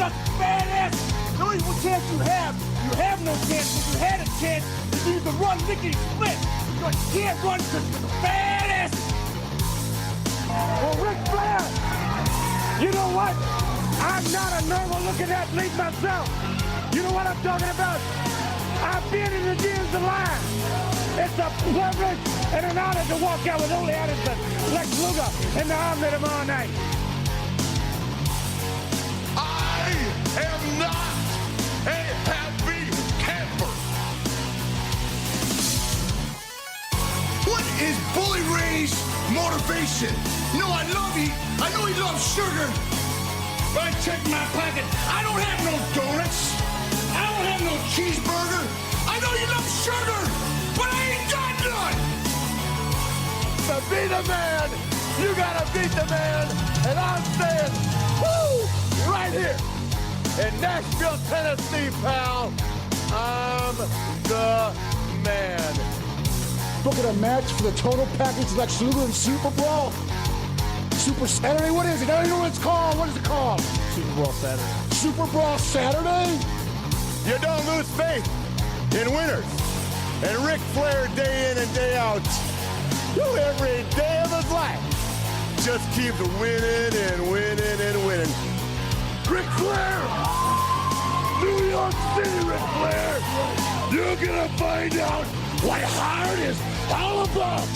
suck, badass. The only chance you have no chance. If you had a chance, you need to run lickety split. But you can't run because you're the badass. Well, Ric Flair, you know what? I'm not a normal looking athlete myself. You know what I'm talking about? I've been in the DMs alive. It's a privilege and an honor to walk out with Ole Anderson, Lex Luger, and the Army tomorrow night. I am not a happy camper. What is Bully Ray's motivation? You know I know he loves sugar. But I check my pocket. I don't have no donuts. I don't have no cheeseburger. I know you love sugar, but I ain't got none. To be the man, you gotta beat the man. And I'm saying, woo, right here in Nashville, Tennessee, pal. I'm the man. Booking a match for the total package like Luger and Super Brawl. Super Saturday? What is it? I don't know what it's called. What is it called? Super Brawl Saturday. Super Brawl Saturday? You don't lose faith in winners. And Ric Flair, day in and day out, every day of his life, just keeps winning and winning and winning. Ric Flair! New York City, Ric Flair! You're gonna find out what hard is all about!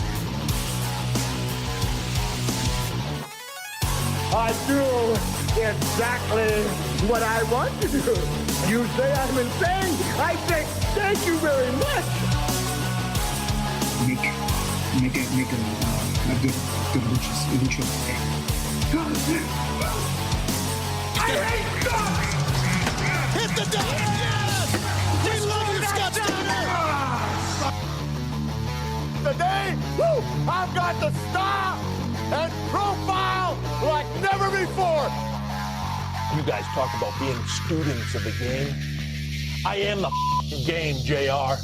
I do exactly what I want to do. You say I'm insane. I say thank you very much. Make a good lucha thing. I hate God! Hit the deck! Yes! We love you, Scott Steiner! Today, woo, I've got the star and profile like never before. You guys talk about being students of the game. I am the game, JR.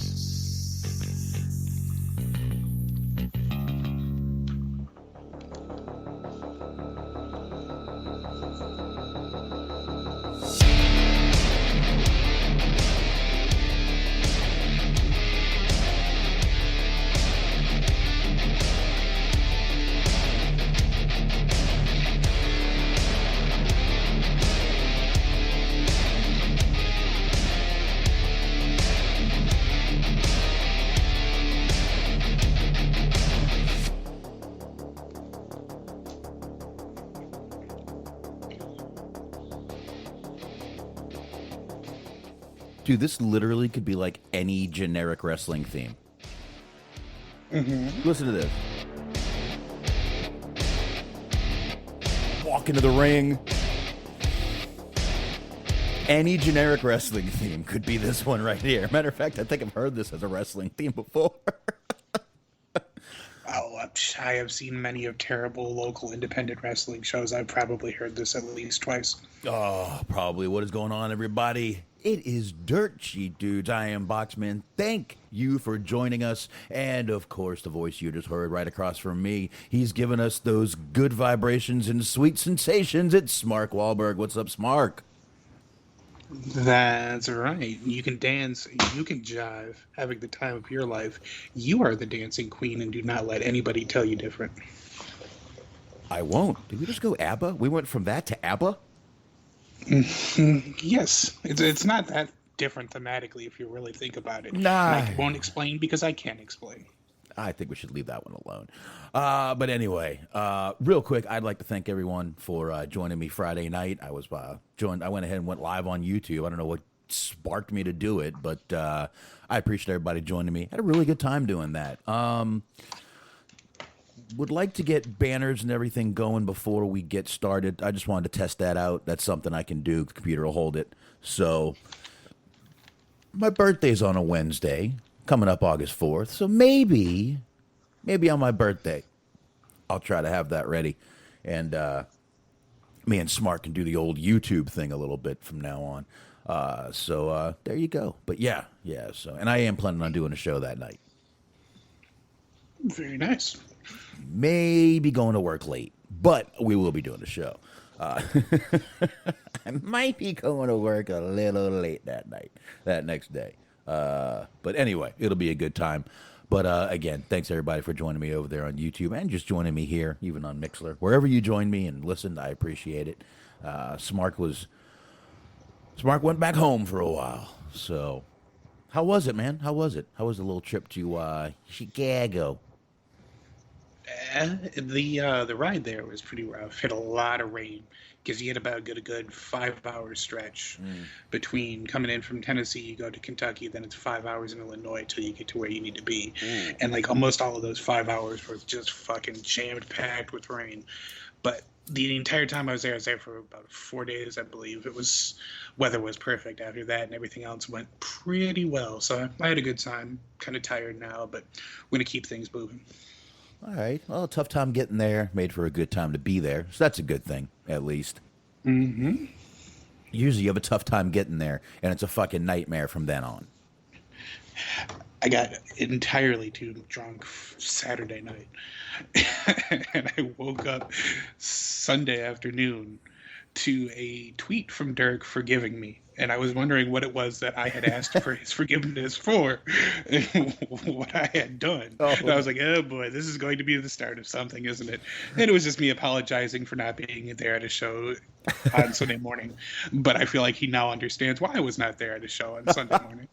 Dude, this literally could be like any generic wrestling theme. Listen to this. Walk into the ring. Any generic wrestling theme could be this one right here. Matter of fact, I think I've heard this as a wrestling theme before. Oh, I have seen many of terrible local independent wrestling shows. I've probably heard this at least twice. Oh, probably. What is going on, everybody? It is Dirt Sheet Dudes. I am Boxman. Thank you for joining us. And, of course, the voice you just heard right across from me. He's given us those good vibrations and sweet sensations. It's Smark Wahlberg. What's up, Smark? That's right. You can dance, you can jive, having the time of your life. You are the dancing queen, and do not let anybody tell you different. I won't. Did we just go ABBA? We went from that to ABBA? Yes. It's not that different thematically if you really think about it. Nah. And I won't explain because I can't explain. I think we should leave that one alone. But anyway, real quick, I'd like to thank everyone for joining me Friday night. I was joined. I went ahead and went live on YouTube. I don't know what sparked me to do it, but I appreciate everybody joining me. Had a really good time doing that. Would like to get banners and everything going before we get started. I just wanted to test that out. That's something I can do. The computer will hold it. So my birthday's on a Wednesday, coming up August 4th. So maybe on my birthday, I'll try to have that ready. And me and Smart can do the old YouTube thing a little bit from now on. So there you go. But yeah. So, and I am planning on doing a show that night. Very nice. Maybe going to work late, but we will be doing a show. I might be going to work a little late that next day. But anyway, it'll be a good time. But again, thanks everybody for joining me over there on YouTube and just joining me here, even on Mixler. Wherever you joined me and listened, I appreciate it. Smart went back home for a while. So, how was it, man? How was it? How was the little trip to Chicago? The ride there was pretty rough. Hit a lot of rain because you had about a good 5-hour stretch between coming in from Tennessee, you go to Kentucky, then it's 5 hours in Illinois till you get to where you need to be. And like almost all of those 5 hours was just fucking jammed packed with rain. But the entire time I was there for about 4 days, I believe. Weather was perfect after that, and everything else went pretty well. So I had a good time. Kind of tired now, but we're gonna keep things moving. All right. Well, tough time getting there. Made for a good time to be there. So that's a good thing, at least. Mm-hmm. Usually you have a tough time getting there, and it's a fucking nightmare from then on. I got entirely too drunk Saturday night. And I woke up Sunday afternoon to a tweet from Dirk forgiving me. And I was wondering what it was that I had asked for his forgiveness for, and what I had done. Oh. And I was like, oh boy, this is going to be the start of something, isn't it? And it was just me apologizing for not being there at a show on Sunday morning. But I feel like he now understands why I was not there at a show on Sunday morning.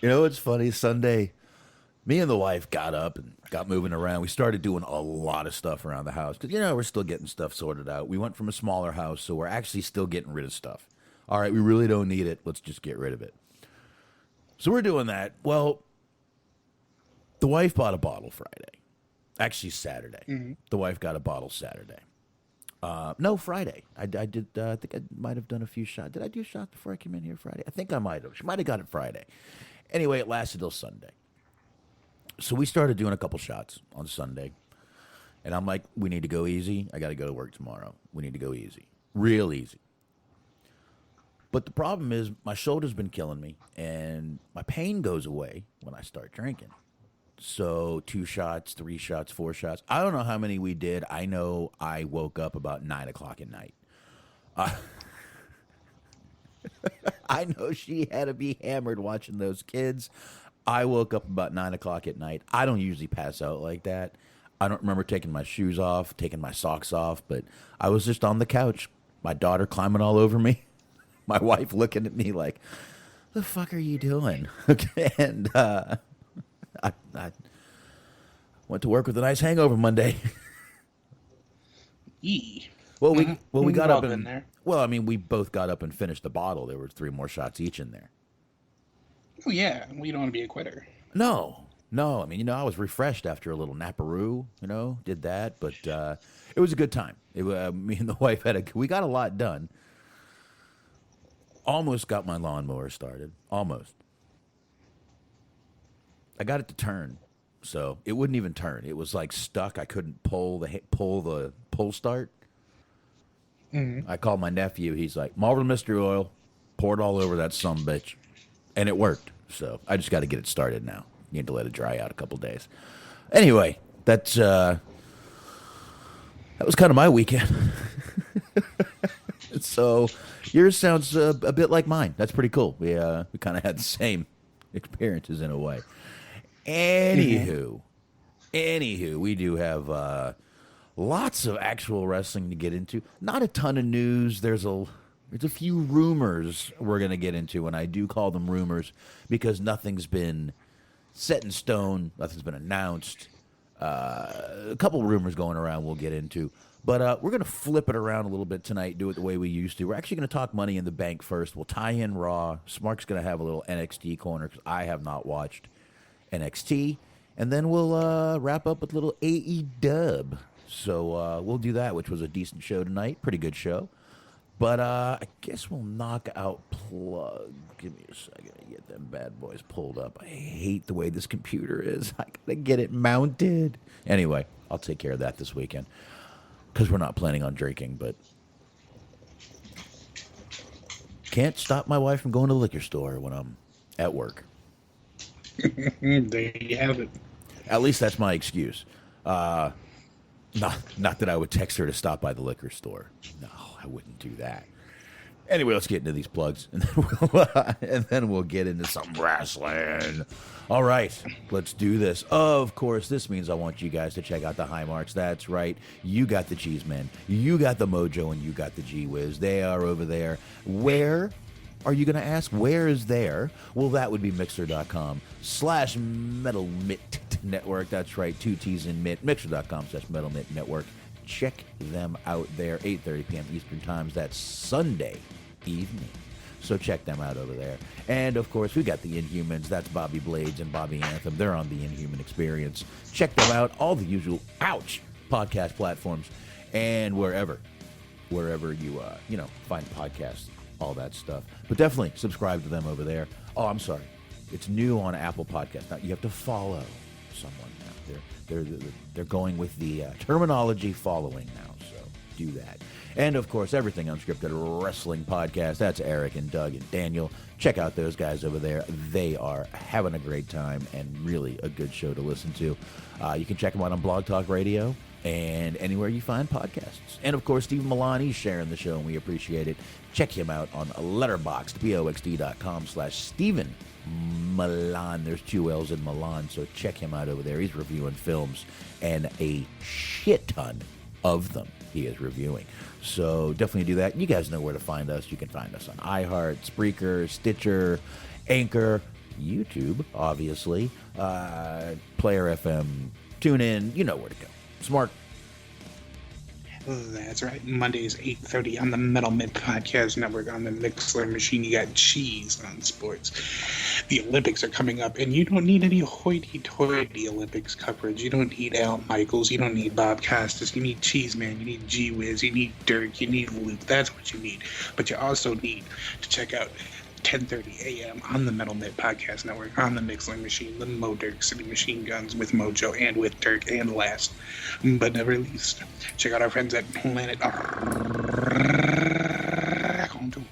You know what's funny? Sunday, me and the wife got up and got moving around. We started doing a lot of stuff around the house because, we're still getting stuff sorted out. We went from a smaller house, so we're actually still getting rid of stuff. All right, we really don't need it. Let's just get rid of it. So we're doing that. Well, the wife bought a bottle Friday. Actually, Saturday. Mm-hmm. The wife got a bottle Saturday. No, Friday. I did. I think I might have done a few shots. Did I do shots before I came in here Friday? I think I might have. She might have got it Friday. Anyway, it lasted till Sunday. So we started doing a couple shots on Sunday. And I'm like, we need to go easy. I got to go to work tomorrow. We need to go easy. Real easy. But the problem is my shoulder's been killing me, and my pain goes away when I start drinking. So 2 shots, 3 shots, 4 shots. I don't know how many we did. I know I woke up about 9 o'clock at night. I know she had to be hammered watching those kids. I woke up about 9 o'clock at night. I don't usually pass out like that. I don't remember taking my shoes off, taking my socks off, but I was just on the couch. My daughter climbing all over me. My wife looking at me like, the fuck are you doing? And I went to work with a nice hangover Monday. Well, we got up and there. Well, I mean, we both got up and finished the bottle. There were 3 more shots each in there. Oh yeah, we don't want to be a quitter. No. I mean, I was refreshed after a little naparoo. Did that, but it was a good time. Me and the wife we got a lot done. Almost got my lawnmower started. Almost. I got it to turn, so it wouldn't even turn. It was like stuck. I couldn't pull the pull start. Mm-hmm. I called my nephew. He's like, Marlboro Mystery Oil, pour it all over that sumbitch, and it worked. So I just got to get it started now. Need to let it dry out a couple days. Anyway, that was kind of my weekend. So yours sounds a bit like mine. That's pretty cool. We kind of had the same experiences in a way. Anywho, we do have lots of actual wrestling to get into. Not a ton of news. There's a few rumors we're going to get into, and I do call them rumors because nothing's been set in stone. Nothing's been announced. A couple rumors going around we'll get into. But we're going to flip it around a little bit tonight, do it the way we used to. We're actually going to talk Money in the Bank first. We'll tie in Raw. Smark's going to have a little NXT corner because I have not watched NXT. And then we'll wrap up with a little AEW. So we'll do that, which was a decent show tonight. Pretty good show. But I guess we'll knock out Plug. Give me a second to get them bad boys pulled up. I hate the way this computer is. I got to get it mounted. Anyway, I'll take care of that this weekend. Because we're not planning on drinking, but can't stop my wife from going to the liquor store when I'm at work. There you have it. At least that's my excuse. Not that I would text her to stop by the liquor store. No, I wouldn't do that. Anyway, let's get into these plugs, and then we'll get into some wrestling. All right, let's do this. Of course, this means I want you guys to check out the High Marks. That's right. You got the Cheese Men, you got the Mojo, and you got the G Wiz. They are over there. Where are you going to ask? Where is there? Well, that would be mixer.com/Metal Mitt Network. That's right, 2 T's in Mitt. Mixer.com/Metal Mitt Network. Check them out there, 8:30 p.m. Eastern Times. That's Sunday evening. So check them out over there. And, of course, we got the Inhumans. That's Bobby Blades and Bobby Anthem. They're on the Inhuman Experience. Check them out. All the usual, podcast platforms. And wherever you, find podcasts, all that stuff. But definitely subscribe to them over there. Oh, I'm sorry. It's new on Apple Podcasts. Now, you have to follow someone now. They're going with the terminology following now, so do that. And, of course, Everything Unscripted Wrestling Podcast. That's Eric and Doug and Daniel. Check out those guys over there. They are having a great time and really a good show to listen to. You can check them out on Blog Talk Radio and anywhere you find podcasts. And, of course, Steve Milan, he's sharing the show, and we appreciate it. Check him out on Letterboxd, boxd.com/Steven Milan. There's 2 L's in Milan, so check him out over there. He's reviewing films, and a shit ton of them he is reviewing. So definitely do that. You guys know where to find us. You can find us on iHeart, Spreaker, Stitcher, Anchor, YouTube, obviously, Player FM, TuneIn. You know where to go. Smart. That's right. Mondays, 8:30 on the Metal Mid Podcast Network on the Mixler Machine. You got Cheese on sports. The Olympics are coming up, and you don't need any hoity-toity Olympics coverage. You don't need Al Michaels. You don't need Bob Costas. You need Cheese Man. You need G Wiz. You need Dirk. You need Luke. That's what you need. But you also need to check out 10:30 a.m. on the Metal Mid Podcast Network, on the Mixler Machine, the Mo Dirk City Machine Guns with Mojo and with Dirk. And last but never least, check out our friends at Planet Rack on Tour.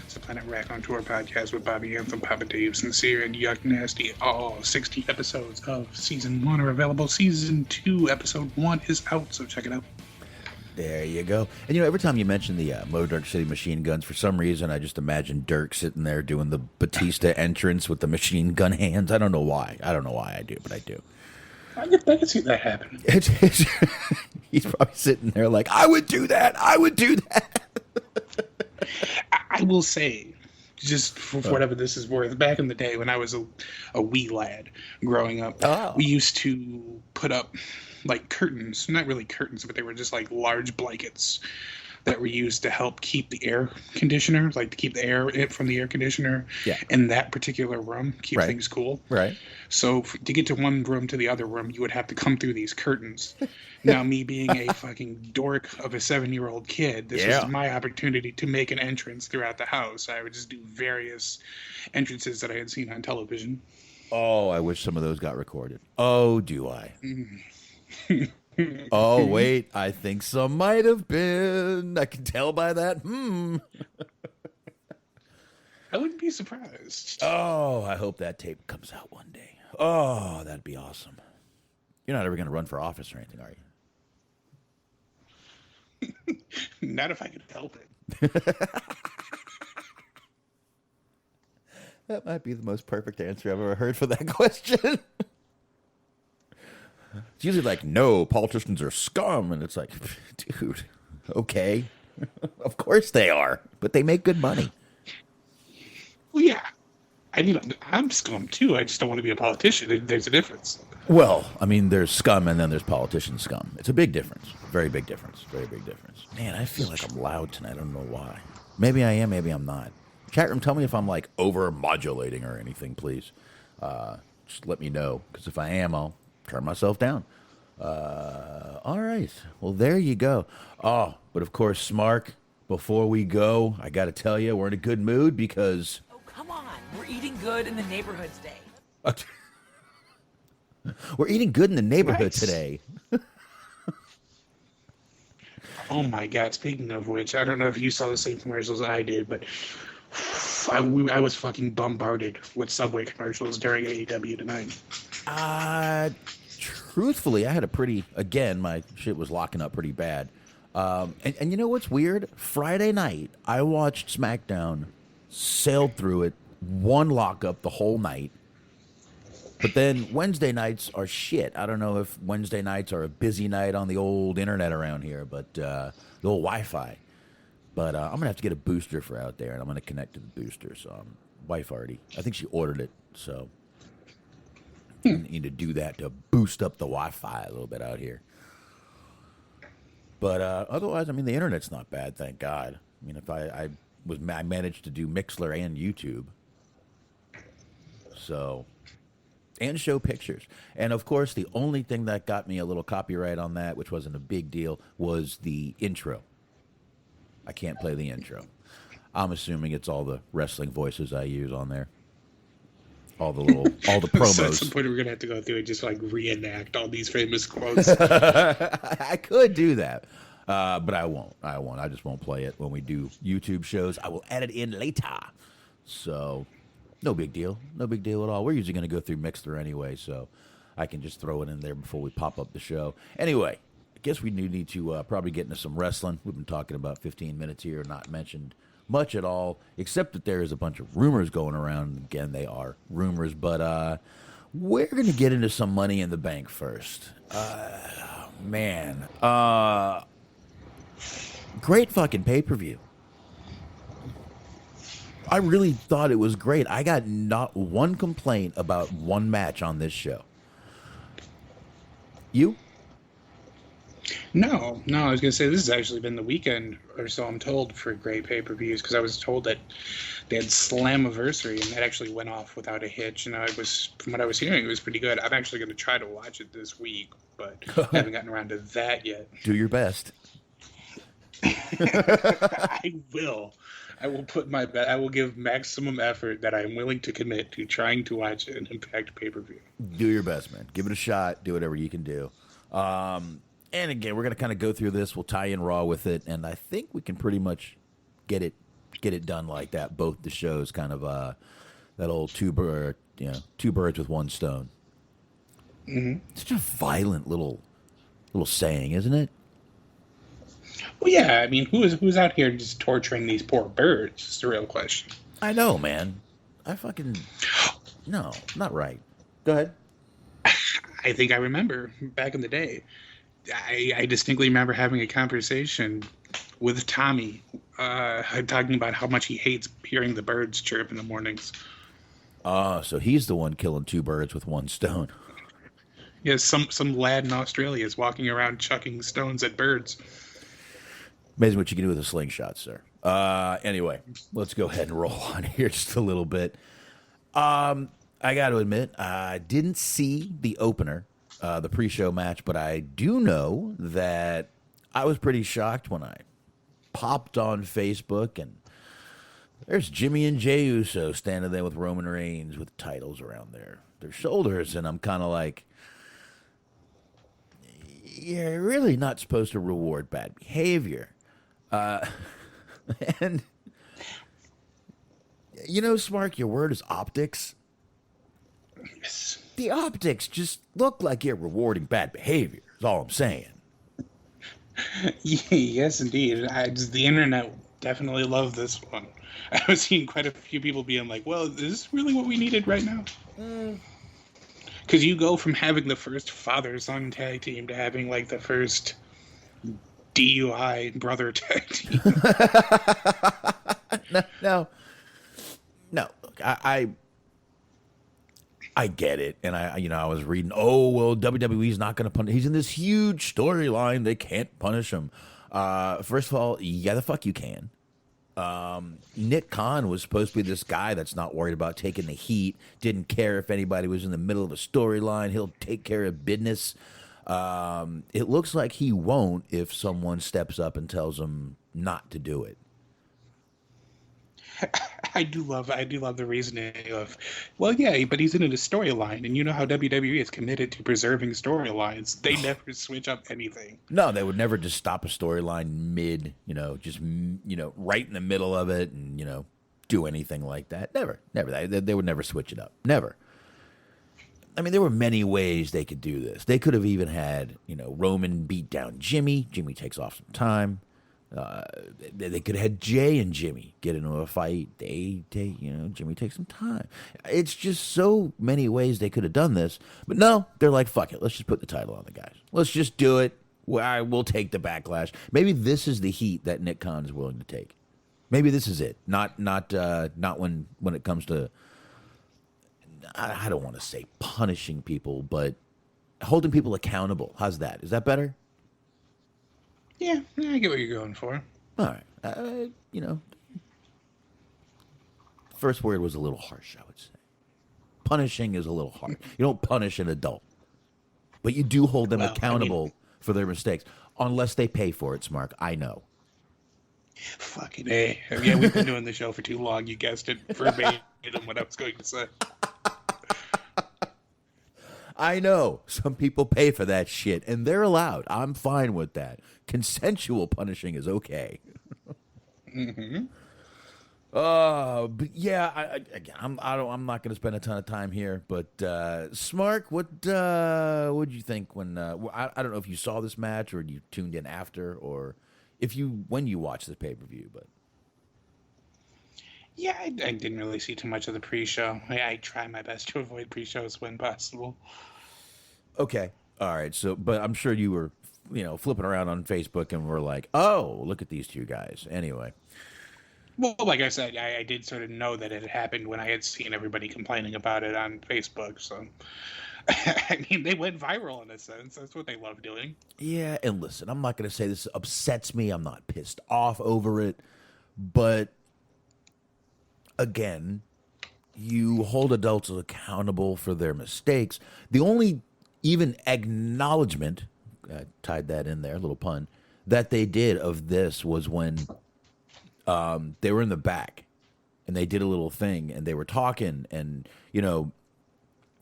It's the Planet Rack on Tour podcast with Bobby Anthem, Papa Dave, Sincere, and Yuck Nasty. All 60 episodes of Season 1 are available. Season 2, Episode 1 is out, so check it out. There you go. And, every time you mention the Mo Dirk City Machine Guns, for some reason, I just imagine Dirk sitting there doing the Batista entrance with the machine gun hands. I don't know why. I do, but I do. I can see that happen. He's probably sitting there like, I would do that. I would do that. I will say, just for whatever this is worth, back in the day when I was a wee lad growing up, we used to put up like curtains, not really curtains, but they were just like large blankets that were used to help keep the air conditioner, like to keep the air from the air conditioner in that particular room, keep things cool. Right. So to get to one room to the other room, you would have to come through these curtains. Now, me being a fucking dork of a 7-year-old kid, this was my opportunity to make an entrance throughout the house. I would just do various entrances that I had seen on television. Oh, I wish some of those got recorded. Oh, do I? Oh, wait, I think some might have been. I can tell by that. I wouldn't be surprised. Oh, I hope that tape comes out one day. Oh, that'd be awesome. You're not ever going to run for office or anything, are you? Not if I could help it. That might be the most perfect answer I've ever heard for that question. It's usually like, no, politicians are scum. And it's like, dude, okay. Of course they are. But they make good money. Well, yeah. I'm scum, too. I just don't want to be a politician. There's a difference. Well, I mean, there's scum and then there's politician scum. It's a big difference. Very big difference. Very big difference. Man, I feel like I'm loud tonight. I don't know why. Maybe I am. Maybe I'm not. Chat room, tell me if I'm like over-modulating or anything, please. Just let me know. Because if I am, I'll turn myself down. All right. Well, there you go. Oh, but of course, Smark, before we go, I got to tell you, we're in a good mood because... Oh, come on. We're eating good in the neighborhood today. We're eating good in the neighborhood today. Oh, my God. Speaking of which, I don't know if you saw the same commercials I did, but I was fucking bombarded with Subway commercials during AEW tonight. truthfully, I had a pretty, again, my shit was locking up pretty bad. And you know what's weird? Friday night, I watched SmackDown, sailed through it, one lockup the whole night. But then Wednesday nights are shit. I don't know if Wednesday nights are a busy night on the old internet around here, but the old Wi-Fi. But I'm going to have to get a booster for out there, and I'm going to connect to the booster. So wife already, I think she ordered it, so I need to do that to boost up the Wi-Fi a little bit out here. But otherwise, I mean, the internet's not bad, thank God. I mean, if I managed to do Mixler and YouTube, so, and show pictures. And of course, the only thing that got me a little copyright on that, which wasn't a big deal, was the intro. I can't play the intro. I'm assuming it's all the wrestling voices I use on there. All the promos. So at some point, we're gonna have to go through and just like reenact all these famous quotes. I could do that, but I won't. I just won't play it when we do YouTube shows. I will edit in later. So, no big deal. No big deal at all. We're usually going to go through Mixler anyway, so I can just throw it in there before we pop up the show. Anyway, I guess we do need to probably get into some wrestling. We've been talking about 15 minutes here, not mentioned much at all, except that there is a bunch of rumors going around. Again, they are rumors, but we're going to get into some Money in the Bank first. Man. Great fucking pay-per-view. I really thought it was great. I got not one complaint about one match on this show. You? No, I was going to say this has actually been the weekend, or so I'm told, for great pay-per-views, because I was told that they had Slammiversary, and that actually went off without a hitch, and from what I was hearing, it was pretty good. I'm actually going to try to watch it this week, but I haven't gotten around to that yet. Do your best. I will. I will put my I will give maximum effort that I'm willing to commit to trying to watch an Impact pay-per-view. Do your best, man. Give it a shot. Do whatever you can do. And again, we're going to kind of go through this. We'll tie in Raw with it, and I think we can pretty much get it done like that. Both the shows, kind of that old two birds with one stone. Mm-hmm. Such a violent little saying, isn't it? Well, yeah. I mean, who's out here just torturing these poor birds? It's the real question. I know, man. No, not right. Go ahead. I think I remember back in the day. I distinctly remember having a conversation with Tommy, talking about how much he hates hearing the birds chirp in the mornings. So he's the one killing two birds with one stone. Yes, some lad in Australia is walking around chucking stones at birds. Amazing what you can do with a slingshot, sir. Anyway, let's go ahead and roll on here just a little bit. I got to admit, I didn't see the opener, the pre-show match, but I do know that I was pretty shocked when I popped on Facebook and there's Jimmy and Jey Uso standing there with Roman Reigns with titles around their shoulders, and I'm kind of like, you're really not supposed to reward bad behavior. And, you know, Smark, your word is optics. Yes. The optics just look like you're rewarding bad behavior, is all I'm saying. Yes, indeed. The internet definitely loved this one. I was seeing quite a few people being like, well, is this really what we needed right now? Because you go from having the first father-son tag team to having, like, the first DUI brother tag team. No. I get it, and I was reading. Oh well, WWE's not going to punish. He's in this huge storyline. They can't punish him. First of all, yeah, the fuck you can. Nick Khan was supposed to be this guy that's not worried about taking the heat. Didn't care if anybody was in the middle of a storyline. He'll take care of business. It looks like he won't if someone steps up and tells him not to do it. I do love the reasoning of, well, yeah, but he's in a storyline, and you know how WWE is committed to preserving storylines. They never switch up anything. No, they would never just stop a storyline mid, just right in the middle of it, and do anything like that. Never. They would never switch it up. Never. I mean, there were many ways they could do this. They could have even had, Roman beat down Jimmy. Jimmy takes off some time. They could have had Jay and Jimmy get into a fight. Jimmy takes some time. It's just so many ways they could have done this. But no, they're like, fuck it. Let's just put the title on the guys. Let's just do it. We'll take the backlash. Maybe this is the heat that Nick Khan is willing to take. Maybe this is it. Not when it comes to, I don't want to say punishing people, but holding people accountable. How's that? Is that better? Yeah, I get what you're going for. All right. First word was a little harsh, I would say. Punishing is a little harsh. You don't punish an adult, but you do hold them accountable for their mistakes, unless they pay for it, Smark. I know. Fucking A. Yeah, we've been doing the show for too long. You guessed it verbatim what I was going to say. I know. Some people pay for that shit, and they're allowed. I'm fine with that. Consensual punishing is okay. Mm-hmm. But yeah, I'm not going to spend a ton of time here. But Smark, what did you think when? I don't know if you saw this match or you tuned in after, or when you watched this pay-per-view. But yeah, I didn't really see too much of the pre-show. I try my best to avoid pre-shows when possible. Okay, all right. So, but I'm sure you were, flipping around on Facebook and were like, "Oh, look at these two guys." Anyway. Well, like I said, I did sort of know that it had happened when I had seen everybody complaining about it on Facebook. So, I mean, they went viral in a sense. That's what they love doing. Yeah, and listen, I'm not going to say this upsets me. I'm not pissed off over it. But, again, you hold adults accountable for their mistakes. The only even acknowledgement, tied that in there, a little pun, that they did of this was when they were in the back and they did a little thing and they were talking and,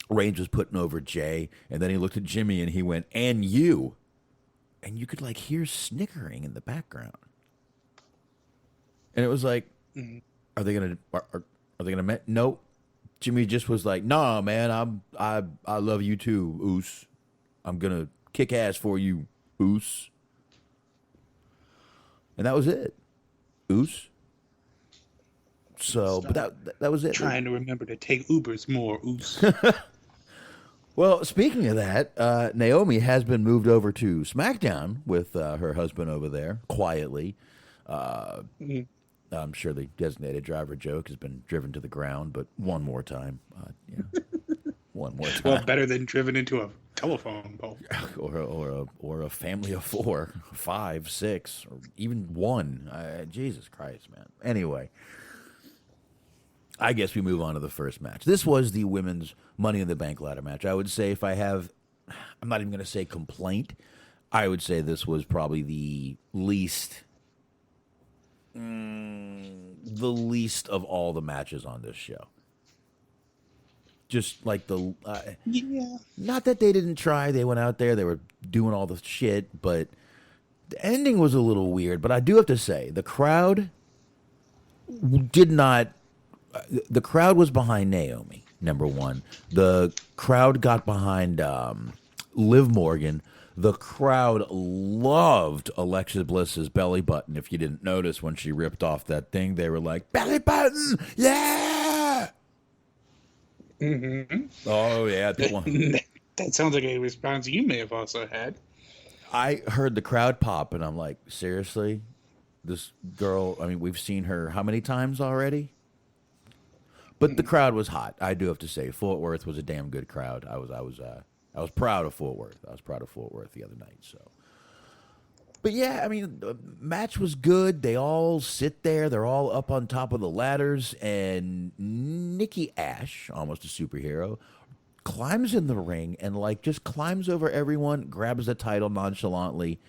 Reigns was putting over Jay and then he looked at Jimmy and he went, "And you." And you could hear snickering in the background. And it was like, are they going to, nope. Jimmy just was like, "Nah, man, I love you too, Oos. I'm going to kick ass for you, Oos." And that was it. Oos. So, but that was it. Trying to remember to take Ubers more, Oos. Well, speaking of that, Naomi has been moved over to SmackDown with her husband over there, quietly. I'm sure the designated driver joke has been driven to the ground, but one more time. One more time. Well, better than driven into a telephone pole. or a family of 4, 5, 6, or even 1. Jesus Christ, man. Anyway, I guess we move on to the first match. This was the women's Money in the Bank ladder match. I would say I'm not even going to say complaint. I would say this was probably the least of all the matches on this show. Just like not that they didn't try. They went out there. They were doing all the shit, but the ending was a little weird. But I do have to say, the crowd did not. The crowd was behind Naomi, number one. The crowd got behind Liv Morgan. The crowd loved Alexa Bliss's belly button. If you didn't notice when she ripped off that thing, they were like, "Belly button, yeah!" Mm-hmm. Oh, yeah. That sounds like a response you may have also had. I heard the crowd pop, and I'm like, seriously? This girl, I mean, we've seen her how many times already? But the crowd was hot. I do have to say, Fort Worth was a damn good crowd. I was proud of Fort Worth. I was proud of Fort Worth the other night. So, but yeah, I mean, the match was good. They all sit there. They're all up on top of the ladders, and Nikki Ash, almost a superhero, climbs in the ring and just climbs over everyone, grabs the title nonchalantly,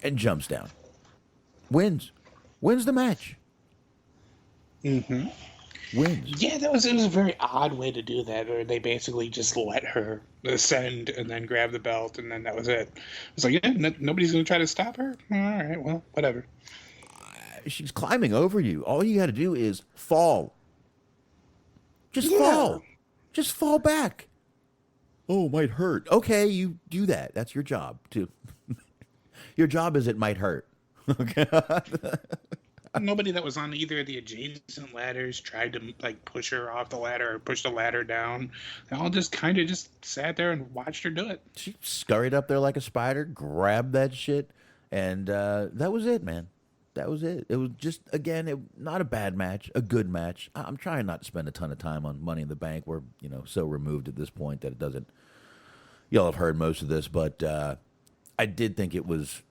and jumps down. Wins the match. Mm-hmm. Wins. Yeah, it was a very odd way to do that, where they basically just let her ascend and then grab the belt, and then that was it. It's like, yeah, nobody's going to try to stop her? All right, well, whatever. She's climbing over you. All you got to do is fall. Just fall. Just fall back. Oh, it might hurt. Okay, you do that. That's your job too. Your job is it might hurt. Okay. Nobody that was on either of the adjacent ladders tried to like push her off the ladder or push the ladder down. They all just kind of just sat there and watched her do it. She scurried up there like a spider, grabbed that shit, and that was it, man. That was it. It was just again, not a bad match, a good match. I'm trying not to spend a ton of time on Money in the Bank. We're so removed at this point that it doesn't. Y'all have heard most of this, but I did think it was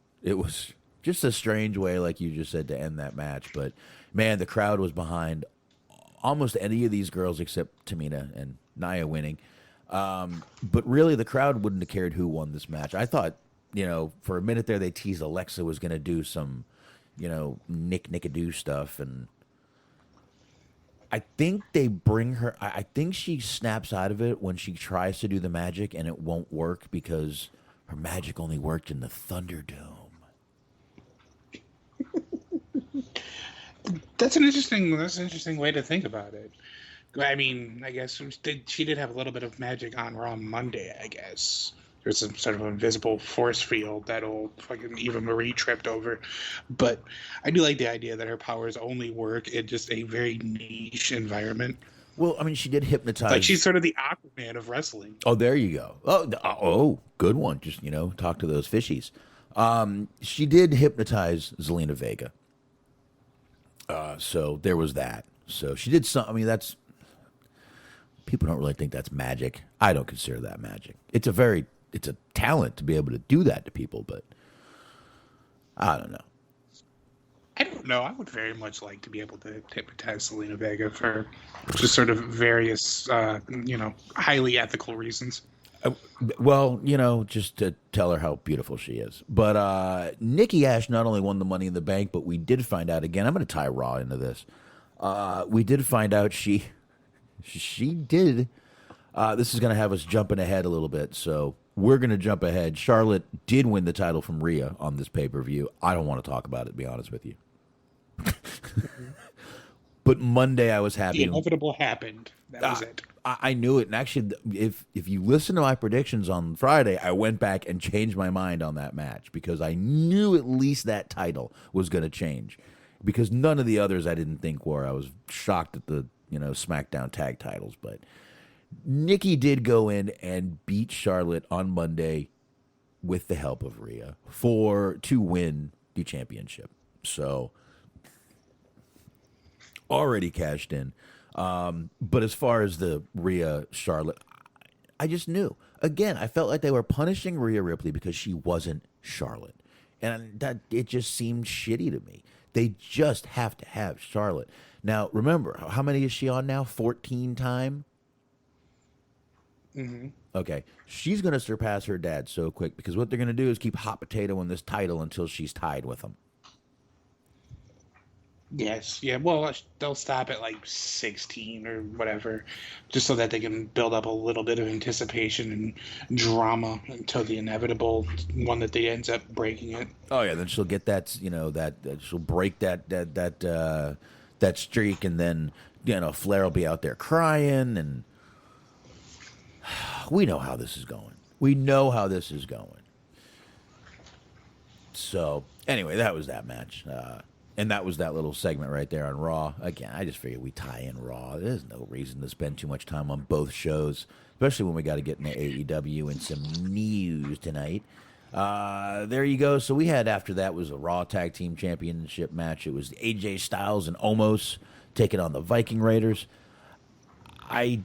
just a strange way, like you just said, to end that match. But man, the crowd was behind almost any of these girls except Tamina and Nia winning. But really, the crowd wouldn't have cared who won this match. I thought, for a minute there, they teased Alexa was going to do some, Nick-a-doo stuff. And I think they bring her, I think she snaps out of it when she tries to do the magic and it won't work because her magic only worked in the Thunderdome. That's an interesting way to think about it. I mean, I guess she did have a little bit of magic on Raw Monday, I guess. There's some sort of invisible force field that old fucking Eva Marie tripped over. But I do like the idea that her powers only work in just a very niche environment. Well, I mean, she did hypnotize. Like she's sort of the Aquaman of wrestling. Oh, there you go. Oh, good one. Just, talk to those fishies. She did hypnotize Zelina Vega. So there was that. So she did some. I mean, that's. People don't really think that's magic. I don't consider that magic. It's a talent to be able to do that to people, but I don't know. I don't know. I would very much like to be able to hypnotize Zelina Vega for just sort of various, highly ethical reasons. Well, just to tell her how beautiful she is. But Nikki Ash not only won the Money in the Bank, but we did find out again. I'm going to tie Raw into this. We did find out she did. This is going to have us jumping ahead a little bit, so we're going to jump ahead. Charlotte did win the title from Rhea on this pay-per-view. I don't want to talk about it, to be honest with you. But Monday I was happy. The inevitable happened. That was it. I knew it. And actually, if you listen to my predictions on Friday, I went back and changed my mind on that match because I knew at least that title was going to change. Because none of the others I didn't think were. I was shocked at the SmackDown tag titles. But Nikki did go in and beat Charlotte on Monday with the help of Rhea to win the championship. So already cashed in. But as far as the Rhea Charlotte, I just knew. Again, I felt like they were punishing Rhea Ripley because she wasn't Charlotte. And that it just seemed shitty to me. They just have to have Charlotte. Now, remember, how many is she on now? 14 time? Mm-hmm. Okay. She's going to surpass her dad so quick because what they're going to do is keep hot potato in this title until she's tied with him. Yes. Yeah. Well, they'll stop at like 16 or whatever, just so that they can build up a little bit of anticipation and drama until the inevitable one that they ends up breaking it. Oh yeah, then she'll get that. She'll break that streak, and then Flair will be out there crying, and we know how this is going. So anyway, that was that match. And that was that little segment right there on Raw. Again, I just figured we tie in Raw. There's no reason to spend too much time on both shows, especially when we got to get into AEW and some news tonight. There you go. So we had after that was a Raw Tag Team Championship match. It was AJ Styles and Omos taking on the Viking Raiders. I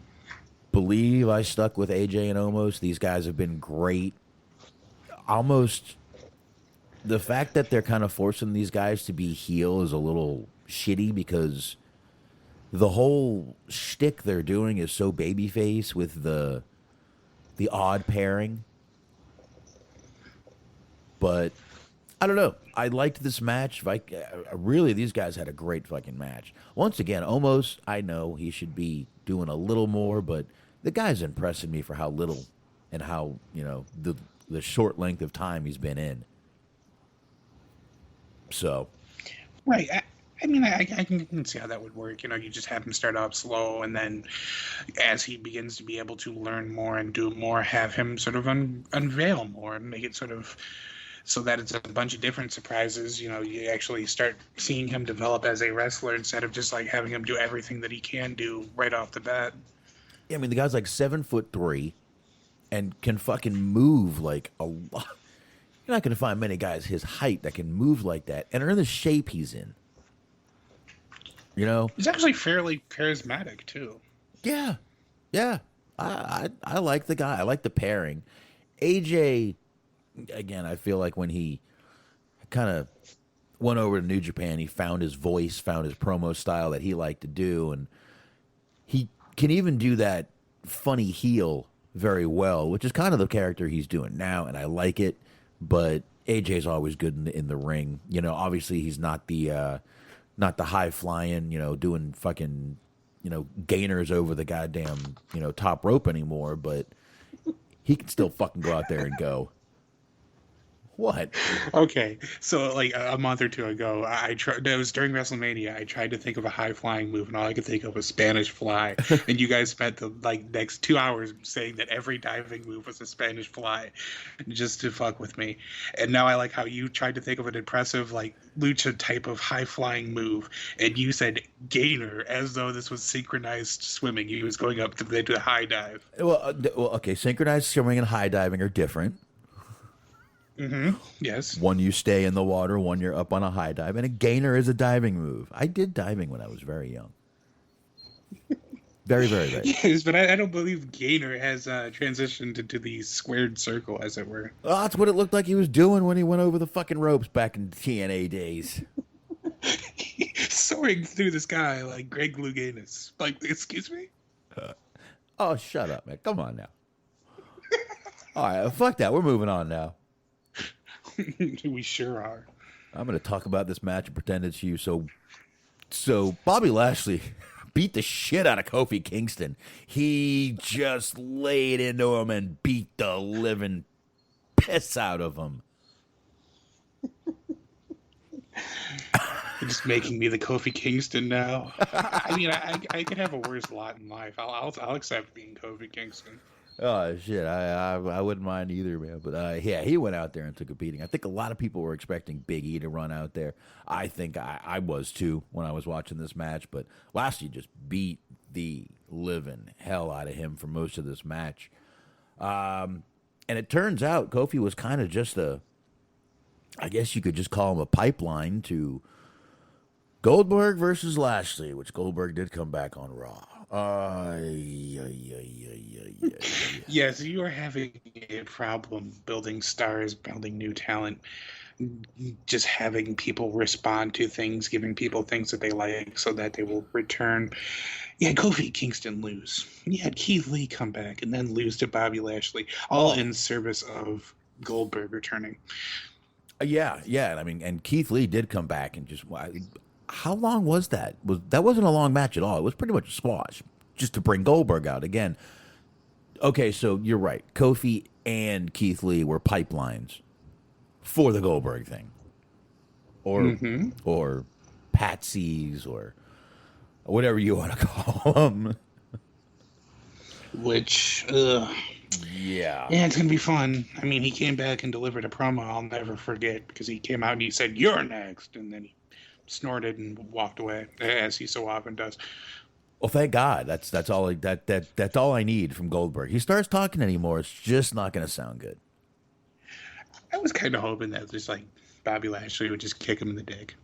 believe I stuck with AJ and Omos. These guys have been great. Almost... The fact that they're kind of forcing these guys to be heel is a little shitty because the whole shtick they're doing is so babyface with the odd pairing. But I don't know. I liked this match. Really, these guys had a great fucking match. Once again, Omos, I know he should be doing a little more, but the guy's impressing me for how little and how, the short length of time he's been in. So, right. I mean, I can see how that would work. You know, you just have him start off slow, and then as he begins to be able to learn more and do more, have him sort of unveil more and make it sort of so that it's a bunch of different surprises. You know, you actually start seeing him develop as a wrestler instead of just like having him do everything that he can do right off the bat. Yeah, I mean, the guy's like 7'3" and can fucking move like a lot. You're not going to find many guys his height that can move like that and are in the shape he's in. You know, He's actually fairly charismatic too. yeah, yeah. I like the guy. I like the pairing. AJ, again, I feel like when he kind of went over to New Japan, he found his voice, found his promo style that he liked to do, and he can even do that funny heel very well, which is kind of the character he's doing now, and I like it. But AJ's always good in the ring. You know, obviously he's not the high flying, you know, doing fucking, you know, gainers over the goddamn, you know, top rope anymore, but he can still fucking go out there and go. What? Okay, so like a month or two ago, I tried. It was during WrestleMania. I tried to think of a high flying move, and all I could think of was Spanish Fly. And you guys spent the like next 2 hours saying that every diving move was a Spanish Fly, just to fuck with me. And now I like how you tried to think of an impressive like lucha type of high flying move, and you said gainer as though this was synchronized swimming. He was going up to the high dive. Well, okay, synchronized swimming and high diving are different. Mm-hmm. Yes. One you stay in the water, one you're up on a high dive, and a gainer is a diving move. I did diving when I was very young. Very, very, very. Yes, but I don't believe gainer has transitioned into the squared circle, as it were. Well, that's what it looked like he was doing when he went over the fucking ropes back in TNA days. Soaring through the sky like Greg Louganis. Like, excuse me? Oh, shut up, man. Come on now. All right, fuck that. We're moving on now. We sure are. I'm going to talk about this match and pretend it's you. So Bobby Lashley beat the shit out of Kofi Kingston. He just laid into him and beat the living piss out of him. You're just making me the Kofi Kingston now. I mean, I could have a worse lot in life. I'll accept being Kofi Kingston. Oh shit, I wouldn't mind either, man. But yeah, he went out there and took a beating. I think a lot of people were expecting Big E to run out there. I think I was too when I was watching this match. But Lashley just beat the living hell out of him for most of this match. And it turns out Kofi was kind of just I guess you could just call him a pipeline to Goldberg versus Lashley, which Goldberg did come back on Raw. Yes, you are having a problem building stars, building new talent, just having people respond to things, giving people things that they like so that they will return. Yeah, Kofi Kingston lose. You had Keith Lee come back and then lose to Bobby Lashley, all in service of Goldberg returning. Yeah. I mean, and Keith Lee did come back and just. How long was that? That wasn't a long match at all. It was pretty much a squash, just to bring Goldberg out again. Okay, so you're right. Kofi and Keith Lee were pipelines for the Goldberg thing, or patsies, or whatever you want to call them. Which, yeah, it's gonna be fun. I mean, he came back and delivered a promo I'll never forget because he came out and he said, "You're next," and then he snorted and walked away, as he so often does. Well, thank God. That's all. That's all I need from Goldberg. He starts talking anymore, it's just not going to sound good. I was kind of hoping that just like Bobby Lashley would just kick him in the dick.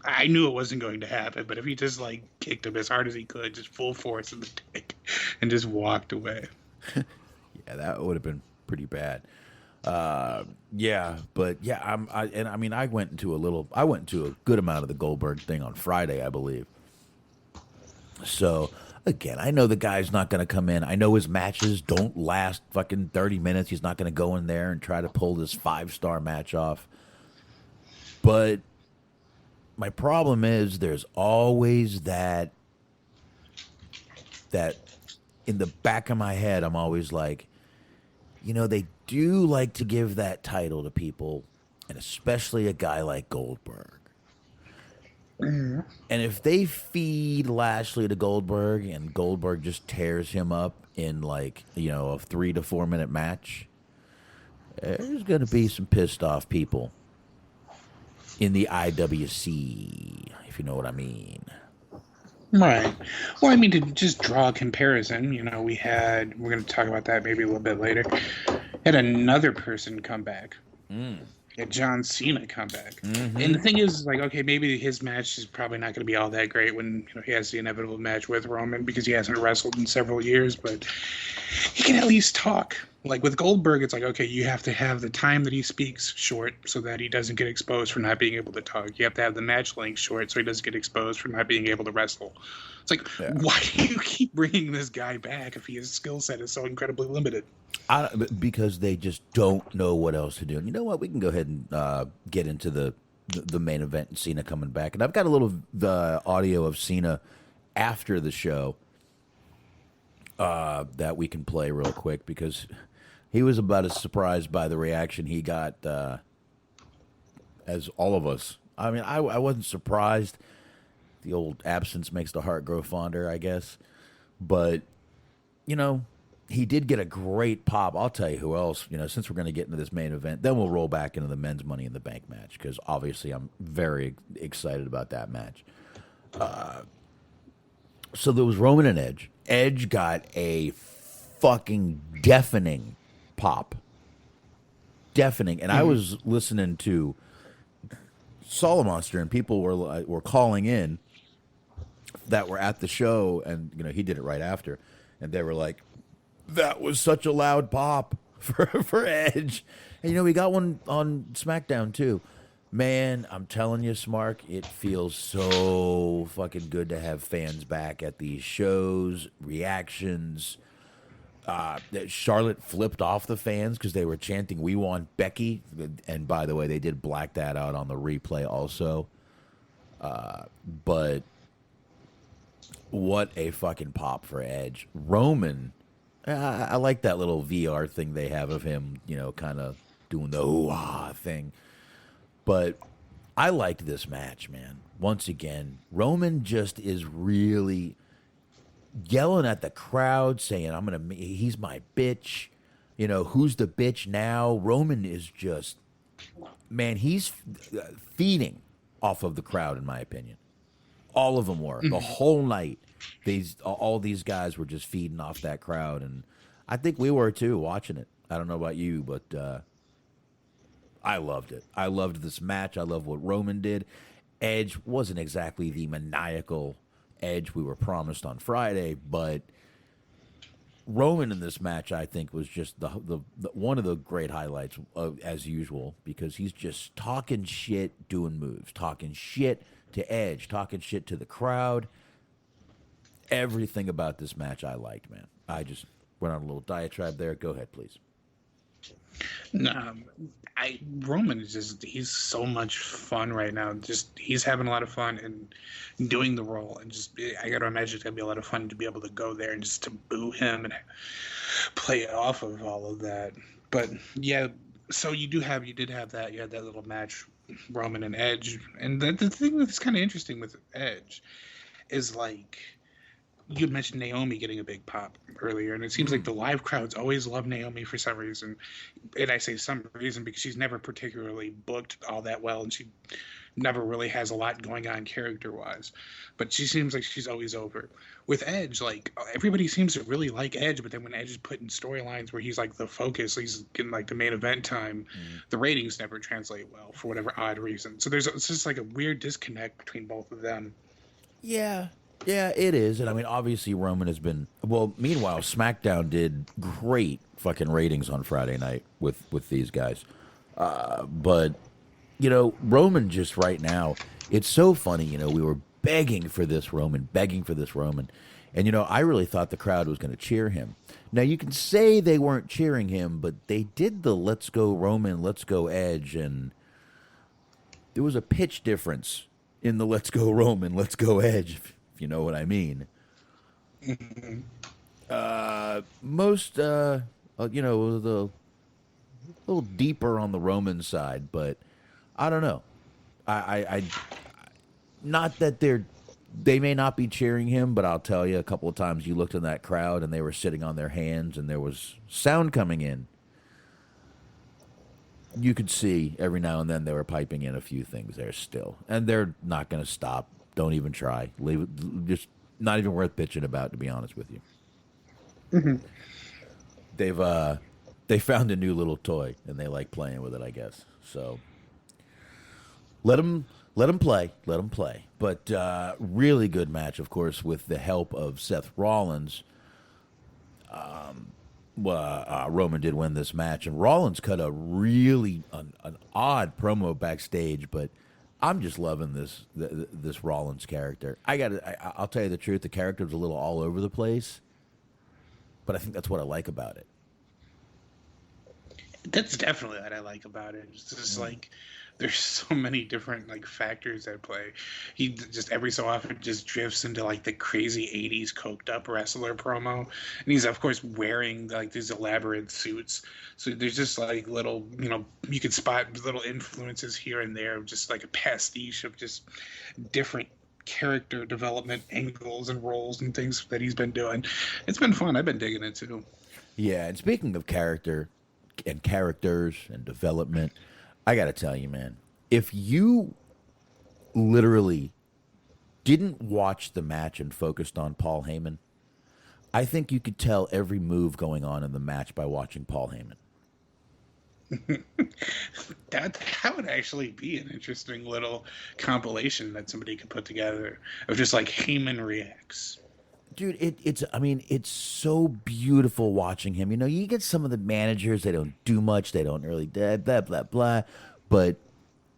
I knew it wasn't going to happen, but if he just like kicked him as hard as he could, just full force in the dick, and just walked away. Yeah, that would have been pretty bad. Yeah, but yeah, I went into a good amount of the Goldberg thing on Friday, I believe. So again, I know the guy's not going to come in. I know his matches don't last fucking 30 minutes. He's not going to go in there and try to pull this 5-star match off. But my problem is there's always that in the back of my head, I'm always like, you know, they do like to give that title to people, and especially a guy like Goldberg. And if they feed Lashley to Goldberg and Goldberg just tears him up in like, a 3 to 4 minute match, there's going to be some pissed off people in the IWC, if you know what I mean. Right. Well, I mean, to just draw a comparison, we're going to talk about that maybe a little bit later. Had another person come back. Had John Cena come back. And the thing is, like, okay, maybe his match is probably not going to be all that great when he has the inevitable match with Roman because he hasn't wrestled in several years, but he can at least talk. Like with Goldberg, it's like, okay, you have to have the time that he speaks short so that he doesn't get exposed for not being able to talk. You have to have the match length short so he doesn't get exposed for not being able to wrestle. It's like, why do you keep bringing this guy back if his skill set is so incredibly limited? Because they just don't know what else to do. And you know what? We can go ahead and get into the main event and Cena coming back. And I've got a little audio of Cena after the show that we can play real quick because he was about as surprised by the reaction he got as all of us. I mean, I wasn't surprised. The old absence makes the heart grow fonder, I guess. But, he did get a great pop. I'll tell you who else, since we're going to get into this main event, then we'll roll back into the men's Money in the Bank match because obviously I'm very excited about that match. So there was Roman and Edge. Edge got a fucking deafening pop. Deafening. And I was listening to Solomonster and people were calling in that were at the show and, he did it right after. And they were like, that was such a loud pop for Edge. And, we got one on SmackDown, too. Man, I'm telling you, Smark, it feels so fucking good to have fans back at these shows, reactions. That Charlotte flipped off the fans because they were chanting, "We want Becky." And by the way, they did black that out on the replay also. But what a fucking pop for Edge. Roman, I like that little VR thing they have of him, kind of doing the ooh-ah thing. But I liked this match, man. Once again, Roman just is really yelling at the crowd, saying, he's my bitch. Who's the bitch now? Roman is just, man, he's feeding off of the crowd, in my opinion. All of them were. The whole night, all these guys were just feeding off that crowd. And I think we were, too, watching it. I don't know about you, but I loved it. I loved this match. I love what Roman did. Edge wasn't exactly the maniacal Edge we were promised on Friday, but Roman in this match, I think, was just the one of the great highlights as usual because he's just talking shit, doing moves, talking shit to Edge, talking shit to the crowd. Everything about this match I liked, man. I just went on a little diatribe there. Go ahead, please. Roman is he's so much fun right now. Just he's having a lot of fun and doing the role, and just I gotta imagine it's gonna be a lot of fun to be able to go there and just to boo him and play off of all of that. But yeah, so you did have that. You had that little match, Roman and Edge, and the thing that's kind of interesting with Edge is like. You mentioned Naomi getting a big pop earlier, and it seems like the live crowds always love Naomi for some reason. And I say some reason because she's never particularly booked all that well, and she never really has a lot going on character-wise. But she seems like she's always over. With Edge, like, everybody seems to really like Edge, but then when Edge is put in storylines where he's, like, the focus, he's getting, like, the main event time, the ratings never translate well for whatever odd reason. So it's just, like, a weird disconnect between both of them. Yeah. Yeah, it is. And I mean, obviously, Roman has been. Well, meanwhile, SmackDown did great fucking ratings on Friday night with these guys. But, Roman just right now, it's so funny. We were begging for this Roman. And, I really thought the crowd was going to cheer him. Now, you can say they weren't cheering him, but they did the let's go Roman, let's go Edge. And there was a pitch difference in the let's go Roman, let's go Edge. You know what I mean? Most, the little deeper on the Roman side, but I don't know. not that they may not be cheering him, but I'll tell you, a couple of times you looked in that crowd and they were sitting on their hands and there was sound coming in. You could see every now and then they were piping in a few things there still, and they're not going to stop. Don't even try. Leave it. Just not even worth bitching about, to be honest with you. They found a new little toy and they like playing with it, I guess. So let them play. Let them play. But really good match, of course, with the help of Seth Rollins. Roman did win this match, and Rollins cut a really an odd promo backstage, but I'm just loving this Rollins character. I'll tell you the truth, the character's a little all over the place, but I think that's what I like about it. That's definitely what I like about it. It's just like there's so many different like factors at play. He just every so often just drifts into like the crazy 80s coked up wrestler promo. And he's of course wearing like these elaborate suits. So there's just like little, you can spot little influences here and there, just like a pastiche of just different character development angles and roles and things that he's been doing. It's been fun. I've been digging it too. Yeah, and speaking of characters and development, I got to tell you, man, if you literally didn't watch the match and focused on Paul Heyman, I think you could tell every move going on in the match by watching Paul Heyman. That would actually be an interesting little compilation that somebody could put together of just like Heyman reacts. Dude, it's so beautiful watching him. You get some of the managers, they don't do much, they don't really blah, blah, blah. But,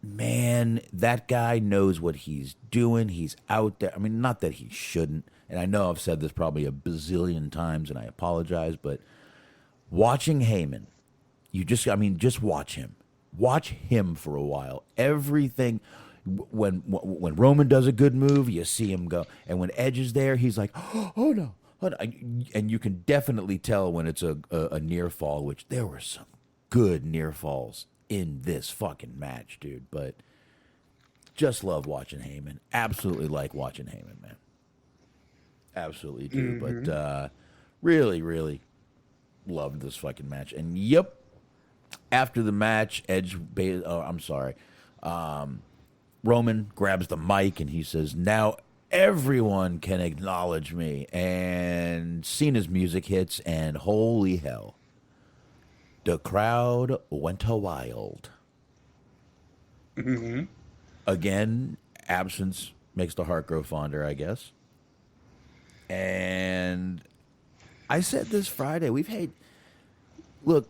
man, that guy knows what he's doing. He's out there. I mean, not that he shouldn't. And I know I've said this probably a bazillion times, and I apologize. But watching Heyman, just watch him. Watch him for a while. Everything... When Roman does a good move, you see him go. And when Edge is there, he's like, oh no. And you can definitely tell when it's a near fall, which there were some good near falls in this fucking match, dude. But just love watching Heyman. Absolutely like watching Heyman, man. Absolutely do. Mm-hmm. But really, really loved this fucking match. And yep, after the match, Roman grabs the mic and he says, now everyone can acknowledge me. And Cena's music hits, and holy hell, the crowd went wild. Mm-hmm. Again, absence makes the heart grow fonder, I guess. And I said this Friday, look,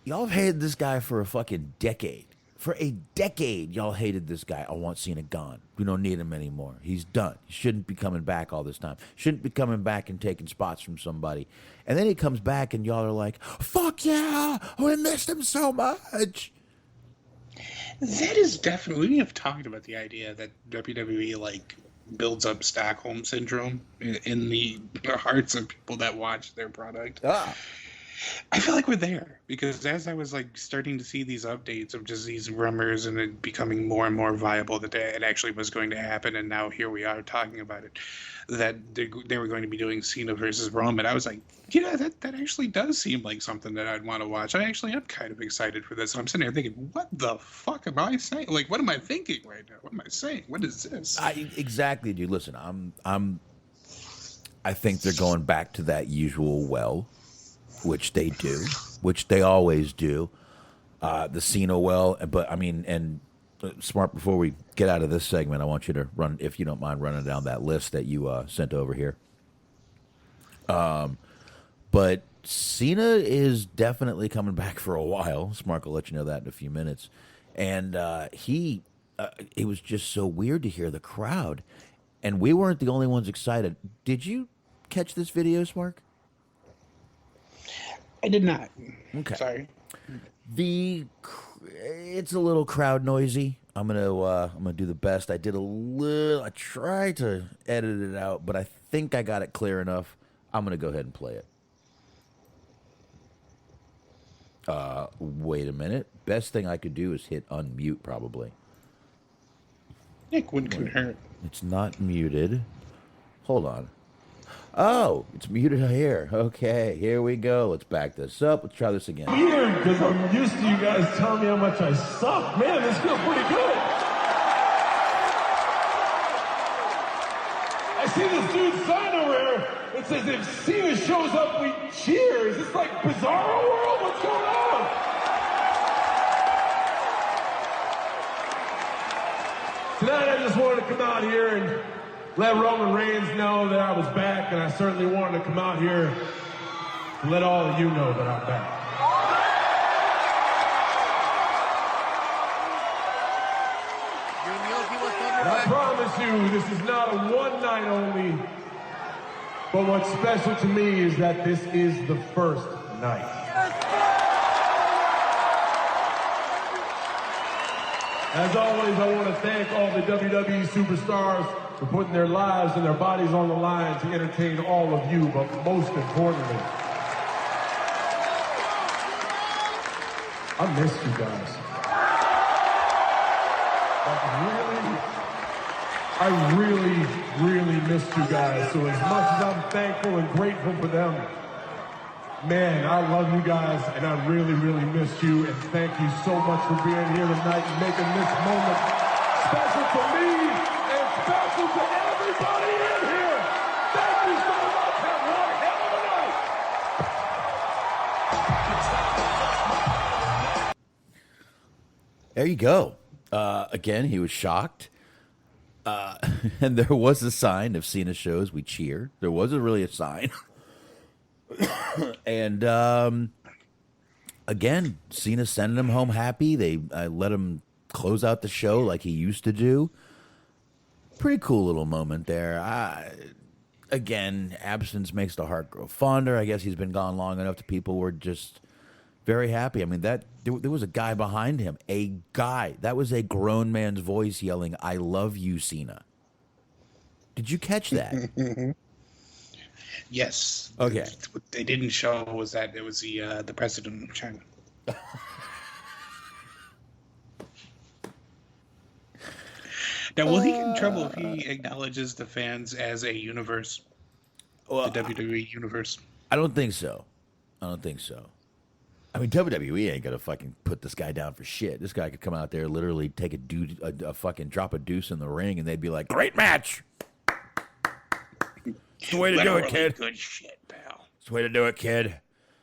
y'all have hated this guy for a fucking decade. For a decade, y'all hated this guy. I want Cena gone. We don't need him anymore. He's done. He shouldn't be coming back all this time. Shouldn't be coming back and taking spots from somebody. And then he comes back and y'all are like, fuck yeah, we missed him so much. That is definitely, we have talked about the idea that WWE like builds up Stockholm syndrome in the hearts of people that watch their product. I feel like we're there because as I was like starting to see these updates of just these rumors and it becoming more and more viable that it actually was going to happen, and now here we are talking about it, that they were going to be doing Cena versus Roman. I was like, that actually does seem like something that I'd want to watch. I actually am kind of excited for this. And I'm sitting here thinking, what the fuck am I saying? Like, what am I thinking right now? What am I saying? What is this? Exactly, dude. Listen, I think they're going back to that usual well. Which they do, which they always do, the Cena well. But I mean, and Smart, before we get out of this segment, I want you to run, if you don't mind, running down that list that you sent over here. But Cena is definitely coming back for a while. Smart will let you know that in a few minutes. And it was just so weird to hear the crowd, and we weren't the only ones excited. Did you catch this video, Smart? I did not. Okay. Sorry. It's a little crowd noisy. I'm gonna do the best. I tried to edit it out, but I think I got it clear enough. I'm gonna go ahead and play it. Wait a minute. Best thing I could do is hit unmute, probably. Nick one can hurt. It's not muted. Hold on. Oh, it's muted here. Okay, here we go. Let's back this up. Let's try this again. Weird, because I'm used to you guys telling me how much I suck. Man, this feels pretty good. I see this dude's sign over here. It says, if Cena shows up, we cheer. Is this like Bizarro World? What's going on? Tonight, I just wanted to come out here and let Roman Reigns know that I was back, and I certainly wanted to come out here to let all of you know that I'm back. And I promise you, this is not a one night only, but what's special to me is that this is the first night. As always, I want to thank all the WWE superstars for putting their lives and their bodies on the line to entertain all of you, but most importantly, I missed you guys. I really missed you guys. So as much as I'm thankful and grateful for them, man, I love you guys, and I really missed you. And thank you so much for being here tonight and making this moment special to me and special to everybody in here. Thank you so much. Have one hell of a night. There you go. Again, he was shocked. And there was a sign, if Cena shows, we cheer. There wasn't really a sign. And again, Cena sending him home happy. They let him close out the show like he used to do. Pretty cool little moment there. Again, absence makes the heart grow fonder. I guess he's been gone long enough that people were just very happy. I mean, there was a guy behind him. A guy. That was a grown man's voice yelling, "I love you, Cena." Did you catch that? Yes. Okay. What they didn't show was that it was the president of China. Now, will he get in trouble if he acknowledges the fans as a universe? Well, the WWE universe? I don't think so. I mean, WWE ain't gonna fucking put this guy down for shit. This guy could come out there, literally take a fucking drop a deuce in the ring, and they'd be like, "Great match." It's the way to do it, kid. Good shit, pal. It's the way to do it, kid.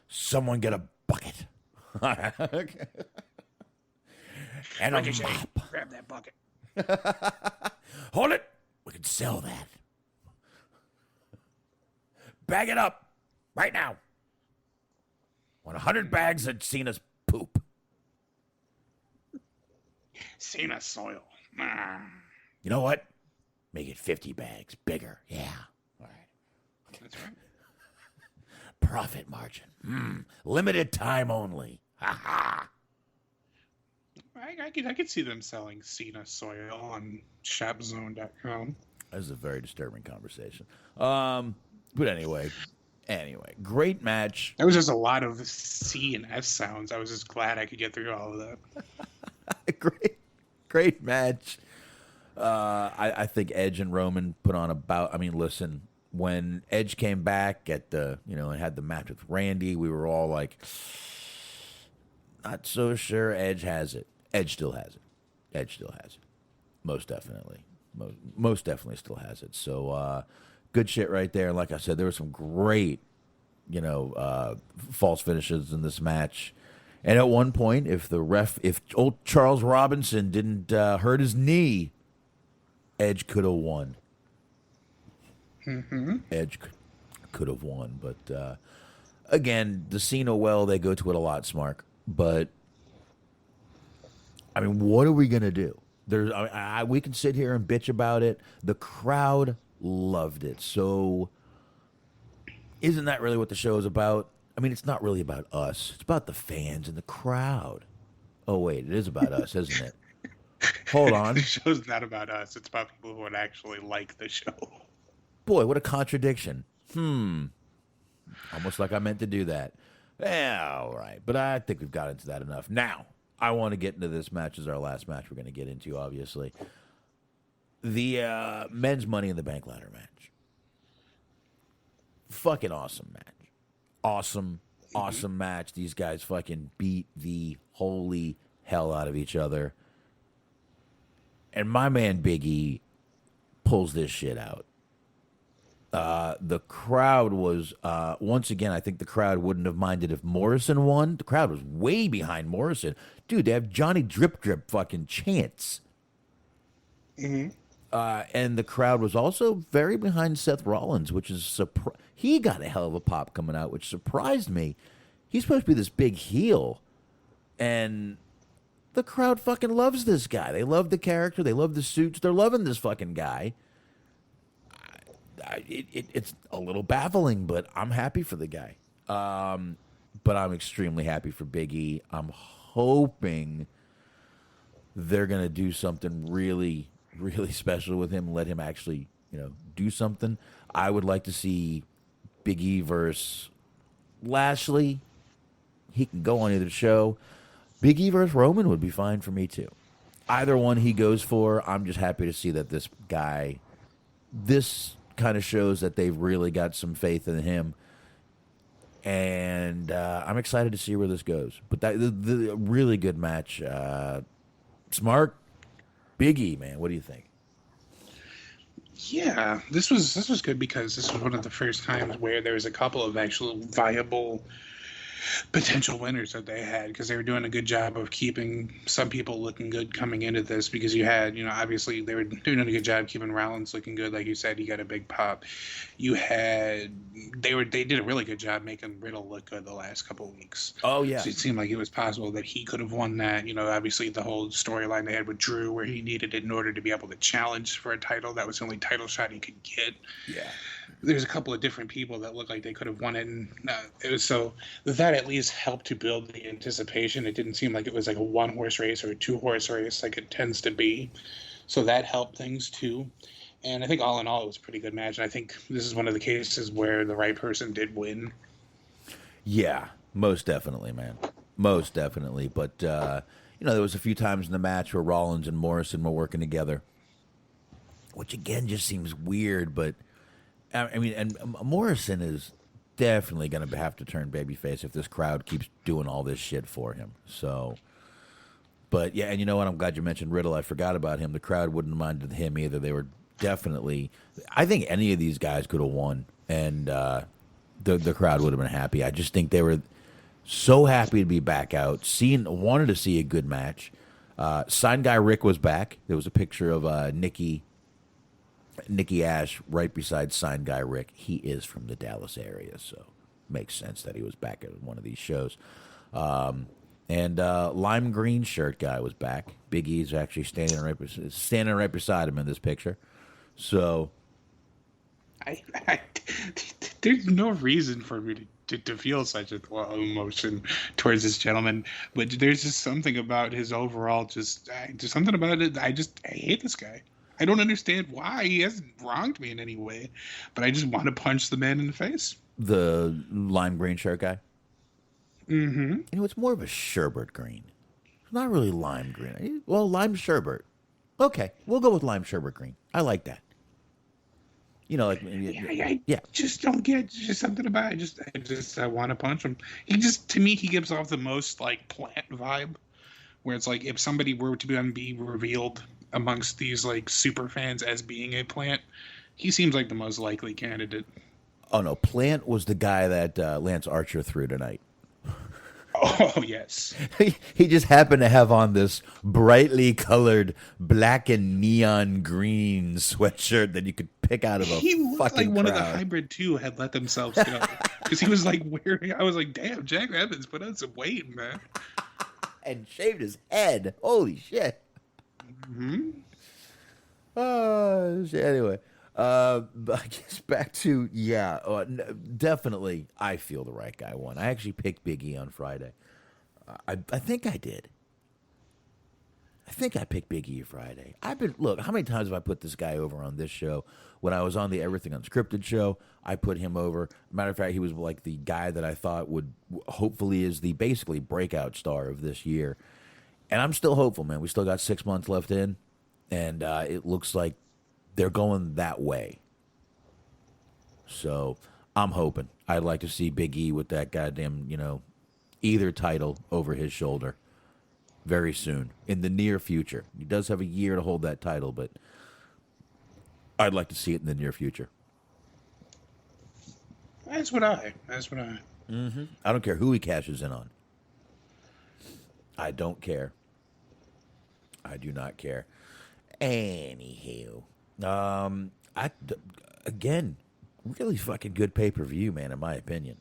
Someone get a bucket. And a mop. Grab that bucket. Hold it. We can sell that. Bag it up right now. 100 bags of Cena's poop. Cena soil. You know what? Make it 50 bags. Bigger. Yeah. All right. That's right. Profit margin. Limited time only. Ha ha. I could see them selling Cena soil on shopzone.com. That was a very disturbing conversation. But anyway, great match. There was just a lot of C and F sounds. I was just glad I could get through all of that. Great match. I think Edge and Roman put on about. I mean, listen, when Edge came back at the, and had the match with Randy, we were all like, not so sure Edge has it. Edge still has it. Most definitely. Most definitely still has it. So, good shit right there. And like I said, there were some great, false finishes in this match. And at one point, if old Charles Robinson didn't hurt his knee, Edge could have won. Mm-hmm. Edge could have won. But, again, the Cena well, they go to it a lot, Smark. But, I mean, what are we going to do? We can sit here and bitch about it. The crowd loved it. So, isn't that really what the show is about? I mean, it's not really about us. It's about the fans and the crowd. Oh, wait, it is about us, isn't it? Hold on. The show's not about us. It's about people who would actually like the show. Boy, what a contradiction. Almost like I meant to do that. Yeah, all right. But I think we've got into that enough. Now, I want to get into this match as our last match we're going to get into, obviously. The men's Money in the Bank ladder match. Fucking awesome match. Awesome match. These guys fucking beat the holy hell out of each other. And my man Big E pulls this shit out. The crowd was, once again, I think the crowd wouldn't have minded if Morrison won. The crowd was way behind Morrison. Dude, they have Johnny Drip Drip fucking chants. Mm-hmm. And the crowd was also very behind Seth Rollins, which is he got a hell of a pop coming out, which surprised me. He's supposed to be this big heel, and the crowd fucking loves this guy. They love the character. They love the suits. They're loving this fucking guy. It's a little baffling, but I'm happy for the guy. But I'm extremely happy for Big E. I'm hoping they're gonna do something really, really special with him. Let him actually, do something. I would like to see Big E versus Lashley. He can go on either show. Big E versus Roman would be fine for me too. Either one he goes for, I'm just happy to see that this guy. This kind of shows that they've really got some faith in him, and I'm excited to see where this goes. But the really good match. Smart, Big E, man. What do you think? Yeah, this was good because this was one of the first times where there was a couple of actual viable potential winners that they had, because they were doing a good job of keeping some people looking good coming into this, because you had, obviously they were doing a good job keeping Rollins looking good. Like you said, he got a big pop. They did a really good job making Riddle look good the last couple of weeks. Oh yeah. So it seemed like it was possible that he could have won that. Obviously the whole storyline they had with Drew, where he needed it in order to be able to challenge for a title. That was the only title shot he could get. Yeah. There's a couple of different people that looked like they could have won it, and it was so that at least helped to build the anticipation. It didn't seem like it was like a one-horse race or a two-horse race like it tends to be, so that helped things too. And I think all in all, it was a pretty good match. And I think this is one of the cases where the right person did win. Yeah, most definitely, man, most definitely. But there was a few times in the match where Rollins and Morrison were working together, which again just seems weird, but. I mean, and Morrison is definitely going to have to turn babyface if this crowd keeps doing all this shit for him. So, but yeah, and you know what? I'm glad you mentioned Riddle. I forgot about him. The crowd wouldn't have minded him either. They were definitely. I think any of these guys could have won, and the crowd would have been happy. I just think they were so happy to be back out. Wanted to see a good match. Sign Guy Rick was back. There was a picture of Nikki Ash right beside Sign Guy Rick. He is from the Dallas area, so makes sense that he was back at one of these shows. And lime green shirt guy was back. Big E's actually standing right beside him in this picture. So, there's no reason for me to feel such a emotion towards this gentleman, but there's just something about his overall, just something about it. I hate this guy. I don't understand why. He hasn't wronged me in any way, but I just want to punch the man in the face. The lime green shirt guy? Mm-hmm. It's more of a sherbet green. It's not really lime green. Well, lime sherbet. Okay, we'll go with lime sherbet green. I like that. I just don't get just something about it. I want to punch him. To me, he gives off the most like Plant vibe, where it's like if somebody were to be revealed amongst these like super fans as being a Plant, he seems like the most likely candidate. Oh no, Plant was the guy that Lance Archer threw tonight. Oh yes. He just happened to have on this brightly colored black and neon green sweatshirt that you could pick out of a he looked fucking like one crowd. of the hybrid 2 had let themselves go, because he was like wearing. I was like, damn, Jack Evans put on some weight, man, and shaved his head. Holy shit. Mm-hmm. Anyway, I guess back to definitely. I feel the right guy won. I actually picked Big E on Friday. I think I did. I think I picked Big E Friday. Look. How many times have I put this guy over on this show? When I was on the Everything Unscripted show, I put him over. Matter of fact, he was like the guy that I thought would hopefully is the basically breakout star of this year. And I'm still hopeful, man. We still got 6 months left in, and it looks like they're going that way. So I'm hoping. I'd like to see Big E with that goddamn, either title over his shoulder very soon in the near future. He does have a year to hold that title, but I'd like to see it in the near future. That's what I. I don't care who he cashes in on. I don't care. I do not care. Anywho, again, really fucking good pay-per-view, man, in my opinion.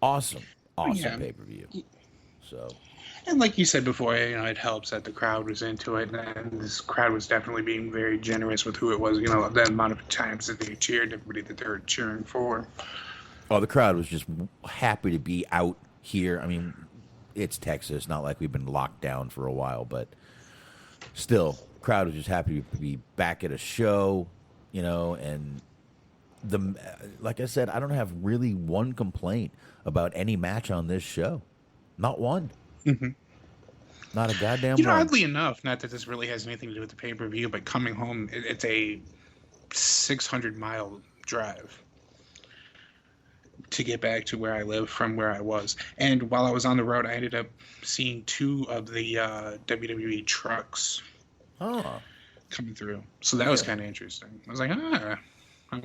Awesome pay-per-view. So, and like you said before, it helps that the crowd was into it, and this crowd was definitely being very generous with who it was. The amount of times that they cheered everybody that they were cheering for. Oh, the crowd was just happy to be out here. I mean, it's Texas, not like we've been locked down for a while, but still, crowd was just happy to be back at a show, and like I said, I don't have really one complaint about any match on this show. Not one. Mm-hmm. Not a goddamn one. Oddly enough, not that this really has anything to do with the pay-per-view, but coming home, it's a 600-mile drive to get back to where I live from where I was. And while I was on the road, I ended up seeing 2 of the WWE trucks coming through. So that was kind of interesting. I was like, I'm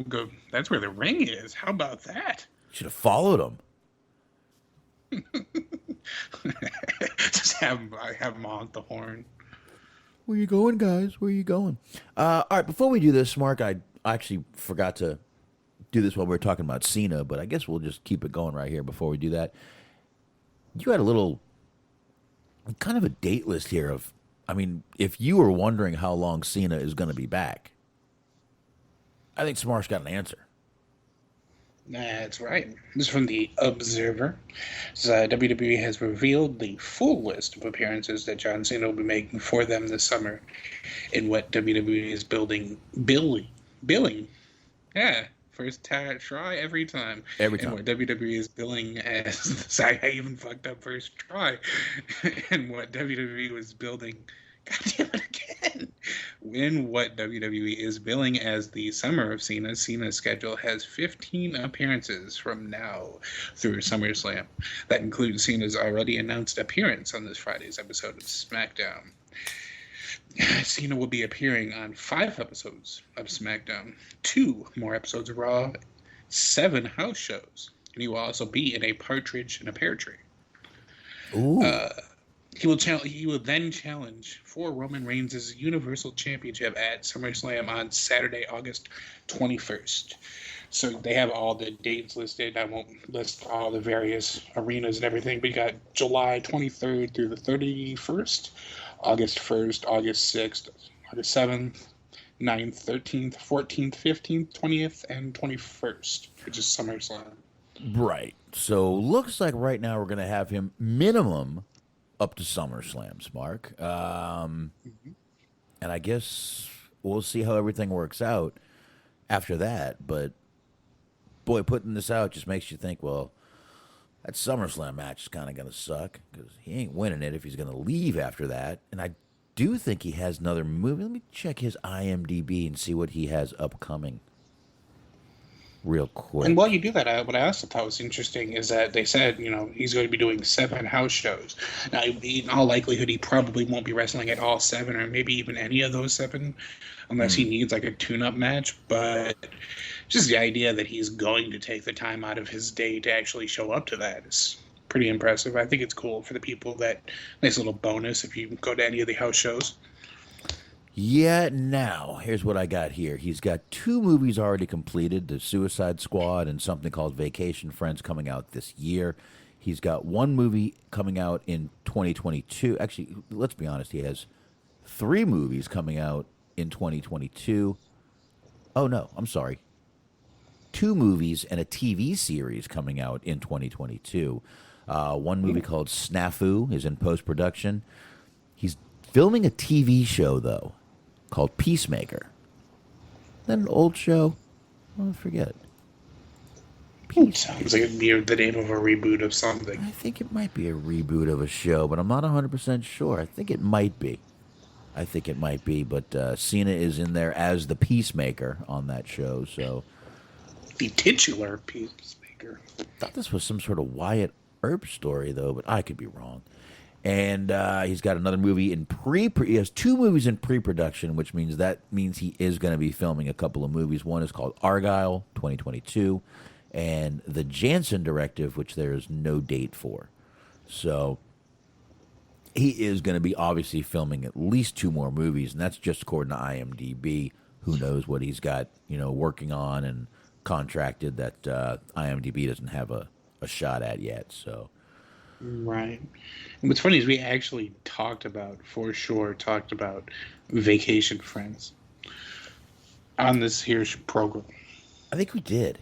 go. That's where the ring is. How about that? Should have followed them. Just have them honk the horn. Where you going, guys? Where you going? All right, before we do this, Mark, I actually forgot to do this while we were talking about Cena, but I guess we'll just keep it going right here before we do that. You had a little, kind of a date list here of, if you were wondering how long Cena is going to be back, I think Smart's got an answer. That's right. This is from The Observer. WWE has revealed the full list of appearances that John Cena will be making for them this summer in what WWE is billing. Yeah, first try every time. Every time. And what WWE is billing as... I even fucked up first try. And what WWE was building... God damn it again. In what WWE is billing as the summer of Cena's schedule has 15 appearances from now through SummerSlam. That includes Cena's already announced appearance on this Friday's episode of SmackDown. Cena will be appearing on 5 episodes of SmackDown, 2 more episodes of Raw, 7 house shows, and he will also be in a partridge in a pear tree. Ooh. He will then challenge for Roman Reigns' Universal Championship at SummerSlam on Saturday, August 21st. So they have all the dates listed. I won't list all the various arenas and everything, but you got July 23rd through the 31st, August 1st, August 6th, August 7th, 9th, 13th, 14th, 15th, 20th, and 21st, which is SummerSlam. Right. So looks like right now we're going to have him minimum up to SummerSlams, Mark. And I guess we'll see how everything works out after that. But, boy, putting this out just makes you think, well, that SummerSlam match is kind of going to suck because he ain't winning it if he's going to leave after that. And I do think he has another movie. Let me check his IMDb and see what he has upcoming real quick. And while you do that, what I also thought was interesting is that they said, he's going to be doing 7 house shows. Now, in all likelihood, he probably won't be wrestling at all 7 or maybe even any of those 7 unless he needs like a tune-up match. But just the idea that he's going to take the time out of his day to actually show up to that is pretty impressive. I think it's cool for the people. That nice little bonus if you go to any of the house shows. Yeah, now, here's what I got here. He's got 2 movies already completed, The Suicide Squad and something called Vacation Friends coming out this year. He's got 1 movie coming out in 2022. Actually, let's be honest, he has 3 movies coming out in 2022. Oh, no, I'm sorry. 2 movies and a TV series coming out in 2022. 1 movie called Snafu is in post-production. He's filming a TV show, though, called Peacemaker. Is that an old show? Oh, I forget. Sounds like it'd be the name of a reboot of something. I think it might be a reboot of a show, but I'm not 100% sure. I think it might be. I think it might be, but Cena is in there as the Peacemaker on that show. So The titular Peacemaker. I thought this was some sort of Wyatt Earp story, though, but I could be wrong. And he's got another movie in He has 2 movies in pre-production, which means he is going to be filming a couple of movies. One is called Argyle, 2022, and The Jansen Directive, which there is no date for. So he is going to be obviously filming at least 2 more movies, and that's just according to IMDb. Who knows what he's got, working on and contracted that IMDb doesn't have a shot at yet. So. Right. And what's funny is we actually talked about Vacation Friends on this here program. I think we did.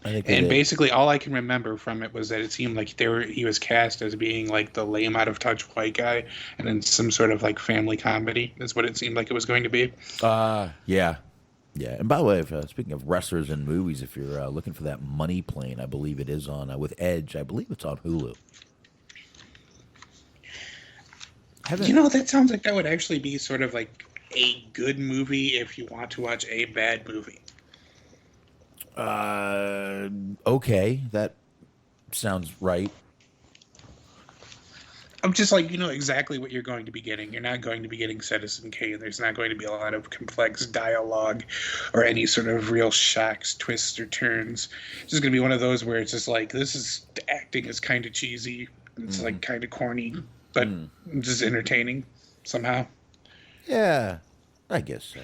Basically all I can remember from it was that it seemed like he was cast as being like the lame out of touch white guy, and then some sort of like family comedy. That's what it seemed like it was going to be. Yeah. Yeah, and by the way, speaking of wrestlers and movies, if you're looking for that Money Plane, I believe it is on with Edge. I believe it's on Hulu. That sounds like that would actually be sort of like a good movie if you want to watch a bad movie. Okay, that sounds right. I'm just like, exactly what you're going to be getting. You're not going to be getting Citizen Kane. There's not going to be a lot of complex dialogue or any sort of real shocks, twists, or turns. It's just going to be one of those where it's just like, the acting is kind of cheesy. It's like kind of corny, but just entertaining somehow. Yeah, I guess so.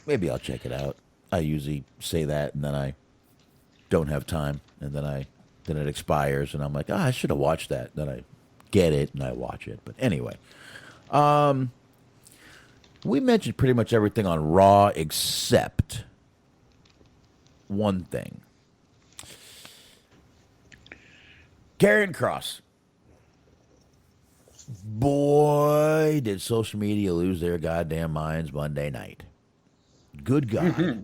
Maybe I'll check it out. I usually say that, and then I don't have time, and then it expires, and I'm like, I should have watched that. Then I get it and I watch it. But anyway, we mentioned pretty much everything on Raw except one thing. Karrion Kross. Boy, did social media lose their goddamn minds Monday night. Good God. Mm-hmm.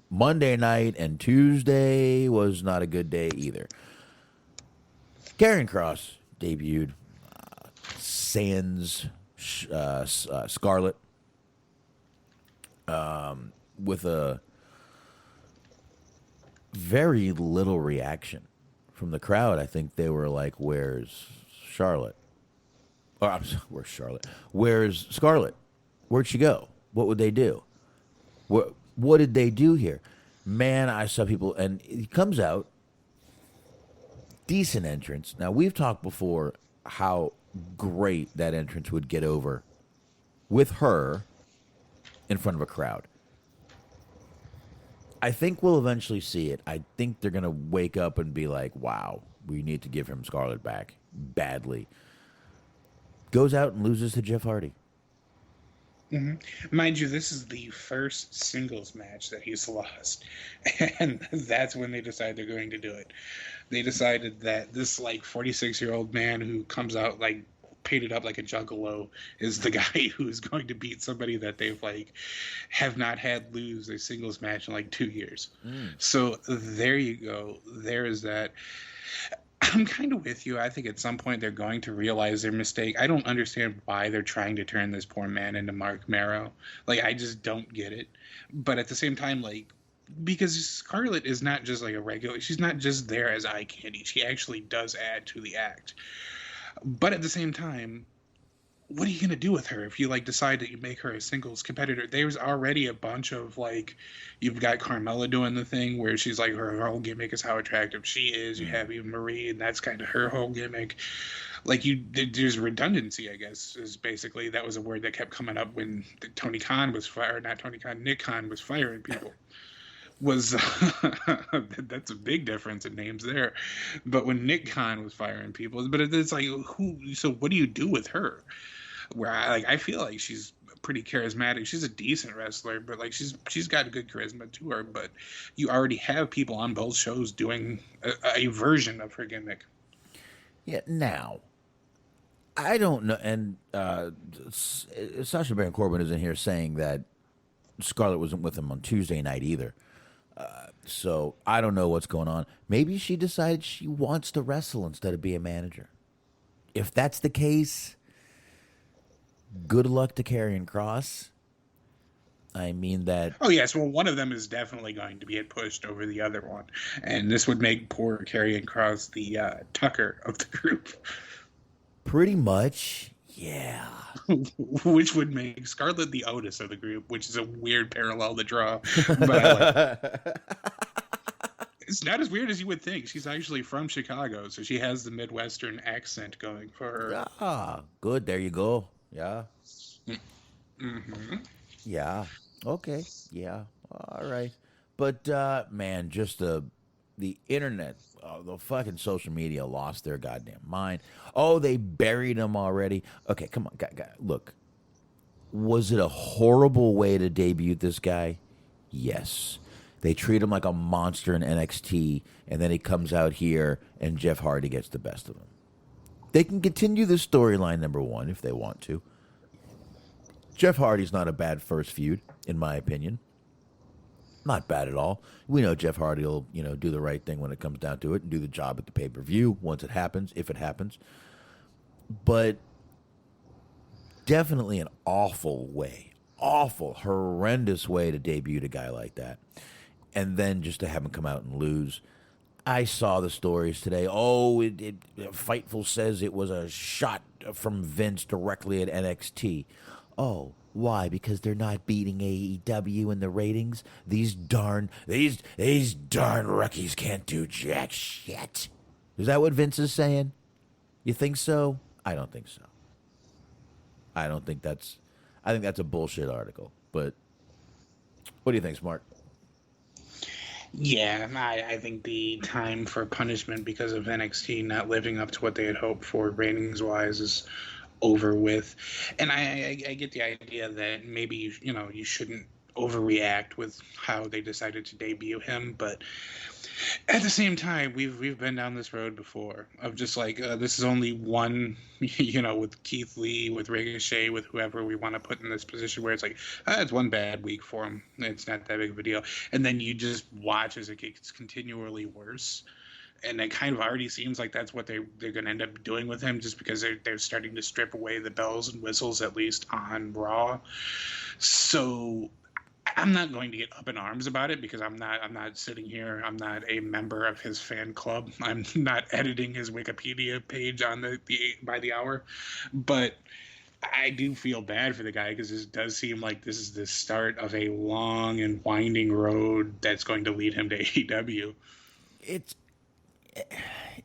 Monday night and Tuesday was not a good day either. Karrion Kross debuted sans Scarlett with a very little reaction from the crowd. I think they were like, "Where's Charlotte? Or where's Charlotte? Where's Scarlett? Where'd she go? What would they do? What did they do here?" Man, I saw people, and he comes out, decent entrance. Now, we've talked before how great that entrance would get over with her in front of a crowd. I think we'll eventually see it. I think they're going to wake up and be like, wow, we need to give him Scarlett back badly. Goes out and loses to Jeff Hardy. Mm-hmm. Mind you, this is the first singles match that he's lost. And that's when they decide they're going to do it. They decided that this 46-year-old man who comes out painted up like a juggalo is the guy who's going to beat somebody that they've have not had lose a singles match in 2 years. So there you go. There is that. I'm kind of with you. I think at some point they're going to realize their mistake. I don't understand why they're trying to turn this poor man into Mark Marrow. I just don't get it. But at the same time, because Scarlett is not just a regular, she's not just there as eye candy. She actually does add to the act. But at the same time, what are you going to do with her if you decide that you make her a singles competitor? There's already a bunch of you've got Carmella doing the thing where she's her whole gimmick is how attractive she is. You have Eva Marie, and that's kind of her whole gimmick. There's redundancy, I guess, is basically, that was a word that kept coming up when Nick Khan was firing people. That's a big difference in names there. But when Nick Khan was firing people, but it's who? So what do you do with her? Where I feel like she's pretty charismatic. She's a decent wrestler, but she's got good charisma to her. But you already have people on both shows doing a version of her gimmick. Yeah. Now, I don't know, and Sasha Baron Corbin is in here saying that Scarlett wasn't with him on Tuesday night either. So I don't know what's going on. Maybe she decided she wants to wrestle instead of be a manager. If that's the case, Good luck to Karrion Kross. I mean that. Oh yes, well one of them is definitely going to get pushed over the other one, and this would make poor Karrion Kross the Tucker of the group, Pretty much, yeah. which would make Scarlett the Otis of the group, which is a weird parallel to draw, but I like it. It's not as weird as you would think. She's actually from Chicago, so she has the Midwestern accent going for her. Ah, good. There you go. Yeah. Mm-hmm. Yeah. Okay. Yeah. All right. But man, just the internet, the fucking social media lost their goddamn mind. Oh, they buried him already. Okay, come on, look. Was it a horrible way to debut this guy? Yes. They treat him like a monster in NXT, and then he comes out here, and Jeff Hardy gets the best of him. They can continue this storyline, number one, if they want to. Jeff Hardy's not a bad first feud, in my opinion. Not bad at all. We know Jeff Hardy will, do the right thing when it comes down to it and do the job at the pay-per-view once it happens, if it happens. But definitely an awful way, horrendous way to debut a guy like that. And then just to have him come out and lose. I saw the stories today. Oh, Fightful says it was a shot from Vince directly at NXT. Oh, why? Because they're not beating AEW in the ratings? These darn rookies can't do jack shit. Is that what Vince is saying? You think so? I don't think so. I think that's a bullshit article. But what do you think, Smart? Yeah, I think the time for punishment because of NXT not living up to what they had hoped for ratings-wise is over with. And I get the idea that maybe you shouldn't overreact with how they decided to debut him, but at the same time, we've been down this road before of just like this is only one, with Keith Lee, with Ricochet, with whoever we want to put in this position where it's like it's one bad week for him. It's not that big of a deal, and then you just watch as it gets continually worse. And it kind of already seems like that's what they're going to end up doing with him, just because they're starting to strip away the bells and whistles, at least on Raw. So I'm not going to get up in arms about it because I'm not sitting here. I'm not a member of his fan club. I'm not editing his Wikipedia page on the by the hour, but I do feel bad for the guy because this does seem like this is the start of a long and winding road that's going to lead him to AEW. It's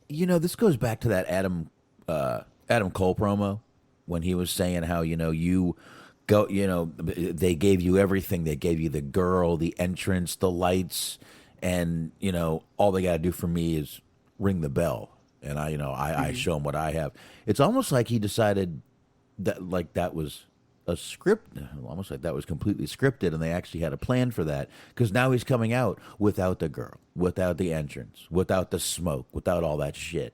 this goes back to that Adam Cole promo when he was saying how you go, they gave you everything. They gave you the girl, the entrance, the lights, and all they got to do for me is ring the bell, and I show them what I have. It's almost like he decided that that was a script, almost like that was completely scripted, and they actually had a plan for that, because now he's coming out without the girl, without the entrance, without the smoke, without all that shit.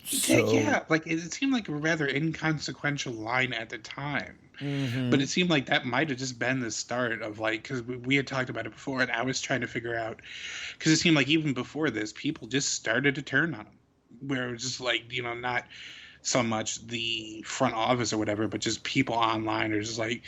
So, yeah, like it seemed like a rather inconsequential line at the time, but it seemed like that might have just been the start of because we had talked about it before, and I was trying to figure out, because it seemed like even before this, people just started to turn on him, where it was just not so much the front office or whatever, but just people online are just like,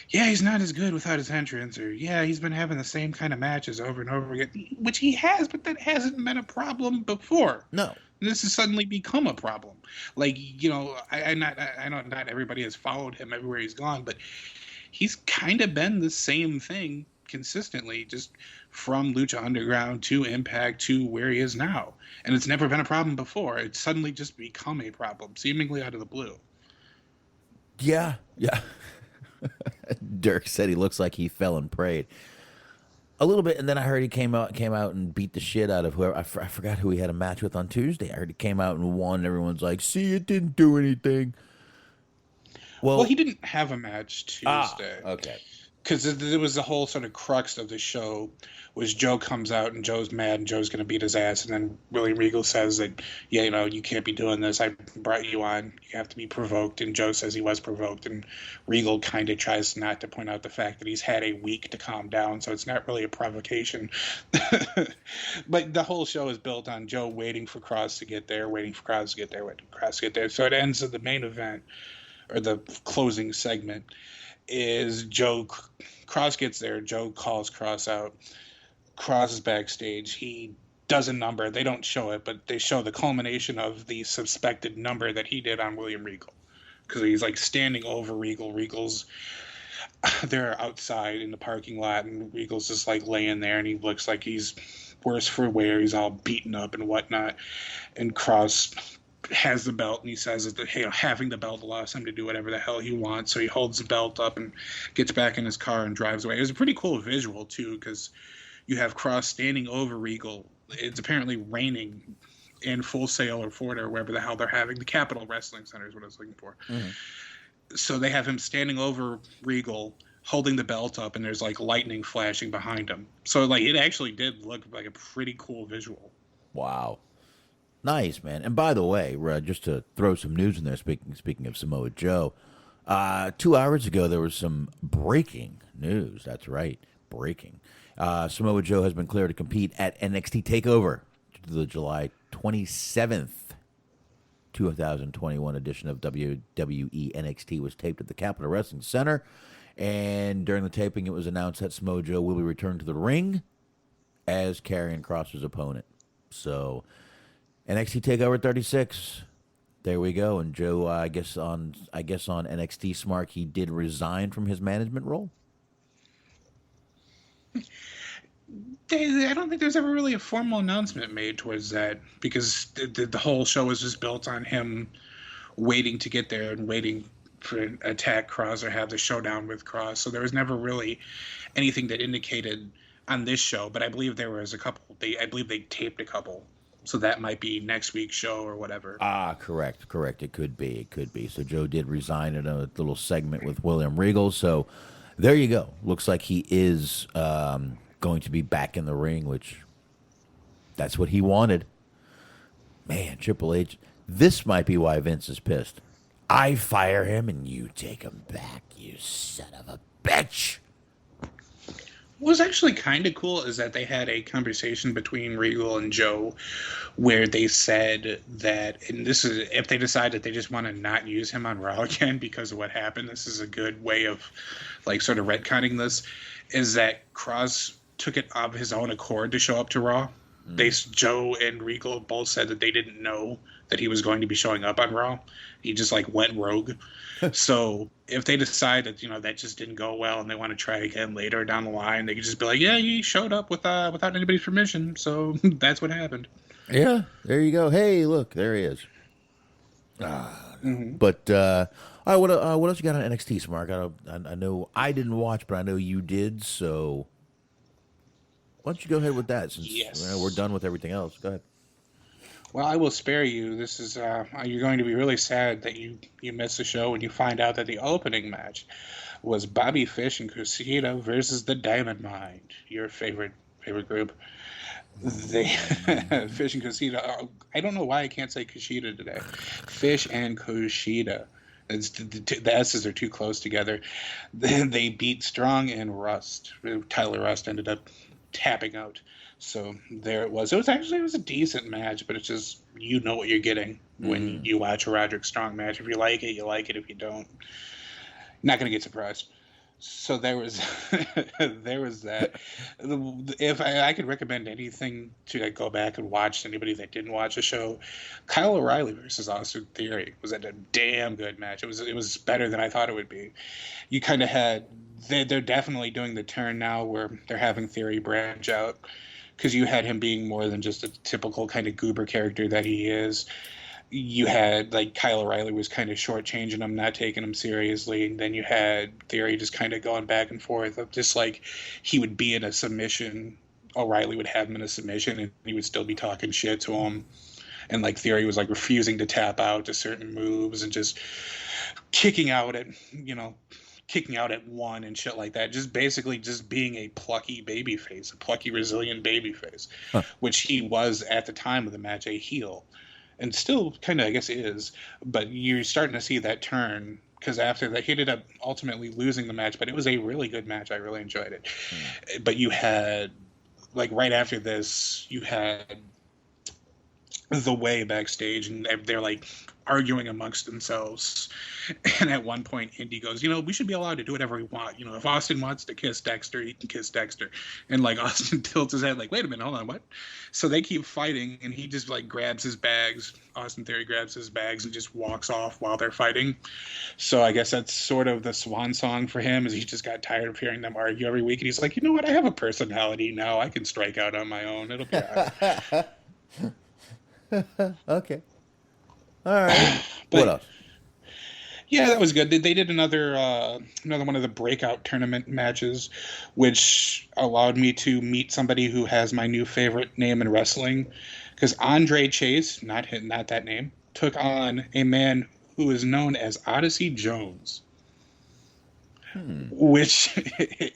yeah, he's not as good without his entrance, or yeah, he's been having the same kind of matches over and over again, which he has, but that hasn't been a problem before. No. This has suddenly become a problem. I know not everybody has followed him everywhere he's gone, but he's kind of been the same thing consistently, just from Lucha Underground to Impact to where he is now. And it's never been a problem before. It's suddenly just become a problem, seemingly out of the blue. Yeah. Dirk said he looks like he fell and prayed. A little bit, and then I heard he came out and beat the shit out of whoever. I forgot who he had a match with on Tuesday. I heard he came out and won. Everyone's like, see, it didn't do anything. Well, he didn't have a match Tuesday. Okay. because it was the whole sort of crux of the show was Joe comes out and Joe's mad and Joe's going to beat his ass. And then William Regal says that, yeah, you can't be doing this. I brought you on. You have to be provoked. And Joe says he was provoked. And Regal kind of tries not to point out the fact that he's had a week to calm down. So it's not really a provocation. But the whole show is built on Joe waiting for Cross to get there, waiting for Cross to get there, waiting for Cross to get there. So it ends at the main event, or the closing segment, is Cross gets there. Joe calls Cross out. Cross is backstage. He does a number. They don't show it, but they show the culmination of the suspected number that he did on William Regal. Because he's like standing over Regal. They're outside in the parking lot, and Regal's just like laying there, and he looks like he's worse for wear. He's all beaten up and whatnot. And Cross has the belt, and he says that having the belt allows him to do whatever the hell he wants. So he holds the belt up and gets back in his car and drives away. It was a pretty cool visual too, because you have Cross standing over Regal. It's apparently raining in Full Sail or Florida or wherever the hell they're having. The Capitol Wrestling Center is what I was looking for. Mm-hmm. So they have him standing over Regal, holding the belt up, and there's like lightning flashing behind him. So like it actually did look like a pretty cool visual. Wow. Nice, man. And by the way, just to throw some news in there, speaking of Samoa Joe, 2 hours ago there was some breaking news. That's right, breaking. Samoa Joe has been cleared to compete at NXT TakeOver. The July 27th, 2021 edition of WWE NXT was taped at the Capitol Wrestling Center. And during the taping, it was announced that Samoa Joe will be returned to the ring as Karrion Kross's opponent. So, NXT TakeOver 36. There we go. And Joe, I guess on NXT Smart, he did resign from his management role. I don't think there's ever really a formal announcement made towards that, because the whole show was just built on him waiting to get there and waiting for an attack Cross or have the showdown with Cross. So there was never really anything that indicated on this show. But I believe there was a couple. I believe they taped a couple. So that might be next week's show or whatever. Correct. It could be. So Joe did resign in a little segment with William Regal. So there you go. Looks like he is going to be back in the ring, which that's what he wanted. Man, Triple H, this might be why Vince is pissed. I fire him and you take him back, you son of a bitch. What was actually kind of cool is that they had a conversation between Regal and Joe where they said that, and this is if they decide that they just want to not use him on Raw again because of what happened, this is a good way of like sort of retconning this, is that Cross took it of his own accord to show up to Raw. Joe and Regal both said that they didn't know that he was going to be showing up on Raw. He just like went rogue. So if they decide that that just didn't go well and they want to try again later down the line, they could just be like, yeah, he showed up without anybody's permission. So that's what happened. Yeah, there you go. Hey, look, there he is. But all right, what else you got on NXT, Smart? I know I didn't watch, but I know you did. So why don't you go ahead with that? Since we're done with everything else, go ahead. Well, I will spare you. This is you're going to be really sad that you missed the show when you find out that the opening match was Bobby Fish and Kushida versus the Diamond Mine, your favorite group. They Fish and Kushida. I don't know why I can't say Kushida today. Fish and Kushida. The S's are too close together. They beat Strong and Rust. Tyler Rust ended up tapping out. So there it was. It was a decent match, but it's just what you're getting when you watch a Roderick Strong match. If you like it, you like it. If you don't, not gonna get surprised. So there was that. If I could recommend anything to go back and watch to anybody that didn't watch the show, Kyle O'Reilly versus Austin Theory was a damn good match. It was better than I thought it would be. You kind of had they're definitely doing the turn now where they're having Theory branch out, because you had him being more than just a typical kind of goober character that he is. You had, like, Kyle O'Reilly was kind of shortchanging him, not taking him seriously. And then you had Theory just kind of going back and forth of just, like, he would be in a submission. O'Reilly would have him in a submission, and he would still be talking shit to him. And, like, Theory was, like, refusing to tap out to certain moves and just kicking out at, kicking out at one and shit like that. Just basically just being a plucky babyface, a plucky, resilient babyface, which he was at the time of the match, a heel, and still kind of, I guess, is. But you're starting to see that turn, because after that, he ended up ultimately losing the match, but it was a really good match. I really enjoyed it. But you had, like, right after this, you had The Way backstage, and they're like arguing amongst themselves. And at one point, Indy goes, we should be allowed to do whatever we want. If Austin wants to kiss Dexter, he can kiss Dexter. And like Austin tilts his head like, wait a minute, hold on, what? So they keep fighting, and he just like grabs his bags. Austin Theory grabs his bags and just walks off while they're fighting. So I guess that's sort of the swan song for him, is he just got tired of hearing them argue every week. And he's like, you know what? I have a personality now. I can strike out on my own. It'll be all right. Okay. All right. But, what else? Yeah, that was good. They did another one of the breakout tournament matches, which allowed me to meet somebody who has my new favorite name in wrestling, because Andre Chase, not that name, took on a man who is known as Odyssey Jones, which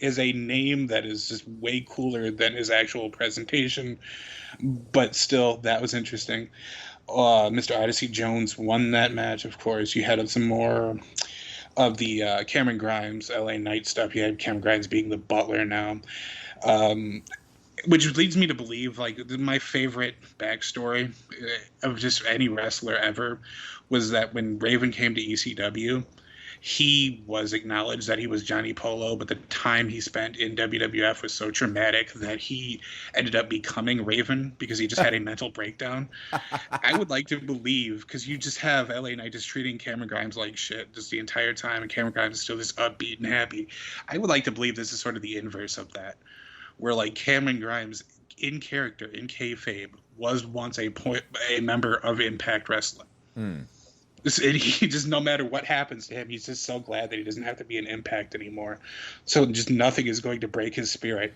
is a name that is just way cooler than his actual presentation. But still, that was interesting. Mr. Odyssey Jones won that match, of course. You had some more of the Cameron Grimes, LA Knight stuff. You had Cameron Grimes being the butler now. Which leads me to believe, like, my favorite backstory of just any wrestler ever was that when Raven came to ECW, he was acknowledged that he was Johnny Polo, but the time he spent in WWF was so traumatic that he ended up becoming Raven because he just had a mental breakdown. I would like to believe, because you just have LA Knight just treating Cameron Grimes like shit just the entire time, and Cameron Grimes is still just upbeat and happy. I would like to believe this is sort of the inverse of that, where like Cameron Grimes, in character, in kayfabe, was once a member of Impact Wrestling. And he just, no matter what happens to him, he's just so glad that he doesn't have to be an Impact anymore. So just nothing is going to break his spirit.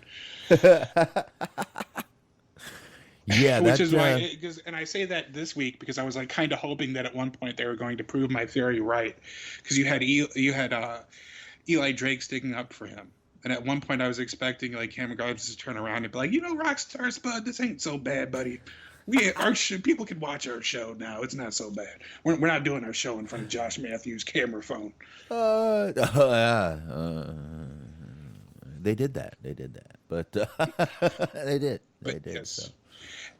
Yeah, which is why. And I say that this week because I was like kind of hoping that at one point they were going to prove my theory right, because you had Eli Drake sticking up for him. And at one point I was expecting like Cameron Grimes to turn around and be like, Rockstar Spud, this ain't so bad, buddy. People can watch our show now. It's not so bad. We're not doing our show in front of Josh Matthews' camera phone. They did that. But they did. Yes. So.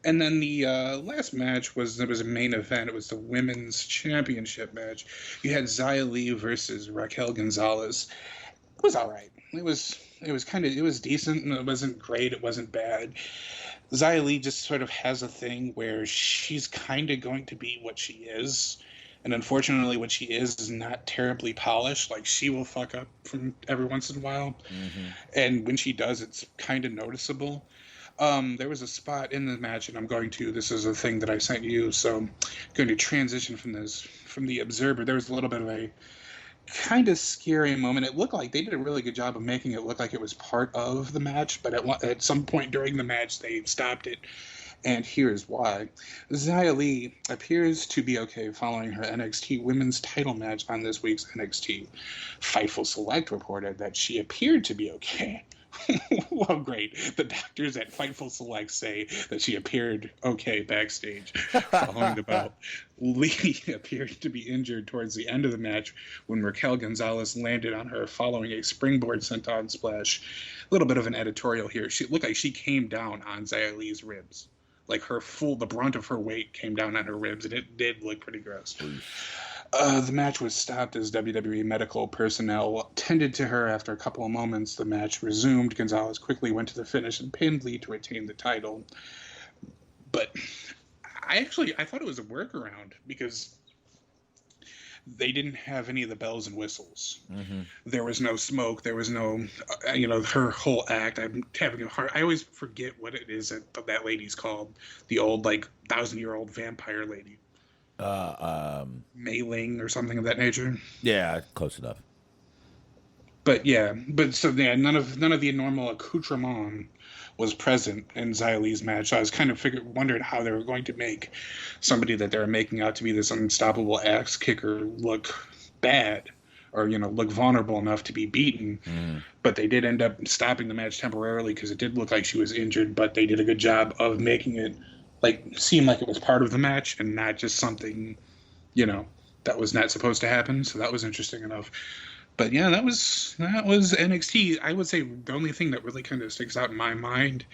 And then the last match was a main event. It was the women's championship match. You had Xia Li versus Raquel Gonzalez. It was all right. It was decent, and it wasn't great. It wasn't bad. Xia Li just sort of has a thing where she's kind of going to be what she is. And unfortunately, what she is not terribly polished. Like, she will fuck up from every once in a while. Mm-hmm. And when she does, it's kind of noticeable. There was a spot in the match, and this is a thing that I sent you, so I'm going to transition from the Observer. There was a little bit of a kind of scary moment. It looked like they did a really good job of making it look like it was part of the match, but at some point during the match they stopped it, and here's why. Xia Li appears to be okay following her NXT women's title match on this week's NXT. Fightful Select reported that she appeared to be okay. Well, great. The doctors at Fightful Select say that she appeared okay backstage following the bout. Lee appeared to be injured towards the end of the match when Raquel Gonzalez landed on her following a springboard senton splash. A little bit of an editorial here. She looked like she came down on Xia Li's ribs. Like the brunt of her weight came down on her ribs, and it did look pretty gross. The match was stopped as WWE medical personnel tended to her. After a couple of moments, the match resumed. Gonzalez quickly went to the finish and pinned Lee to retain the title. But I thought it was a workaround because they didn't have any of the bells and whistles. Mm-hmm. There was no smoke. There was no, her whole act. I'm having a hard. I always forget what it is that lady's called. The old 1,000-year-old vampire lady. Mei Ling or something of that nature. Yeah, close enough. But none of the normal accoutrement was present in Xia Li's match. So I was kind of wondering how they were going to make somebody that they were making out to be this unstoppable axe kicker look bad or look vulnerable enough to be beaten. But they did end up stopping the match temporarily because it did look like she was injured, but they did a good job of making it seem like it was part of the match and not just something that was not supposed to happen. So that was interesting enough. But yeah, that was NXT. I would say the only thing that really kind of sticks out in my mind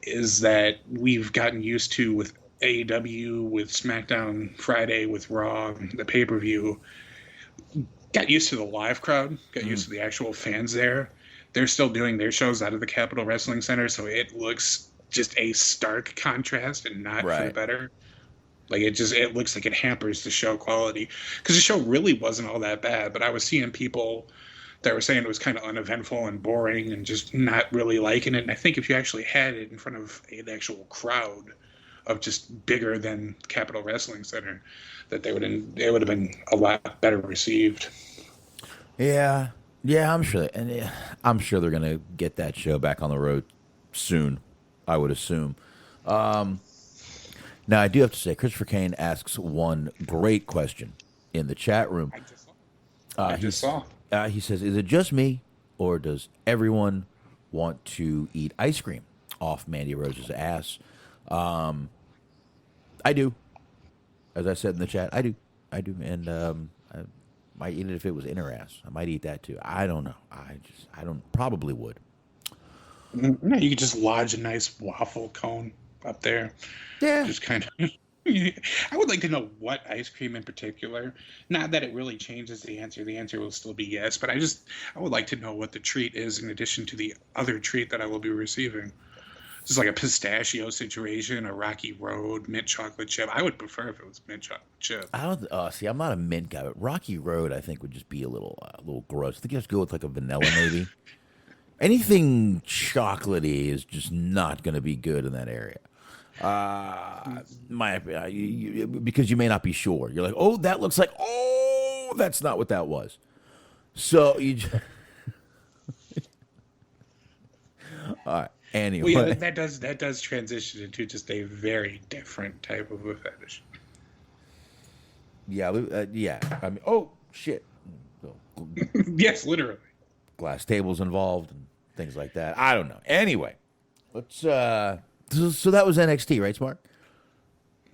is that we've gotten used to with AEW, with SmackDown Friday, with Raw, the pay-per-view, got used to the live crowd, got used to the actual fans there. They're still doing their shows out of the Capitol Wrestling Center, so it looks just a stark contrast and not for the better. It looks like it hampers the show quality, because the show really wasn't all that bad, but I was seeing people that were saying it was kind of uneventful and boring and just not really liking it. And I think if you actually had it in front of an actual crowd of just bigger than Capitol Wrestling Center, that it would have been a lot better received. Yeah, I'm sure, I'm sure they're gonna get that show back on the road soon. I would assume. Now, I do have to say, Christopher Kane asks one great question in the chat room. I just saw. He says, is it just me, or does everyone want to eat ice cream off Mandy Rose's ass? I do. As I said in the chat, I do. And I might eat it if it was in her ass. I might eat that too. I don't know. I don't, probably would. No, you could just lodge a nice waffle cone up there. Yeah. Just kind of. I would like to know what ice cream in particular. Not that it really changes the answer. The answer will still be yes, but I would like to know what the treat is in addition to the other treat that I will be receiving. This is like a pistachio situation, a Rocky Road, mint chocolate chip. I would prefer if it was mint chocolate chip. I don't see. I'm not a mint guy, but Rocky Road I think would just be a little gross. I think you have to go with like a vanilla maybe. Anything chocolatey is just not going to be good in that area. Because you may not be sure. You're like, oh, that looks like, oh, that's not what that was. So you just... All right. Anyway. Well, yeah, that does transition into just a very different type of a fetish. Yeah, yeah. I mean, oh, shit. Yes, literally. Glass tables involved and things like that. I don't know. Anyway, let's... So that was NXT, right, Smart?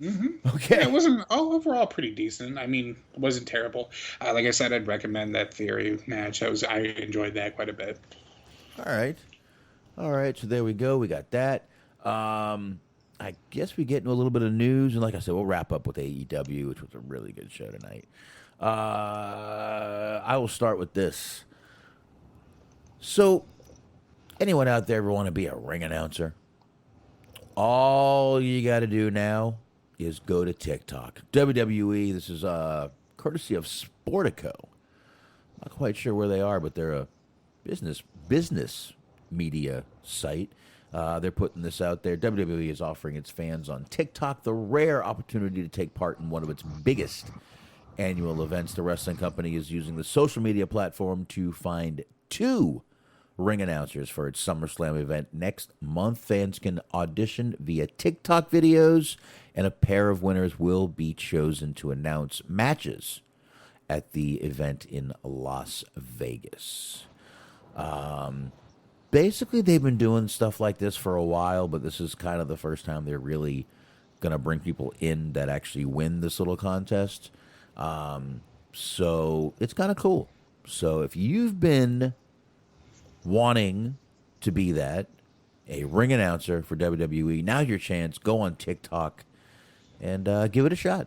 Mm-hmm. Okay. Yeah, it wasn't overall pretty decent. I mean, it wasn't terrible. Like I said, I'd recommend that Theory match. I enjoyed that quite a bit. All right. So there we go. We got that. I guess we get into a little bit of news, and like I said, we'll wrap up with AEW, which was a really good show tonight. I will start with this. So, anyone out there ever want to be a ring announcer? All you got to do now is go to TikTok. WWE, this is courtesy of Sportico. Not quite sure where they are, but they're a business media site. They're putting this out there. WWE is offering its fans on TikTok the rare opportunity to take part in one of its biggest annual events. The wrestling company is using the social media platform to find 2 ring announcers for its SummerSlam event next month. Fans can audition via TikTok videos, and a pair of winners will be chosen to announce matches at the event in Las Vegas. Basically, they've been doing stuff like this for a while, but this is kind of the first time they're really going to bring people in that actually win this little contest. So it's kind of cool. So if you've been wanting to be a ring announcer for WWE, now's your chance. Go on TikTok and give it a shot.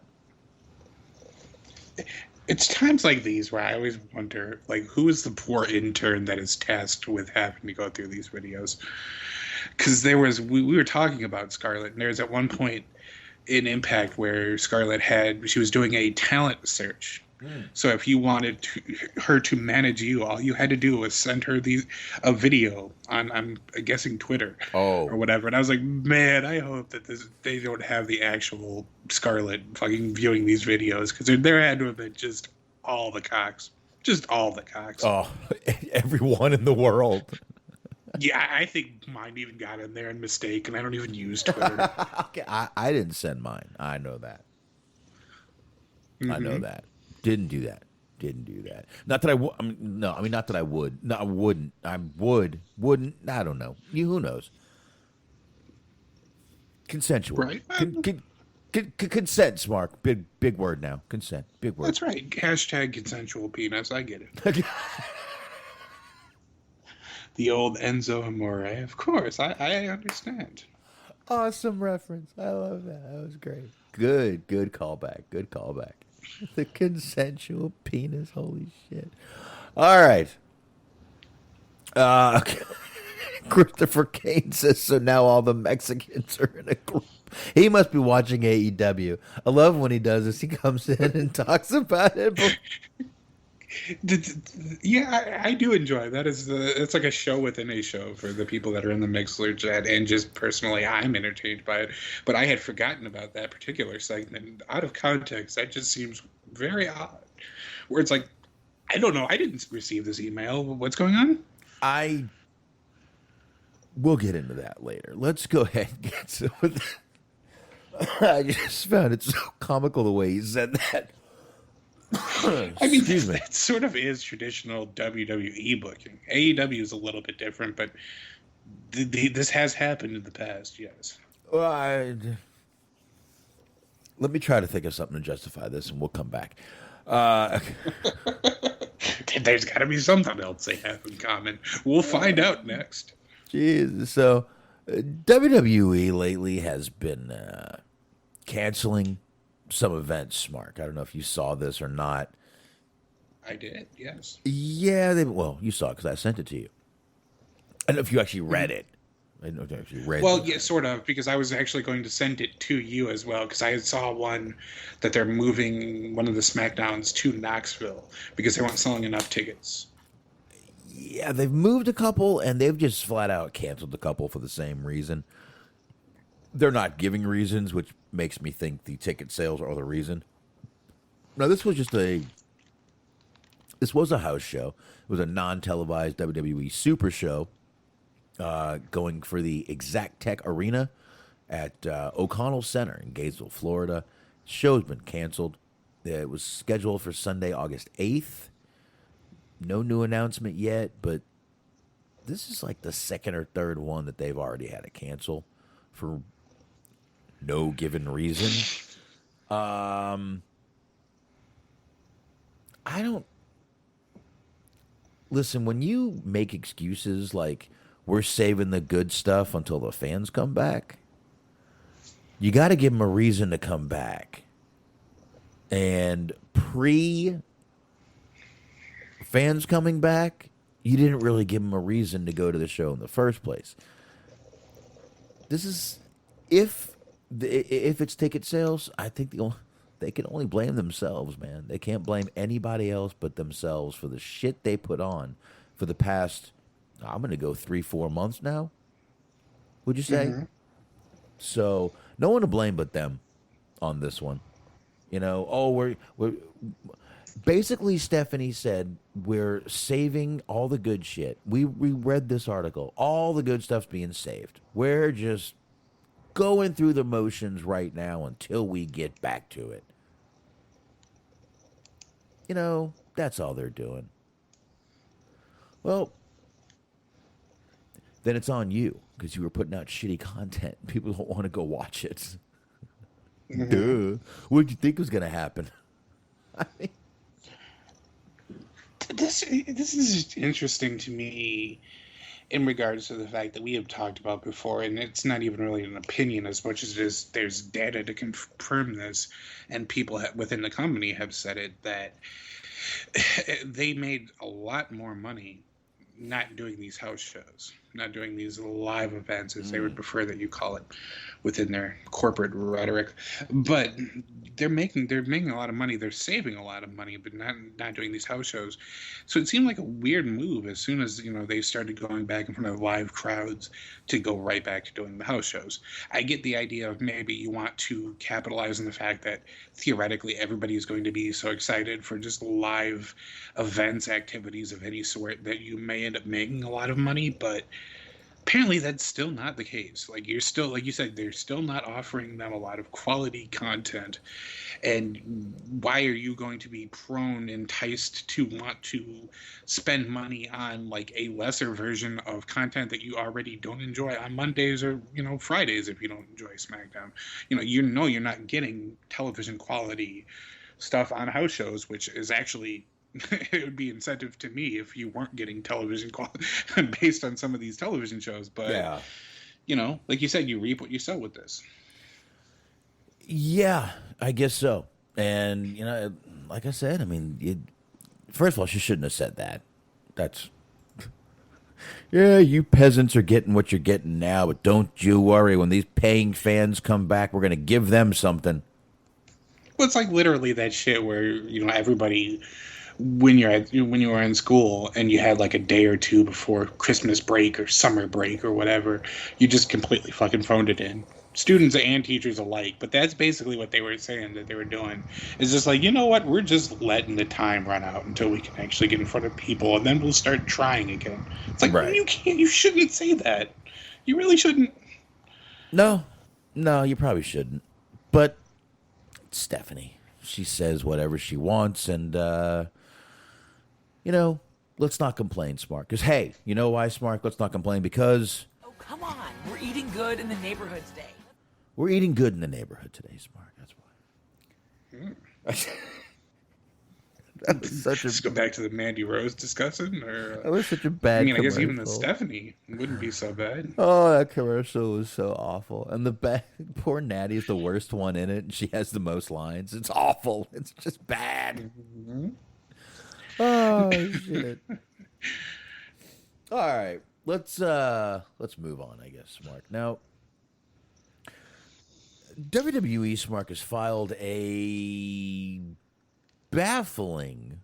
It's times like these where I always wonder, who is the poor intern that is tasked with having to go through these videos? Because we were talking about Scarlett, and there was at one point in Impact where Scarlett she was doing a talent search. So if you wanted her to manage you, all you had to do was send her a video on, I'm guessing, Twitter or whatever. And I was like, man, I hope that they don't have the actual Scarlett fucking viewing these videos, because there had to have been just all the cocks. Just all the cocks. Oh, everyone in the world. Yeah, I think mine even got in there in mistake, and I don't even use Twitter. Okay, I didn't send mine. I know that. Mm-hmm. I know that. Didn't do that. Didn't do that. Not that I would. No, I mean not that I would. No, I wouldn't. I would. Wouldn't. I don't know. Who knows? Consensual. Right. Consent, Mark. Big word now. Consent. Big word. That's right. Hashtag consensual penis. I get it. The old Enzo Amore. Of course. I understand. Awesome reference. I love that. That was great. Good callback. Good callback. The consensual penis. Holy shit. All right. Christopher Kane says, so now all the Mexicans are in a group. He must be watching AEW. I love when he does this. He comes in and talks about it. Yeah, I do enjoy that. It's like a show within a show for the people that are in the Mixler chat, and just personally, I'm entertained by it. But I had forgotten about that particular segment. Out of context, that just seems very odd. Where it's like, I don't know, I didn't receive this email. What's going on? We'll get into that later. Let's go ahead and get to it. I just found it so comical the way he said that. I mean, that sort of is traditional WWE booking. AEW is a little bit different, but this has happened in the past, yes. Well, let me try to think of something to justify this, and we'll come back. There's got to be something else they have in common. We'll find out next. Jeez. So, WWE lately has been canceling some events, Mark. I don't know if you saw this or not. I did, yes. Yeah, you saw it because I sent it to you. I don't know if you actually read it. I don't know if you actually read it. Well, yeah, sort of, because I was actually going to send it to you as well, because I saw one that they're moving one of the SmackDowns to Knoxville because they weren't selling enough tickets. Yeah, they've moved a couple, and they've just flat out canceled a couple for the same reason. They're not giving reasons, which makes me think the ticket sales are the reason. Now, this was a house show. It was a non-televised WWE Super Show going for the Exact Tech Arena at O'Connell Center in Gainesville, Florida. The show's been canceled. It was scheduled for Sunday, August 8th. No new announcement yet, but this is like the second or third one that they've already had to cancel for no given reason. I don't... Listen, when you make excuses like we're saving the good stuff until the fans come back, you got to give them a reason to come back. And fans coming back, you didn't really give them a reason to go to the show in the first place. This is... If it's ticket sales, I think they can only blame themselves, man. They can't blame anybody else but themselves for the shit they put on for the past, I'm going to go 3-4 months now. Would you say? Mm-hmm. So no one to blame but them on this one. You know, we're basically, Stephanie said we're saving all the good shit. We read this article. All the good stuff's being saved. We're just going through the motions right now until we get back to it. You know, that's all they're doing. Well, then it's on you because you were putting out shitty content. People don't want to go watch it. Mm-hmm. Duh. What did you think was going to happen? I mean, this is interesting to me in regards to the fact that we have talked about before, and it's not even really an opinion as much as it is there's data to confirm this, and people within the company have said it, that they made a lot more money not doing these house shows, not doing these live events, as they would prefer that you call it within their corporate rhetoric. But they're making a lot of money. They're saving a lot of money, but not doing these house shows. So it seemed like a weird move as soon as, they started going back in front of live crowds to go right back to doing the house shows. I get the idea of maybe you want to capitalize on the fact that theoretically everybody is going to be so excited for just live events, activities of any sort, that you may end up making a lot of money. But apparently that's still not the case. Like you're still, like you said, they're still not offering them a lot of quality content. And why are you going to be enticed to want to spend money on like a lesser version of content that you already don't enjoy on Mondays or, Fridays if you don't enjoy SmackDown? You're not getting television quality stuff on house shows, which is actually it would be incentive to me if you weren't getting television quality based on some of these television shows. But like you said, you reap what you sow with this. Yeah, I guess so. And like I said, I mean, first of all, she shouldn't have said that. That's yeah, you peasants are getting what you're getting now, but don't you worry. When these paying fans come back, we're gonna give them something. Well, it's like literally that shit where everybody, when you were in school and you had like a day or two before Christmas break or summer break or whatever, you just completely fucking phoned it in. Students and teachers alike, but that's basically what they were saying that they were doing. Is just like, you know what, we're just letting the time run out until we can actually get in front of people, and then we'll start trying again. It's like, right. You shouldn't say that. You really shouldn't. No, you probably shouldn't. But Stephanie, she says whatever she wants, and let's not complain, Smart. Because hey, you know why, Smart? Let's not complain because Oh, come on. We're eating good in the neighborhood today. we're eating good in the neighborhood today, Smart. That's why. That was such a. Just go back to the Mandy Rose discussion, or That was such a bad. I mean, I guess even the commercial. Stephanie wouldn't be so bad. Oh, that commercial was so awful, and poor Natty is the worst one in it, and she has the most lines. It's awful. It's just bad. Mm-hmm. Oh shit! All right, let's move on. I guess, Mark. Now, WWE Smart has filed a baffling,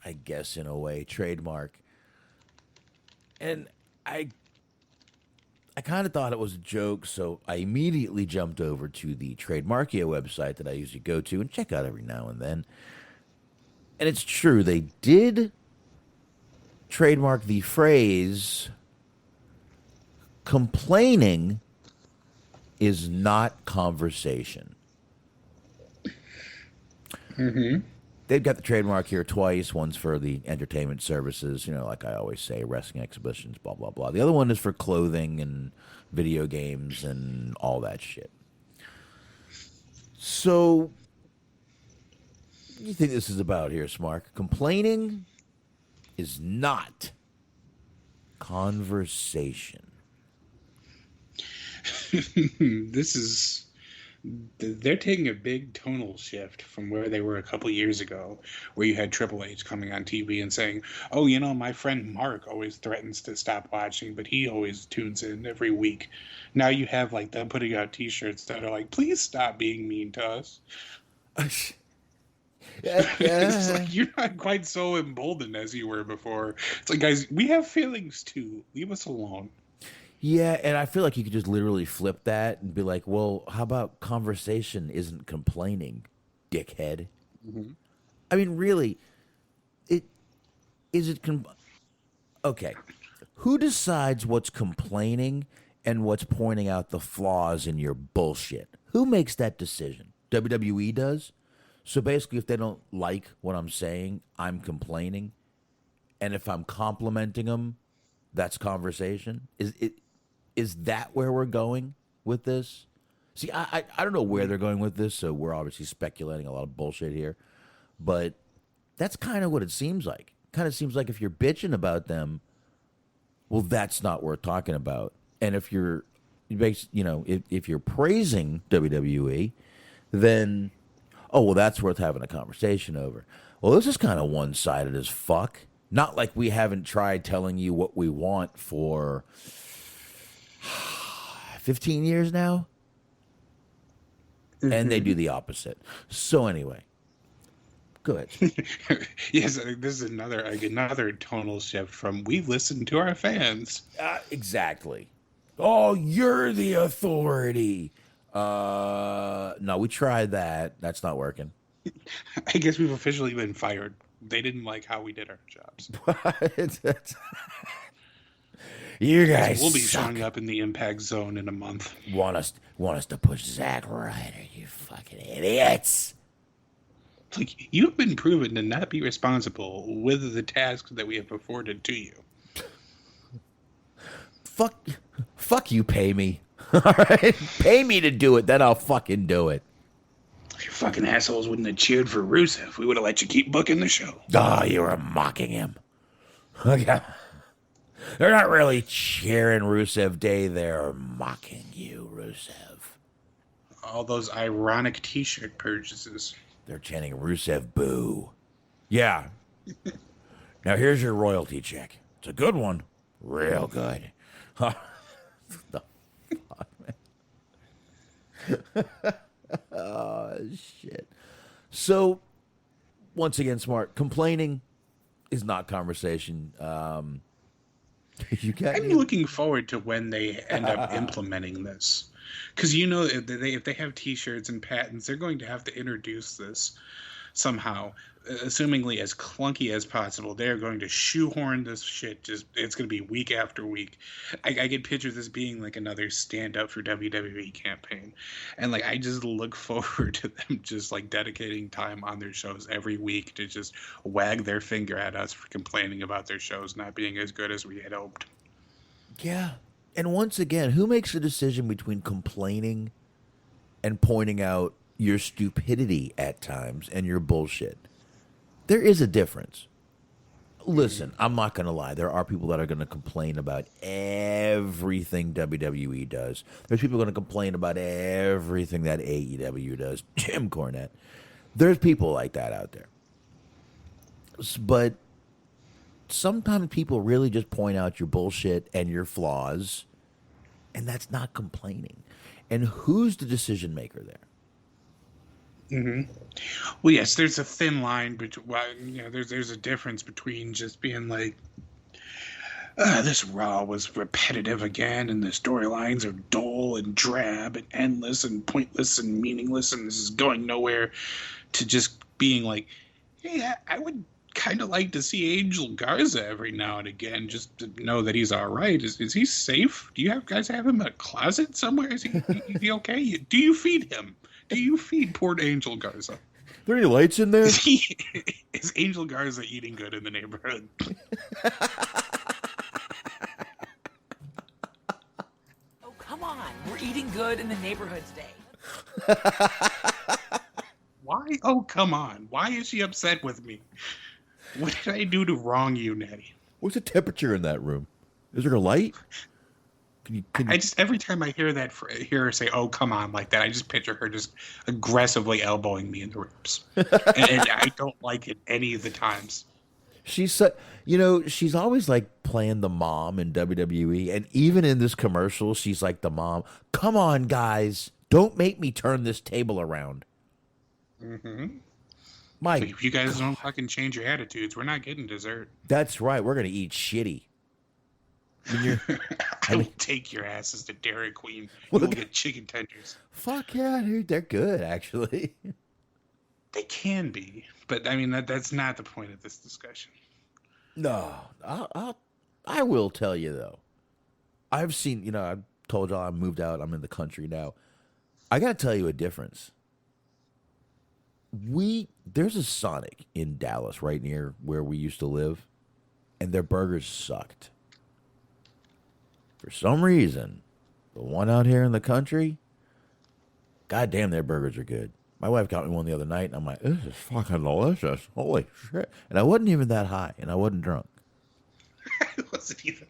I guess in a way, trademark, and I kind of thought it was a joke, so I immediately jumped over to the Trademarkia website that I usually go to and check out every now and then. And it's true, they did trademark the phrase complaining is not conversation. Mm-hmm. They've got the trademark here twice. One's for the entertainment services, like I always say, wrestling exhibitions, blah, blah, blah. The other one is for clothing and video games and all that shit. So, what do you think this is about here, Smark? Complaining is not conversation. They're taking a big tonal shift from where they were a couple years ago, where you had Triple H coming on TV and saying, oh, my friend Mark always threatens to stop watching, but he always tunes in every week. Now you have like them putting out t-shirts that are like, please stop being mean to us. It's like you're not quite so emboldened as you were before. It's like, guys, we have feelings too. Leave us alone. Yeah, and I feel like you could just literally flip that and be like, well, how about conversation isn't complaining, dickhead? Mm-hmm. I mean, really, okay, who decides what's complaining and what's pointing out the flaws in your bullshit? Who makes that decision? WWE does? So basically, if they don't like what I'm saying, I'm complaining. And if I'm complimenting them, that's conversation? Is that where we're going with this? See, I don't know where they're going with this, so we're obviously speculating a lot of bullshit here. But that's kind of what it seems like. Kind of seems like if you're bitching about them, well, that's not worth talking about. And if you're, if you're praising WWE, then, oh, well, that's worth having a conversation over. Well, this is kind of one-sided as fuck. Not like we haven't tried telling you what we want for 15 years now. Mm-hmm. And they do the opposite. So anyway, go ahead. Yes, this is another tonal shift from we listen to our fans. Exactly. Oh, you're the authority. No, we tried that. That's not working. I guess we've officially been fired. They didn't like how we did our jobs. You guys We'll be suck. showing up in the Impact Zone in a month. Want us to push Zack Ryder, you fucking idiots. Like, you've been proven to not be responsible with the tasks that we have afforded to you. Fuck you, pay me. All right? Pay me to do it, then I'll fucking do it. You fucking assholes wouldn't have cheered for Rusev. We would have let you keep booking the show. Oh, you were mocking him. Okay. They're not really cheering Rusev Day, they're mocking you, Rusev. All those ironic t-shirt purchases. They're chanting Rusev boo. Yeah. Now here's your royalty check. It's a good one. Real good. The fuck, man. Oh, shit. So, once again, Smart, complaining is not conversation. You got I'm looking forward to when they end up implementing this. Because if they have t-shirts and patents, they're going to have to introduce this somehow. Assumingly as clunky as possible, they're going to shoehorn this shit. It's going to be week after week. I can picture this being like another stand up for WWE campaign. And like, I just look forward to them just like dedicating time on their shows every week to just wag their finger at us for complaining about their shows not being as good as we had hoped. Yeah. And once again, who makes the decision between complaining and pointing out your stupidity at times and your bullshit? There is a difference. Listen, I'm not going to lie. There are people that are going to complain about everything WWE does. There's people going to complain about everything that AEW does. Jim Cornette. There's people like that out there. But sometimes people really just point out your bullshit and your flaws, and that's not complaining. And who's the decision maker there? Mm-hmm. Well, yes, there's a thin line between. Well, there's a difference between just being like, this Raw was repetitive again, and the storylines are dull and drab and endless and pointless and meaningless, and this is going nowhere, to just being like, hey, I would kind of like to see Angel Garza every now and again, just to know that he's all right. Is he safe? Do you guys have him in a closet somewhere? Is he okay? Do you feed him? Do you feed poor Angel Garza? Are there any lights in there? Is Angel Garza eating good in the neighborhood? Oh, come on. We're eating good in the neighborhoods day. Why? Oh, come on. Why is she upset with me? What did I do to wrong you, Natty? What's the temperature in that room? Is there a light? Can you... I just, every time I hear her say, oh, come on, like that, I just picture her just aggressively elbowing me in the ribs. and I don't like it any of the times. She's always like playing the mom in WWE. And even in this commercial, she's like the mom. Come on, guys. Don't make me turn this table around. Mm-hmm. Mike, if you guys don't fucking change your attitudes, we're not getting dessert. That's right. We're going to eat shitty. I will take your asses to Dairy Queen. We'll get chicken tenders. Fuck yeah, dude. They're good, actually. They can be. But, I mean, that's not the point of this discussion. No. I will tell you, though. I've seen, I've told y'all I moved out. I'm in the country now. I got to tell you a difference. There's a Sonic in Dallas right near where we used to live, and their burgers sucked. For some reason, the one out here in the country, goddamn, their burgers are good. My wife got me one the other night, and I'm like, this is fucking delicious. Holy shit. And I wasn't even that high, and I wasn't drunk. I wasn't even.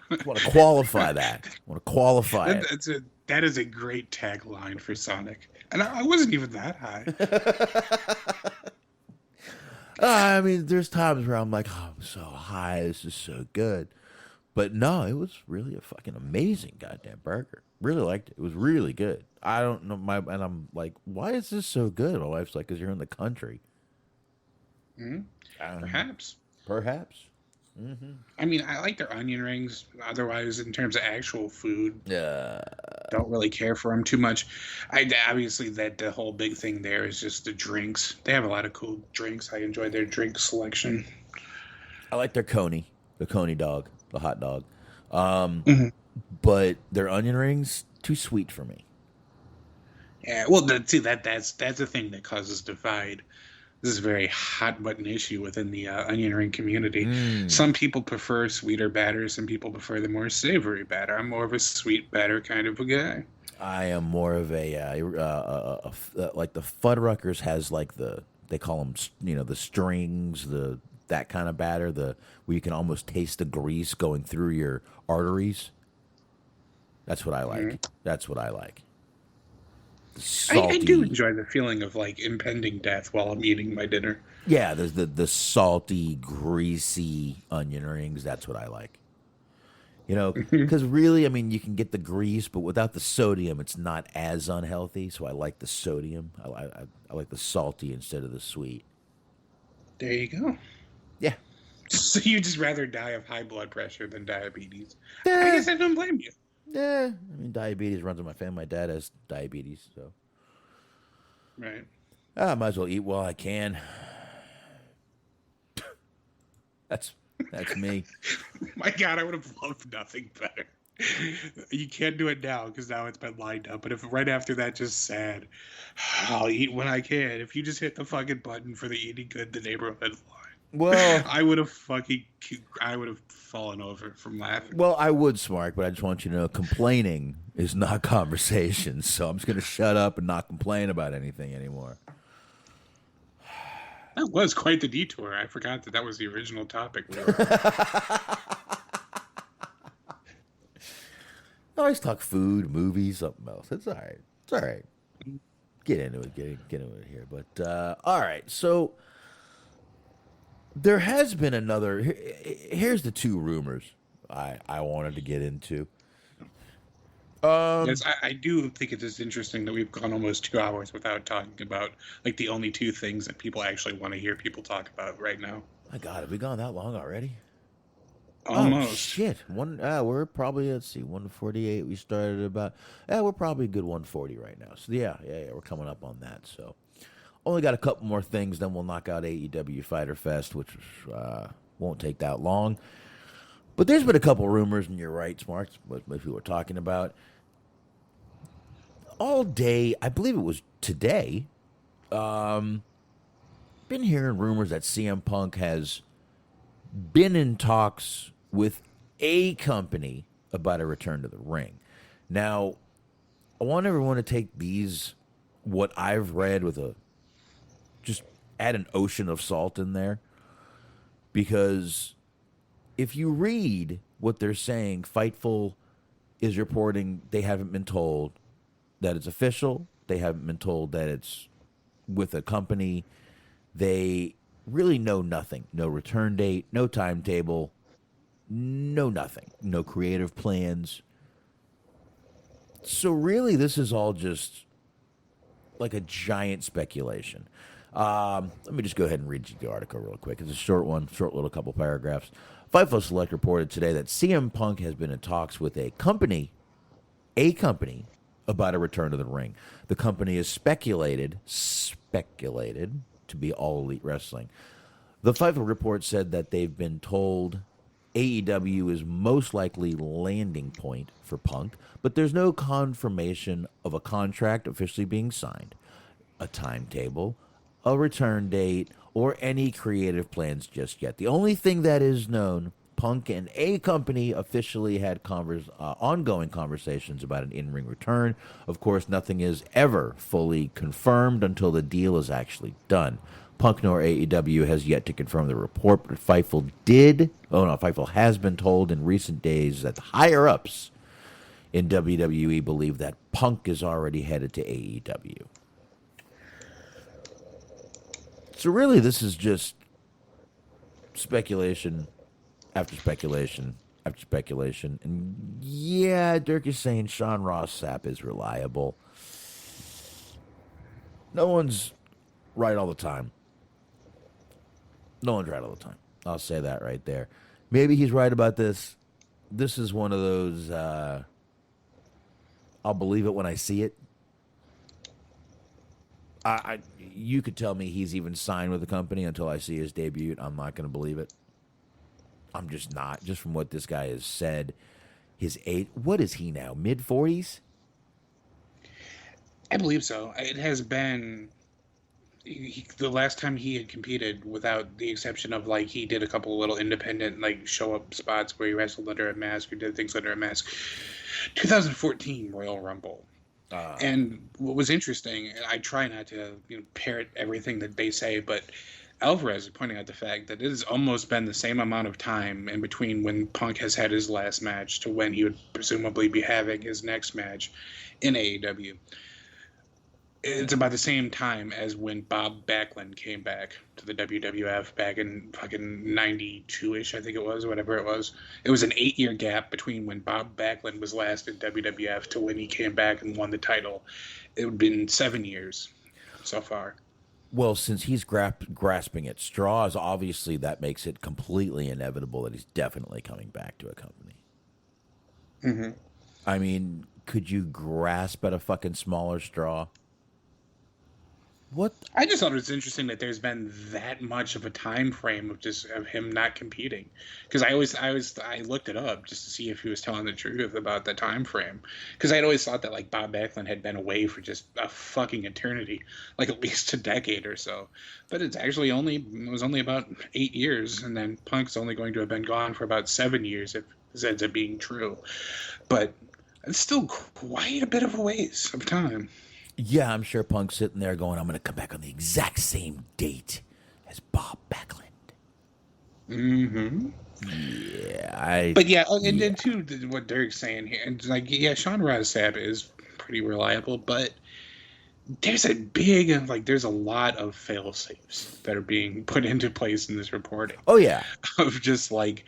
I want to qualify that. That is a great tagline for Sonic. And I wasn't even that high. I mean, there's times where I'm like, oh, I'm so high. This is so good. But no, it was really a fucking amazing goddamn burger. Really liked it. It was really good. I don't know and I'm like, why is this so good? My wife's like, because you're in the country. Mm-hmm. Perhaps. Mm-hmm. I mean, I like their onion rings. Otherwise, in terms of actual food, don't really care for them too much. Obviously, the whole big thing there is just the drinks. They have a lot of cool drinks. I enjoy their drink selection. I like their coney, the coney dog, the hot dog. But their onion rings too sweet for me. Yeah, well, that's a thing that causes divide. This is a very hot button issue within the onion ring community. Some people prefer sweeter batter. Some people prefer the more savory batter. I'm more of a sweet batter kind of a guy. I am more of like the Fuddruckers has like they call them the strings, that kind of batter, where you can almost taste the grease going through your arteries. That's what I like. That's what I like. I do enjoy the feeling of like impending death while I'm eating my dinner. Yeah, there's the salty, greasy onion rings. That's what I like. Because really, I mean, you can get the grease, but without the sodium, it's not as unhealthy. So I like the sodium. I like the salty instead of the sweet. There you go. Yeah. So you just rather die of high blood pressure than diabetes? I guess I don't blame you. Yeah, I mean, diabetes runs in my family. My dad has diabetes, so right. I might as well eat while I can. That's me. My God, I would have loved nothing better. You can't do it now because now it's been lined up. But if right after that, just sad, I'll eat when I can. If you just hit the fucking button for the eating good the neighborhood line, well, I would have fallen over from laughing. Well, I would, Smart, but I just want you to know, complaining is not conversation. So I'm just going to shut up and not complain about anything anymore. That was quite the detour. I forgot that was the original topic. I always talk food, movies, something else. It's all right. It's all right. Get into it. Get into it here. But all right. So there has been another. Here's the two rumors I wanted to get into. Yes, I do think it is interesting that we've gone almost 2 hours without talking about like the only two things that people actually want to hear people talk about right now. My God, have we gone that long already? Almost. Oh, shit. We're probably, let's see, 148. We started about, we're probably a good 140 right now. So, yeah, we're coming up on that. So, only got a couple more things, then we'll knock out AEW Fighter Fest, which won't take that long. But there's been a couple rumors, and you're right, Smarks, what people were talking about. All day, I believe it was today, been hearing rumors that CM Punk has been in talks with a company about a return to the ring. Now, I want everyone to take what I've read just add an ocean of salt in there. Because if you read what they're saying, Fightful is reporting they haven't been told that it's official. They haven't been told that it's with a company. They really know nothing. No return date, no timetable, no nothing. No creative plans. So really, this is all just like a giant speculation. Let me just go ahead and read you the article real quick. It's a short one, short little couple paragraphs. Fightful Select reported today that CM Punk has been in talks with a company, about a return to the ring. The company is speculated to be All Elite Wrestling. The Fightful report said that they've been told AEW is most likely landing point for Punk, but there's no confirmation of a contract officially being signed, a timetable, a return date, or any creative plans just yet. The only thing that is known, Punk and a company officially had ongoing conversations about an in-ring return. Of course, nothing is ever fully confirmed until the deal is actually done. Punk nor AEW has yet to confirm the report, but Fightful has been told in recent days that the higher-ups in WWE believe that Punk is already headed to AEW. So really, this is just speculation after speculation after speculation. And yeah, Dirk is saying Sean Ross Sapp is reliable. No one's right all the time. No one's right all the time. I'll say that right there. Maybe he's right about this. This is one of those, I'll believe it when I see it. You could tell me he's even signed with the company until I see his debut. I'm not going to believe it. I'm just not. Just from what this guy has said. His age, what is he now? Mid-40s? I believe so. It has been the last time he had competed, without the exception of like he did a couple of little independent like show up spots where he wrestled under a mask or did things under a mask. 2014 Royal Rumble. And what was interesting, and I try not to parrot everything that they say, but Alvarez is pointing out the fact that it has almost been the same amount of time in between when Punk has had his last match to when he would presumably be having his next match in AEW. It's about the same time as when Bob Backlund came back to the WWF back in fucking 92-ish, I think it was, whatever it was. It was an 8-year gap between when Bob Backlund was last in WWF to when he came back and won the title. It would have been 7 years so far. Well, since he's grasping at straws, obviously that makes it completely inevitable that he's definitely coming back to a company. Mm-hmm. I mean, could you grasp at a fucking smaller straw? What? I just thought it was interesting that there's been that much of a time frame of him not competing, because I looked it up just to see if he was telling the truth about the time frame, because I'd always thought that like Bob Backlund had been away for just a fucking eternity, like at least a decade or so, but it was only about 8 years, and then Punk's only going to have been gone for about 7 years if this ends up being true, but it's still quite a bit of a waste of time. Yeah, I'm sure Punk's sitting there going, I'm going to come back on the exact same date as Bob Backlund. Mm-hmm. Yeah, But yeah, and then too, what Derek's saying here, and like, yeah, Sean Ross Sapp is pretty reliable, but there's a lot of fail safes that are being put into place in this reporting. Oh yeah, of just like,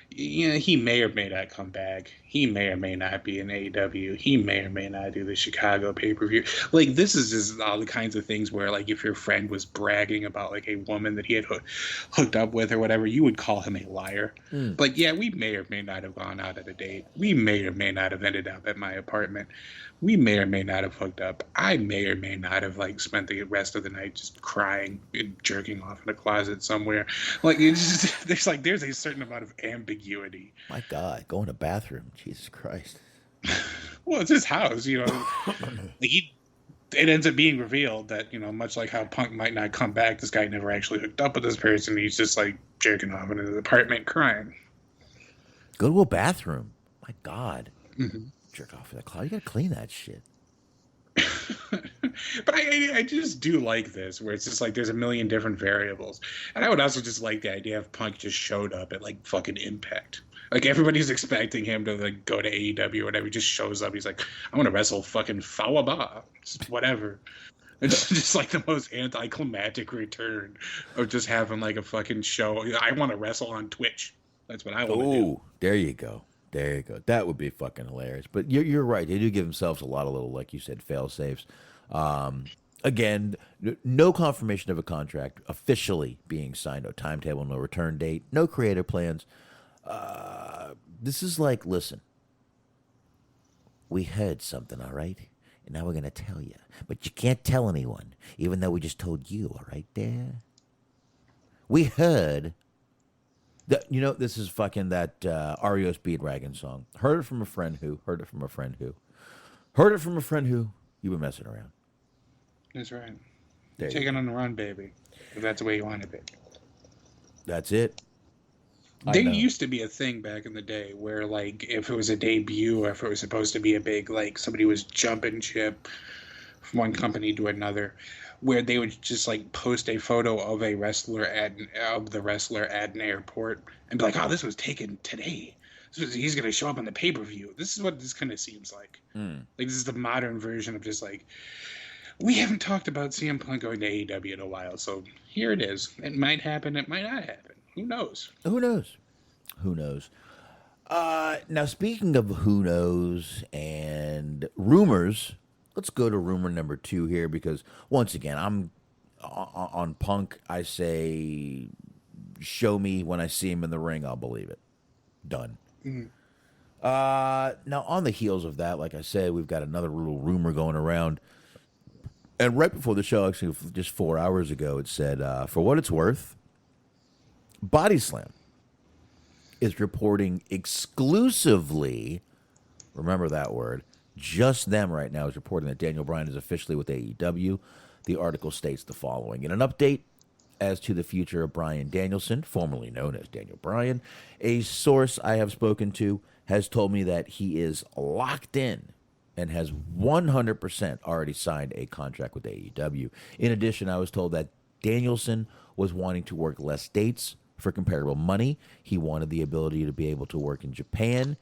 he may or may not come back. He may or may not be in AEW. He may or may not do the Chicago pay-per-view. Like, this is just all the kinds of things where, like, if your friend was bragging about, like, a woman that he had hooked up with or whatever, you would call him a liar. Like, yeah, we may or may not have gone out on a date. We may or may not have ended up at my apartment. We may or may not have hooked up. I may or may not have, like, spent the rest of the night just crying and jerking off in a closet somewhere. Like, it's just, there's a certain amount of ambiguity. My God, go in a bathroom. Jesus Christ. Well, it's his house, it ends up being revealed that, much like how Punk might not come back, this guy never actually hooked up with this person. He's just, like, jerking off in his apartment crying. Go to a bathroom. My God. Mm-hmm. Jerk off in the closet. You got to clean that shit. But I just do like this, where it's just like there's a million different variables. And I would also just like the idea if Punk just showed up at like fucking Impact. Like, everybody's expecting him to like go to AEW or whatever. He just shows up. He's like, I want to wrestle fucking Fawaba. Just whatever. It's just like the most anticlimactic return of just having like a fucking show. I want to wrestle on Twitch. That's what I want to do. There you go. There you go. That would be fucking hilarious. But you're right. They do give themselves a lot of little, like you said, fail safes. Again, no confirmation of a contract officially being signed. No timetable, no return date, no creative plans. This is like, listen, we heard something, all right? And now we're going to tell you. But you can't tell anyone, even though we just told you, all right there? We heard... this is fucking that REO Speedwagon song. Heard it from a friend who. Heard it from a friend who. Heard it from a friend who. You were messing around. That's right. Take it on the run, baby. If that's the way you want it, baby. That's it. There used to be a thing back in the day where, like, if it was a debut or if it was supposed to be a big, like, somebody was jumping ship from one company to another, where they would just like post a photo of the wrestler at an airport and be like, "Oh, this was taken today. He's gonna show up on the pay-per-view." This is what this kind of seems like. Like, this is the modern version of just like, we haven't talked about CM Punk going to AEW in a while, so here it is. It might happen. It might not happen. Who knows? Who knows? Who knows? Now, speaking of who knows and rumors. Let's go to rumor number 2 here, because once again, I'm on Punk. I say, show me when I see him in the ring, I'll believe it. Done. Mm-hmm. Now, on the heels of that, like I said, we've got another little rumor going around. And right before the show, actually, just 4 hours ago, it said, for what it's worth, Body Slam is reporting exclusively Remember that word. Just Them right now is reporting that Daniel Bryan is officially with AEW. The article states the following. In an update as to the future of Bryan Danielson, formerly known as Daniel Bryan, a source I have spoken to has told me that he is locked in and has 100% already signed a contract with AEW. In addition, I was told that Danielson was wanting to work less dates for comparable money. He wanted the ability to be able to work in Japan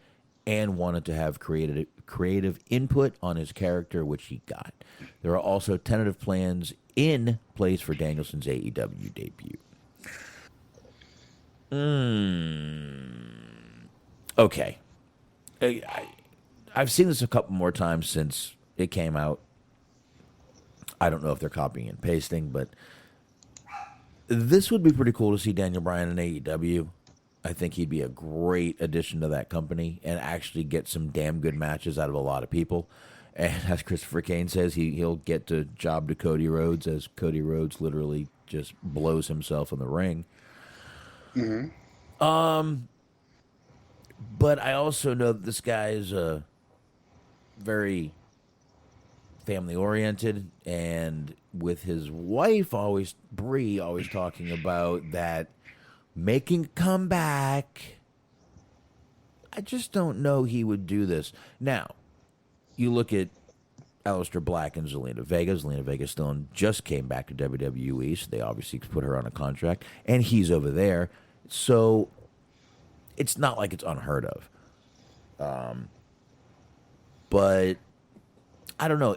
and wanted to have creative input on his character, which he got. There are also tentative plans in place for Danielson's AEW debut. Okay. I've seen this a couple more times since it came out. I don't know if they're copying and pasting, but this would be pretty cool to see Daniel Bryan in AEW. I think he'd be a great addition to that company and actually get some damn good matches out of a lot of people. And as Christopher Kane says, he'll get to job to Cody Rhodes as Cody Rhodes literally just blows himself in the ring. But I also know that this guy is very family oriented, and with his wife Brie always talking about that making a comeback. I just don't know he would do this. Now, you look at Aleister Black and Zelina Vega. Zelina Vega just came back to WWE, so they obviously put her on a contract, and he's over there. So it's not like it's unheard of. But I don't know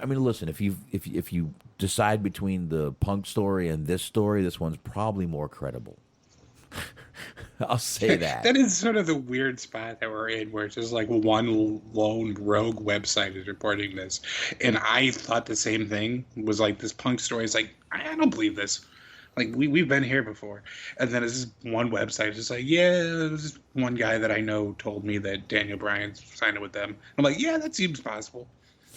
listen, if you decide between the Punk story and this story, this one's probably more credible. I'll say that. That is sort of the weird spot that we're in, where it's just like one lone rogue website is reporting this. And I thought the same thing, was like, this Punk story is like, I don't believe this. Like, we've been here before. And then it's just one website just like, yeah, this one guy that I know told me that Daniel Bryan's signing with them. I'm like, yeah, that seems possible.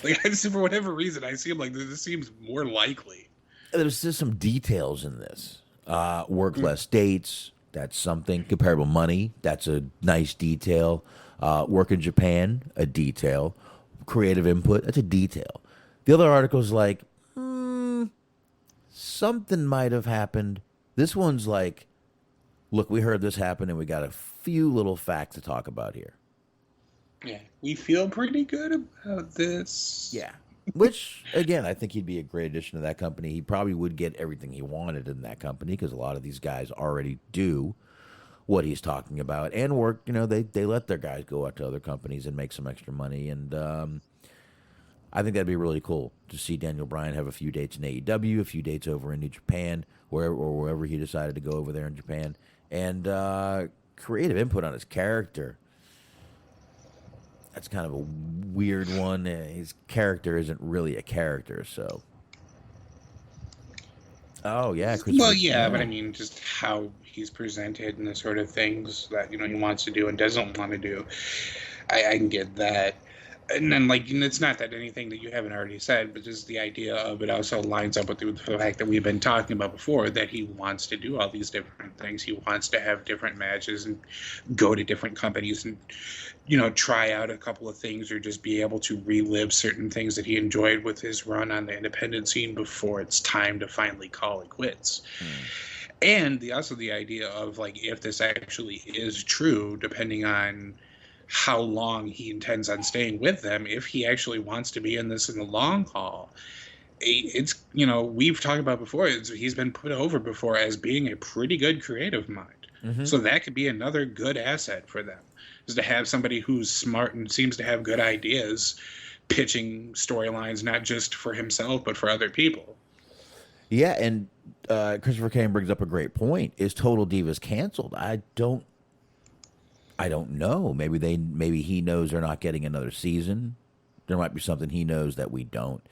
Like, I just, for whatever reason, I seem like this seems more likely. There's just some details in this. Work less dates. That's something. Comparable money. That's a nice detail. Work in Japan. A detail. Creative input. That's a detail. The other article's like, something might have happened. This one's like, look, we heard this happen and we got a few little facts to talk about here. Yeah, we feel pretty good about this. Yeah. Which, again, I think he'd be a great addition to that company. He probably would get everything he wanted in that company because a lot of these guys already do what he's talking about and work. They let their guys go out to other companies and make some extra money. And I think that'd be really cool to see Daniel Bryan have a few dates in AEW, a few dates over in New Japan, wherever he decided to go over there in Japan, and creative input on his character. That's kind of a weird one. His character isn't really a character, so. Oh, yeah. Well, yeah, but I mean, just how he's presented and the sort of things that, he wants to do and doesn't want to do. I can get that. And then, it's not that anything that you haven't already said, but just the idea of it also lines up with the fact that we've been talking about before, that he wants to do all these different things. He wants to have different matches and go to different companies and, try out a couple of things or just be able to relive certain things that he enjoyed with his run on the independent scene before it's time to finally call it quits. And also the idea of, if this actually is true, depending on how long he intends on staying with them, if he actually wants to be in this in the long haul, it's, we've talked about before, he's been put over before as being a pretty good creative mind. So that could be another good asset for them, is to have somebody who's smart and seems to have good ideas pitching storylines, not just for himself, but for other people. Yeah, and Christopher Kane brings up a great point. Is Total Divas canceled? I don't know. Maybe he knows they're not getting another season. There might be something he knows that we don't.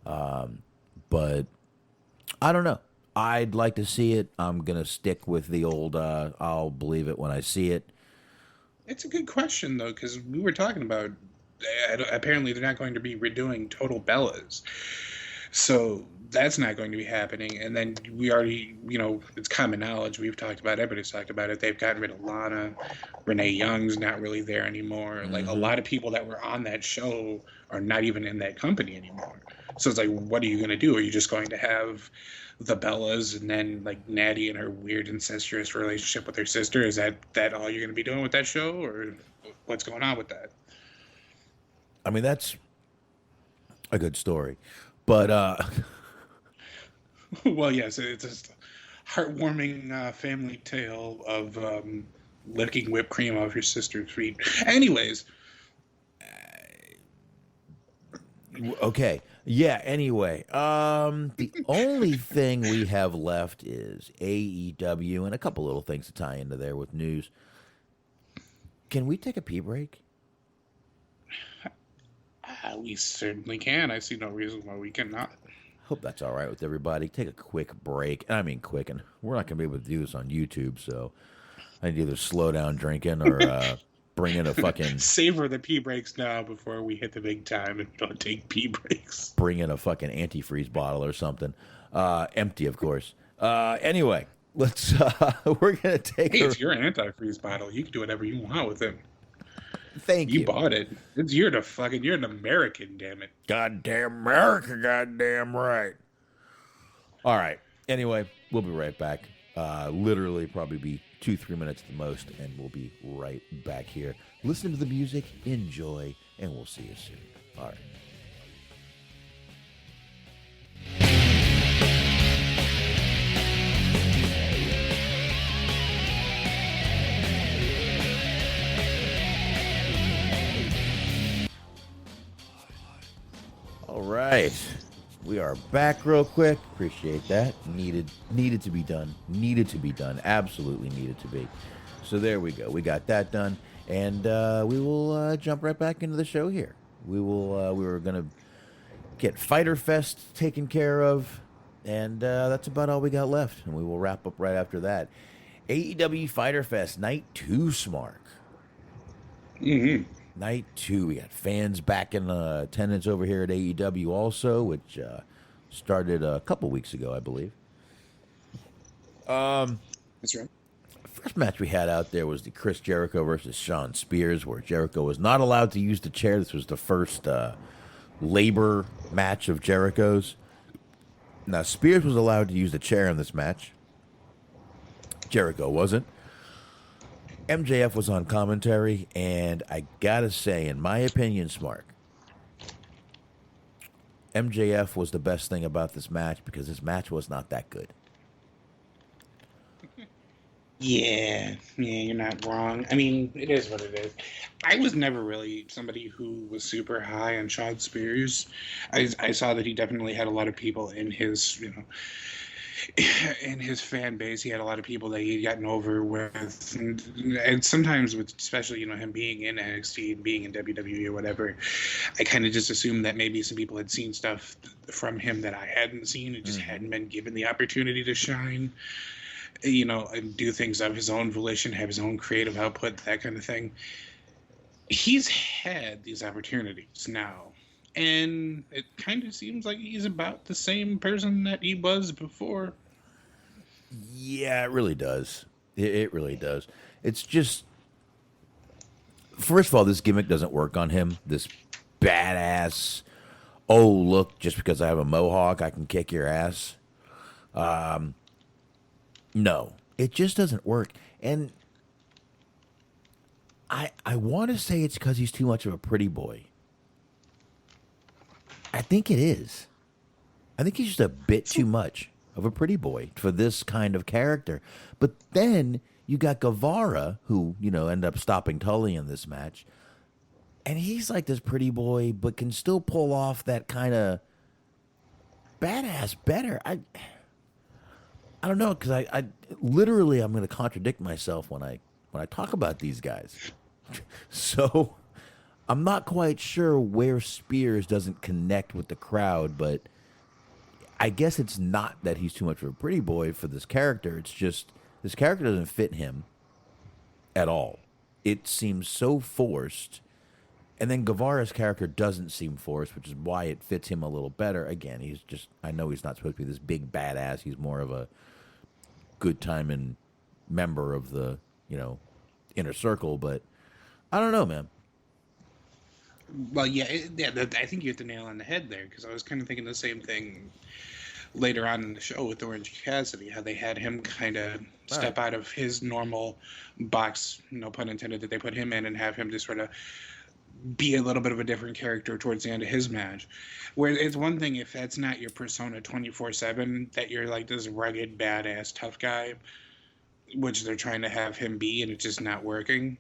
But I don't know. I'd like to see it. I'm going to stick with the old I'll believe it when I see it. It's a good question, though, because we were talking about apparently they're not going to be redoing Total Bellas. So that's not going to be happening. And then we already, it's common knowledge. We've talked about it, everybody's talked about it. They've gotten rid of Lana. Renee Young's not really there anymore. Like a lot of people that were on that show are not even in that company anymore. So it's like, what are you going to do? Are you just going to have the Bellas and then like Natty and her weird incestuous relationship with her sister? Is that all you're going to be doing with that show, or what's going on with that? I mean, that's a good story, but well, yes, it's a heartwarming family tale of licking whipped cream off your sister's feet. Anyways, okay. Yeah, anyway. The only thing we have left is AEW and a couple little things to tie into there with news. Can we take a pee break? we certainly can. I see no reason why we cannot. Hope that's all right with everybody. Take a quick break. I mean, quick, and we're not going to be able to do this on YouTube, so I need to either slow down drinking or bring in a fucking... Savor the pee breaks now before we hit the big time and don't take pee breaks. Bring in a fucking antifreeze bottle or something. Empty, of course. Anyway, let's... we're going to take... Hey, it's your antifreeze bottle. You can do whatever you want with it. Thank you. You bought it. You're an American, damn it. Goddamn America, goddamn right. All right. Anyway, we'll be right back. Literally probably be 2-3 minutes at the most, and we'll be right back here. Listen to the music, enjoy, and we'll see you soon. All right. All right, we are back real quick. Appreciate that. Needed to be done. Needed to be done. Absolutely needed to be. So there we go. We got that done, and we will jump right back into the show here. We will. We were gonna get Fighter Fest taken care of, and that's about all we got left. And we will wrap up right after that. AEW Fighter Fest Night 2, Smark. Mm-hmm. Night 2, we got fans back in attendance over here at AEW also, which started a couple weeks ago, I believe. That's right. First match we had out there was the Chris Jericho versus Shawn Spears, where Jericho was not allowed to use the chair. This was the first labor match of Jericho's. Now, Spears was allowed to use the chair in this match. Jericho wasn't. MJF was on commentary, and I gotta say, in my opinion, Smart, MJF was the best thing about this match because this match was not that good. Yeah, you're not wrong. I mean, it is what it is. I was never really somebody who was super high on Shawn Spears. I saw that he definitely had a lot of people in his, in his fan base. He had a lot of people that he'd gotten over with, and sometimes with, especially him being in NXT and being in WWE or whatever, I kind of just assumed that maybe some people had seen stuff from him that I hadn't seen and just hadn't been given the opportunity to shine, and do things of his own volition, have his own creative output, that kind of thing. He's had these opportunities now, and it kind of seems like he's about the same person that he was before. Yeah, it really does. It really does. It's just, first of all, this gimmick doesn't work on him. This badass, oh, look, just because I have a mohawk, I can kick your ass. No, it just doesn't work. And I want to say it's because he's too much of a pretty boy. I think it is. I think he's just a bit too much of a pretty boy for this kind of character. But then you got Guevara, who, ended up stopping Tully in this match. And he's like this pretty boy, but can still pull off that kind of badass better. I don't know, because I literally, I'm going to contradict myself when I talk about these guys. So I'm not quite sure where Spears doesn't connect with the crowd, but I guess it's not that he's too much of a pretty boy for this character. It's just this character doesn't fit him at all. It seems so forced. And then Guevara's character doesn't seem forced, which is why it fits him a little better. Again, he's just, I know he's not supposed to be this big badass. He's more of a good time and member of the, inner circle, but I don't know, man. Well, yeah, I think you hit the nail on the head there, because I was kind of thinking the same thing later on in the show with Orange Cassidy, how they had him kind of step out of his normal box, no pun intended, that they put him in, and have him just sort of be a little bit of a different character towards the end of his match. Where it's one thing if that's not your persona 24/7, that you're like this rugged, badass, tough guy, which they're trying to have him be, and it's just not working.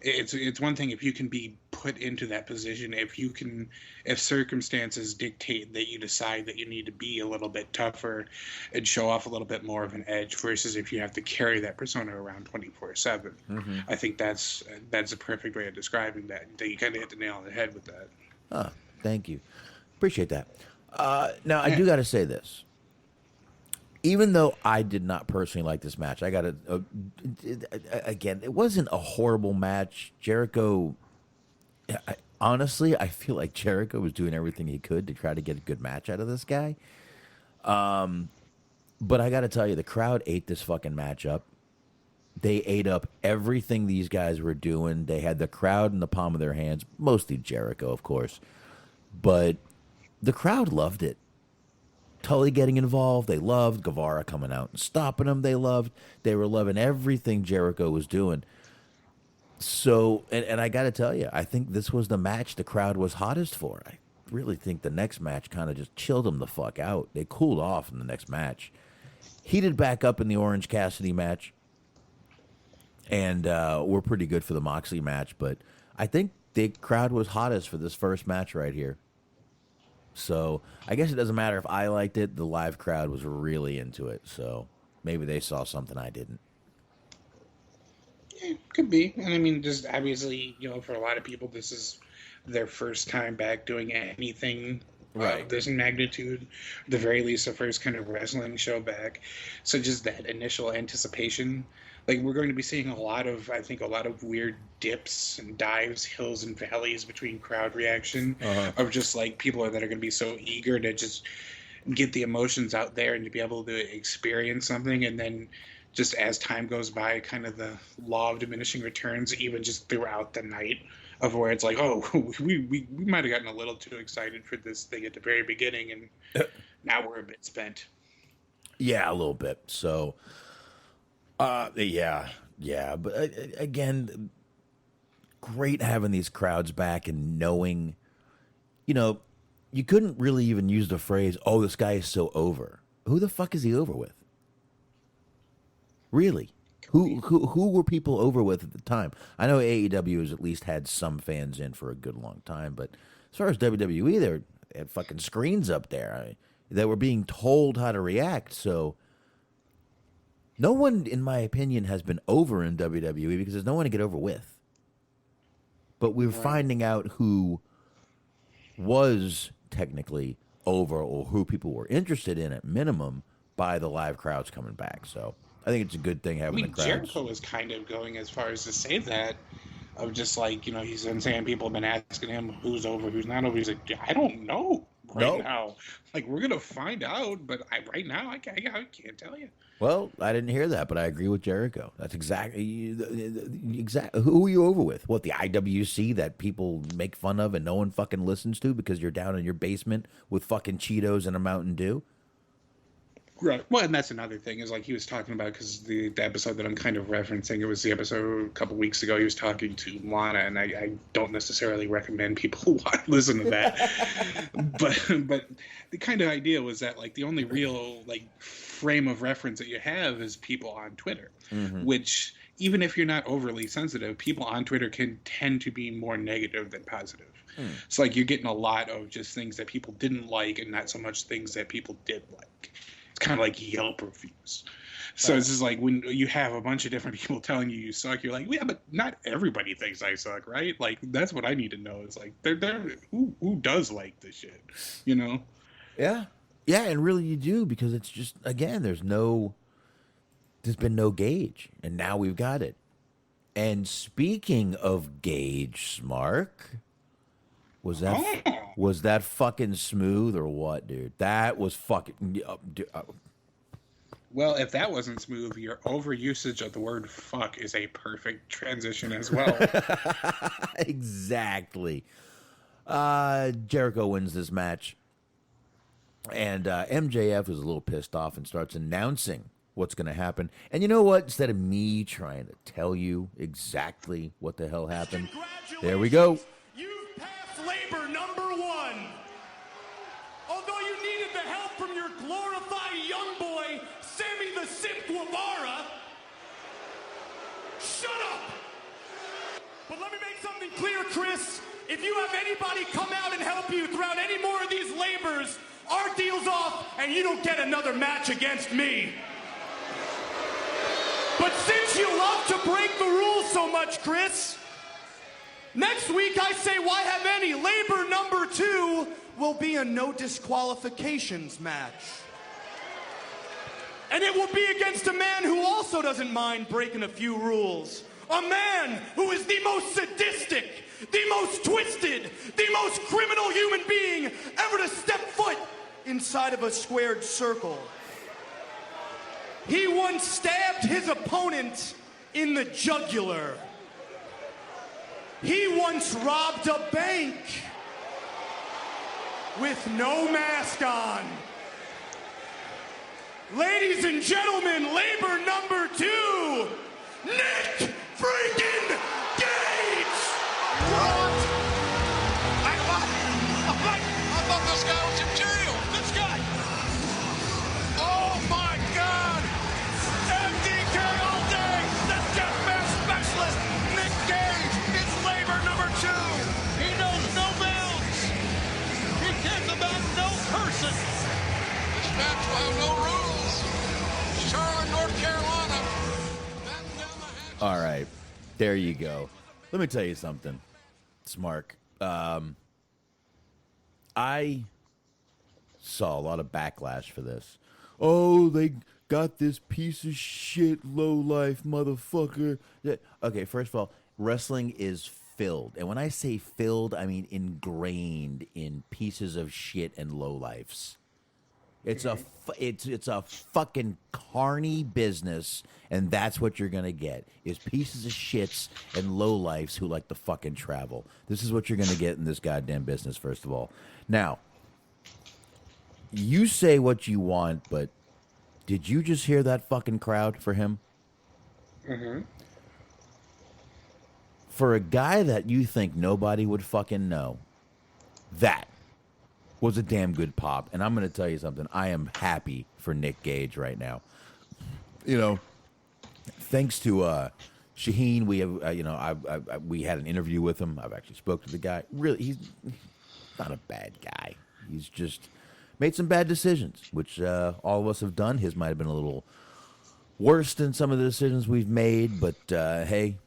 It's one thing if you can be put into that position, if circumstances dictate that you decide that you need to be a little bit tougher and show off a little bit more of an edge, versus if you have to carry that persona around 24/7. I think that's a perfect way of describing that. You kind of hit the nail on the head with that. Oh, thank you. Appreciate that. Now, I do got to say this. Even though I did not personally like this match, I got to, again, it wasn't a horrible match. Jericho, honestly, I feel like Jericho was doing everything he could to try to get a good match out of this guy. But I got to tell you, the crowd ate this fucking match up. They ate up everything these guys were doing. They had the crowd in the palm of their hands, mostly Jericho, of course. But the crowd loved it. Tully getting involved. They loved Guevara coming out and stopping him. They were loving everything Jericho was doing. So, and I got to tell you, I think this was the match the crowd was hottest for. I really think the next match kind of just chilled them the fuck out. They cooled off in the next match. Heated back up in the Orange Cassidy match. And we're pretty good for the Moxley match. But I think the crowd was hottest for this first match right here. So I guess it doesn't matter if I liked it. The live crowd was really into it. So maybe they saw something I didn't. It could be. And I mean, just obviously, for a lot of people, this is their first time back doing anything of this magnitude. At the very least, the first kind of wrestling show back. So just that initial anticipation. Like, we're going to be seeing a lot of weird dips and dives, hills and valleys between crowd reaction of just like people that are going to be so eager to just get the emotions out there and to be able to experience something. And then just as time goes by, kind of the law of diminishing returns, even just throughout the night, of where it's like, oh, we might have gotten a little too excited for this thing at the very beginning, and now we're a bit spent. Yeah, a little bit. So, yeah. But again, great having these crowds back and knowing, you couldn't really even use the phrase, oh, this guy is so over. Who the fuck is he over with? Really? Who were people over with at the time? I know AEW has at least had some fans in for a good long time, but as far as WWE, they had fucking screens up there. They were being told how to react, so no one, in my opinion, has been over in WWE because there's no one to get over with. But we're finding out who was technically over or who people were interested in at minimum by the live crowds coming back. So I think it's a good thing having the crowds. Jericho was kind of going as far as to say that, of just like, he's been saying people have been asking him who's over, who's not over. He's like, I don't know now. Like, we're going to find out, but right now, I can't tell you. Well, I didn't hear that, but I agree with Jericho. That's exactly who are you over with? What, the IWC that people make fun of and no one fucking listens to because you're down in your basement with fucking Cheetos and a Mountain Dew? Right. Well, and that's another thing is like he was talking about, because the episode that I'm kind of referencing, it was the episode a couple weeks ago. He was talking to Lana, and I don't necessarily recommend people listen to that. but the kind of idea was that like the only real like frame of reference that you have is people on Twitter, which even if you're not overly sensitive, people on Twitter can tend to be more negative than positive. It's like you're getting a lot of just things that people didn't like and not so much things that people did like. Kind of like Yelp reviews. So it's just like when you have a bunch of different people telling you suck, you're like, yeah, but not everybody thinks I suck, right? Like, that's what I need to know. It's like, who does like this shit, Yeah, and really you do, because it's just, again, there's been no gauge, and now we've got it. And speaking of gauge, Smark, Was that fucking smooth or what, dude? That was fucking. Well, if that wasn't smooth, your overusage of the word fuck is a perfect transition as well. Exactly. Jericho wins this match. And MJF is a little pissed off and starts announcing what's going to happen. And you know what? Instead of me trying to tell you exactly what the hell happened, there we go. You've passed labor number 1. Although you needed the help from your glorified young boy, Sammy the Simp Guevara. Shut up! But let me make something clear, Chris. If you have anybody come out and help you throughout any more of these labors, our deal's off, and you don't get another match against me. But since you love to break the rules so much, Chris, next week I say why have any? Labor number 2 will be a no disqualifications match. And it will be against a man who also doesn't mind breaking a few rules. A man who is the most sadistic, the most twisted, the most criminal human being ever to step foot inside of a squared circle. He once stabbed his opponent in the jugular. He once robbed a bank with no mask on. Ladies and gentlemen, labor number 2, Nick freaking Gage! What? I thought this guy was in jail. This guy! Oh my God! MDK all day! The deathmatch specialist, Nick Gage, is labor number 2! He knows no bounds. He cares about no person. This match will have no rules. Charlotte, North Carolina. Batten down the hatches. All right. There you go. Let me tell you something, Smark. I saw a lot of backlash for this. Oh, they got this piece of shit low-life motherfucker. Okay, first of all, wrestling is filled. And when I say filled, I mean ingrained in pieces of shit and lowlifes. It's a fucking carny business, and that's what you're gonna get is pieces of shits and lowlifes who like to fucking travel. This is what you're gonna get in this goddamn business. First of all, now you say what you want, but did you just hear that fucking crowd for him? Mm-hmm. For a guy that you think nobody would fucking know, that was a damn good pop. And I'm going to tell you something. I am happy for Nick Gage right now. You know, thanks to Shaheen, we have, we had an interview with him. I've actually spoke to the guy. Really, he's not a bad guy. He's just made some bad decisions, which all of us have done. His might have been a little worse than some of the decisions we've made, but hey,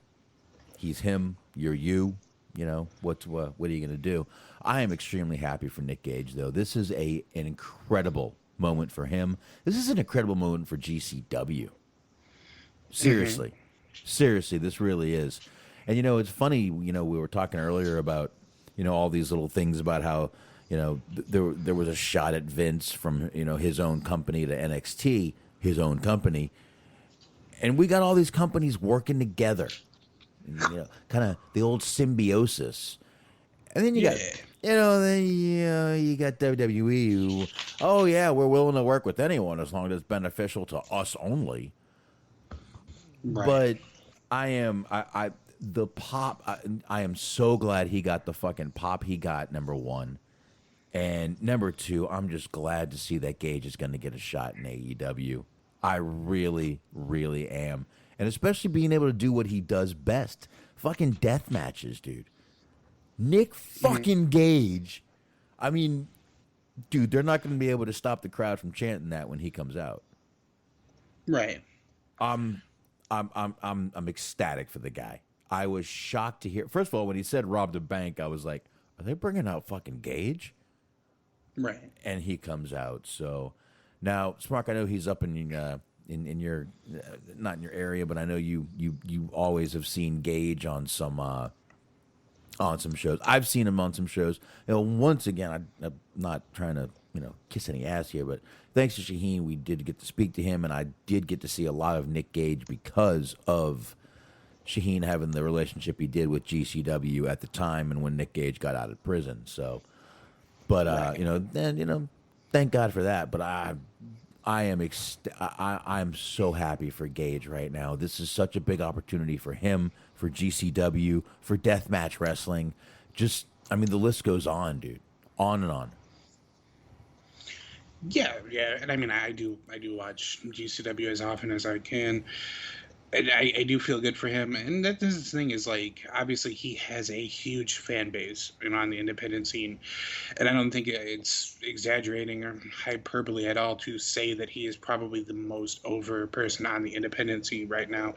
he's him, you're you. You know, what are you going to do? I am extremely happy for Nick Gage, though. This is an incredible moment for him. This is an incredible moment for GCW. Seriously. Mm-hmm. Seriously, this really is. And, you know, it's funny, you know, we were talking earlier about, you know, all these little things about how, you know, there was a shot at Vince from, you know, his own company to NXT, his own company. And we got all these companies working together. You know, kind of the old symbiosis. And then you got, you got WWE who, oh yeah, we're willing to work with anyone as long as it's beneficial to us only. Right. But I am so glad he got the fucking pop he got, number one. And number two, I'm just glad to see that Gage is going to get a shot in AEW. I really, really am. And especially being able to do what he does best. Fucking death matches, dude. Nick fucking Gage. I mean, dude, they're not going to be able to stop the crowd from chanting that when he comes out. Right. I'm ecstatic for the guy. I was shocked to hear. First of all, when he said robbed a bank, I was like, are they bringing out fucking Gage? Right. And he comes out. So now, Smark, I know he's up in your not in your area, but I know you always have seen Gage on some on some shows. I've seen him on some shows. Once again, I'm not trying to, kiss any ass here, but thanks to Shaheen, we did get to speak to him, and I did get to see a lot of Nick Gage because of Shaheen having the relationship he did with GCW at the time and when Nick Gage got out of prison. So, but thank God for that. But I'm so happy for Gage right now. This is such a big opportunity for him, for GCW, for deathmatch wrestling. The list goes on, dude, on and on. Yeah, and I do watch GCW as often as I can. And I do feel good for him, and this thing is like, obviously he has a huge fan base, on the independent scene, and I don't think it's exaggerating or hyperbole at all to say that he is probably the most over person on the independent scene right now.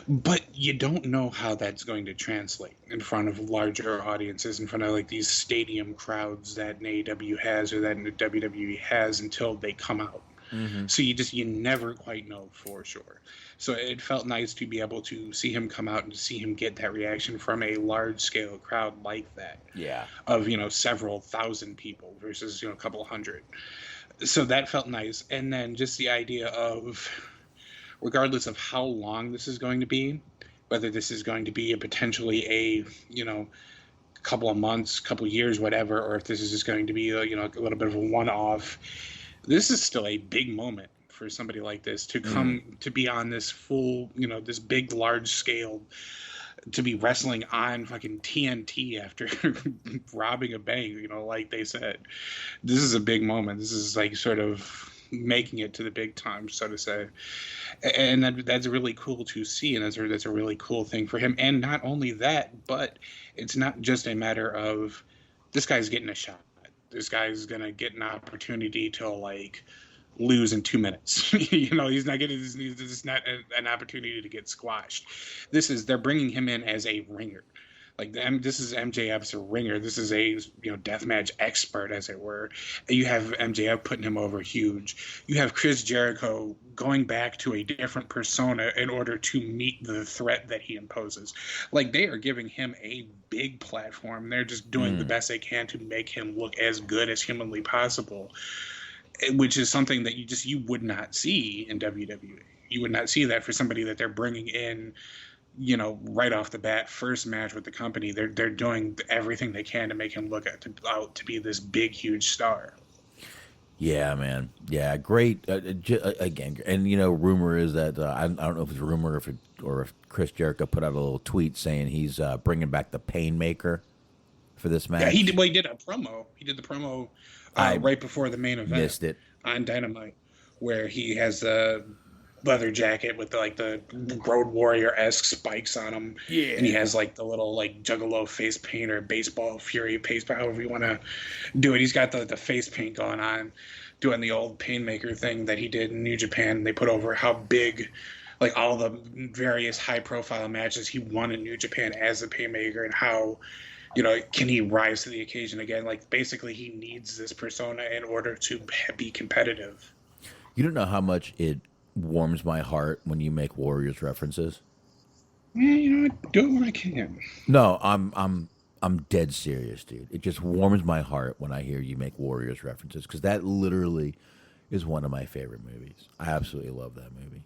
But you don't know how that's going to translate in front of larger audiences, in front of like these stadium crowds that AEW has or that WWE has until they come out. Mm-hmm. So you never quite know for sure. So it felt nice to be able to see him come out and to see him get that reaction from a large scale crowd like that. Yeah. Of, several thousand people versus, a couple hundred. So that felt nice. And then just the idea of, regardless of how long this is going to be, whether this is going to be potentially a, couple of months, couple of years, whatever, or if this is just going to be a little bit of a one-off, this is still a big moment for somebody like this to come to be on this full, this big, large scale, to be wrestling on fucking TNT after robbing a bank, like they said. This is a big moment. This is like sort of making it to the big time, so to say. And that's really cool to see, and that's a really cool thing for him. And not only that, but it's not just a matter of this guy's getting a shot. This guy's gonna get an opportunity to like lose in 2 minutes. He's not getting this. This is not an opportunity to get squashed. They're bringing him in as a ringer. Like this is MJF's ringer. This is a deathmatch expert, as it were. You have MJF putting him over huge. You have Chris Jericho going back to a different persona in order to meet the threat that he imposes. Like they are giving him a big platform. They're just doing the best they can to make him look as good as humanly possible, which is something that you would not see in WWE. You would not see that for somebody that they're bringing in. Right off the bat, first match with the company, they're doing everything they can to make him look out to be this big, huge star. Yeah, man. Yeah, great. Again, and rumor is that I don't know if it's a rumor or if Chris Jericho put out a little tweet saying he's bringing back the Painmaker for this match. Yeah, he did. Well, he did a promo. He did the promo right before the main event. Missed it on Dynamite, where he has the leather jacket with the Road Warrior-esque spikes on him. Yeah. And he has the little Juggalo face paint or baseball fury face paint, however you want to do it. He's got the face paint going on, doing the old Painmaker thing that he did in New Japan. They put over how big, all the various high profile matches he won in New Japan as the Painmaker, and how, can he rise to the occasion again? Basically he needs this persona in order to be competitive. You don't know how much it warms my heart when you make Warriors references. Yeah, I do it when I can. No, I'm dead serious, dude. It just warms my heart when I hear you make Warriors references, because that literally is one of my favorite movies. I absolutely love that movie.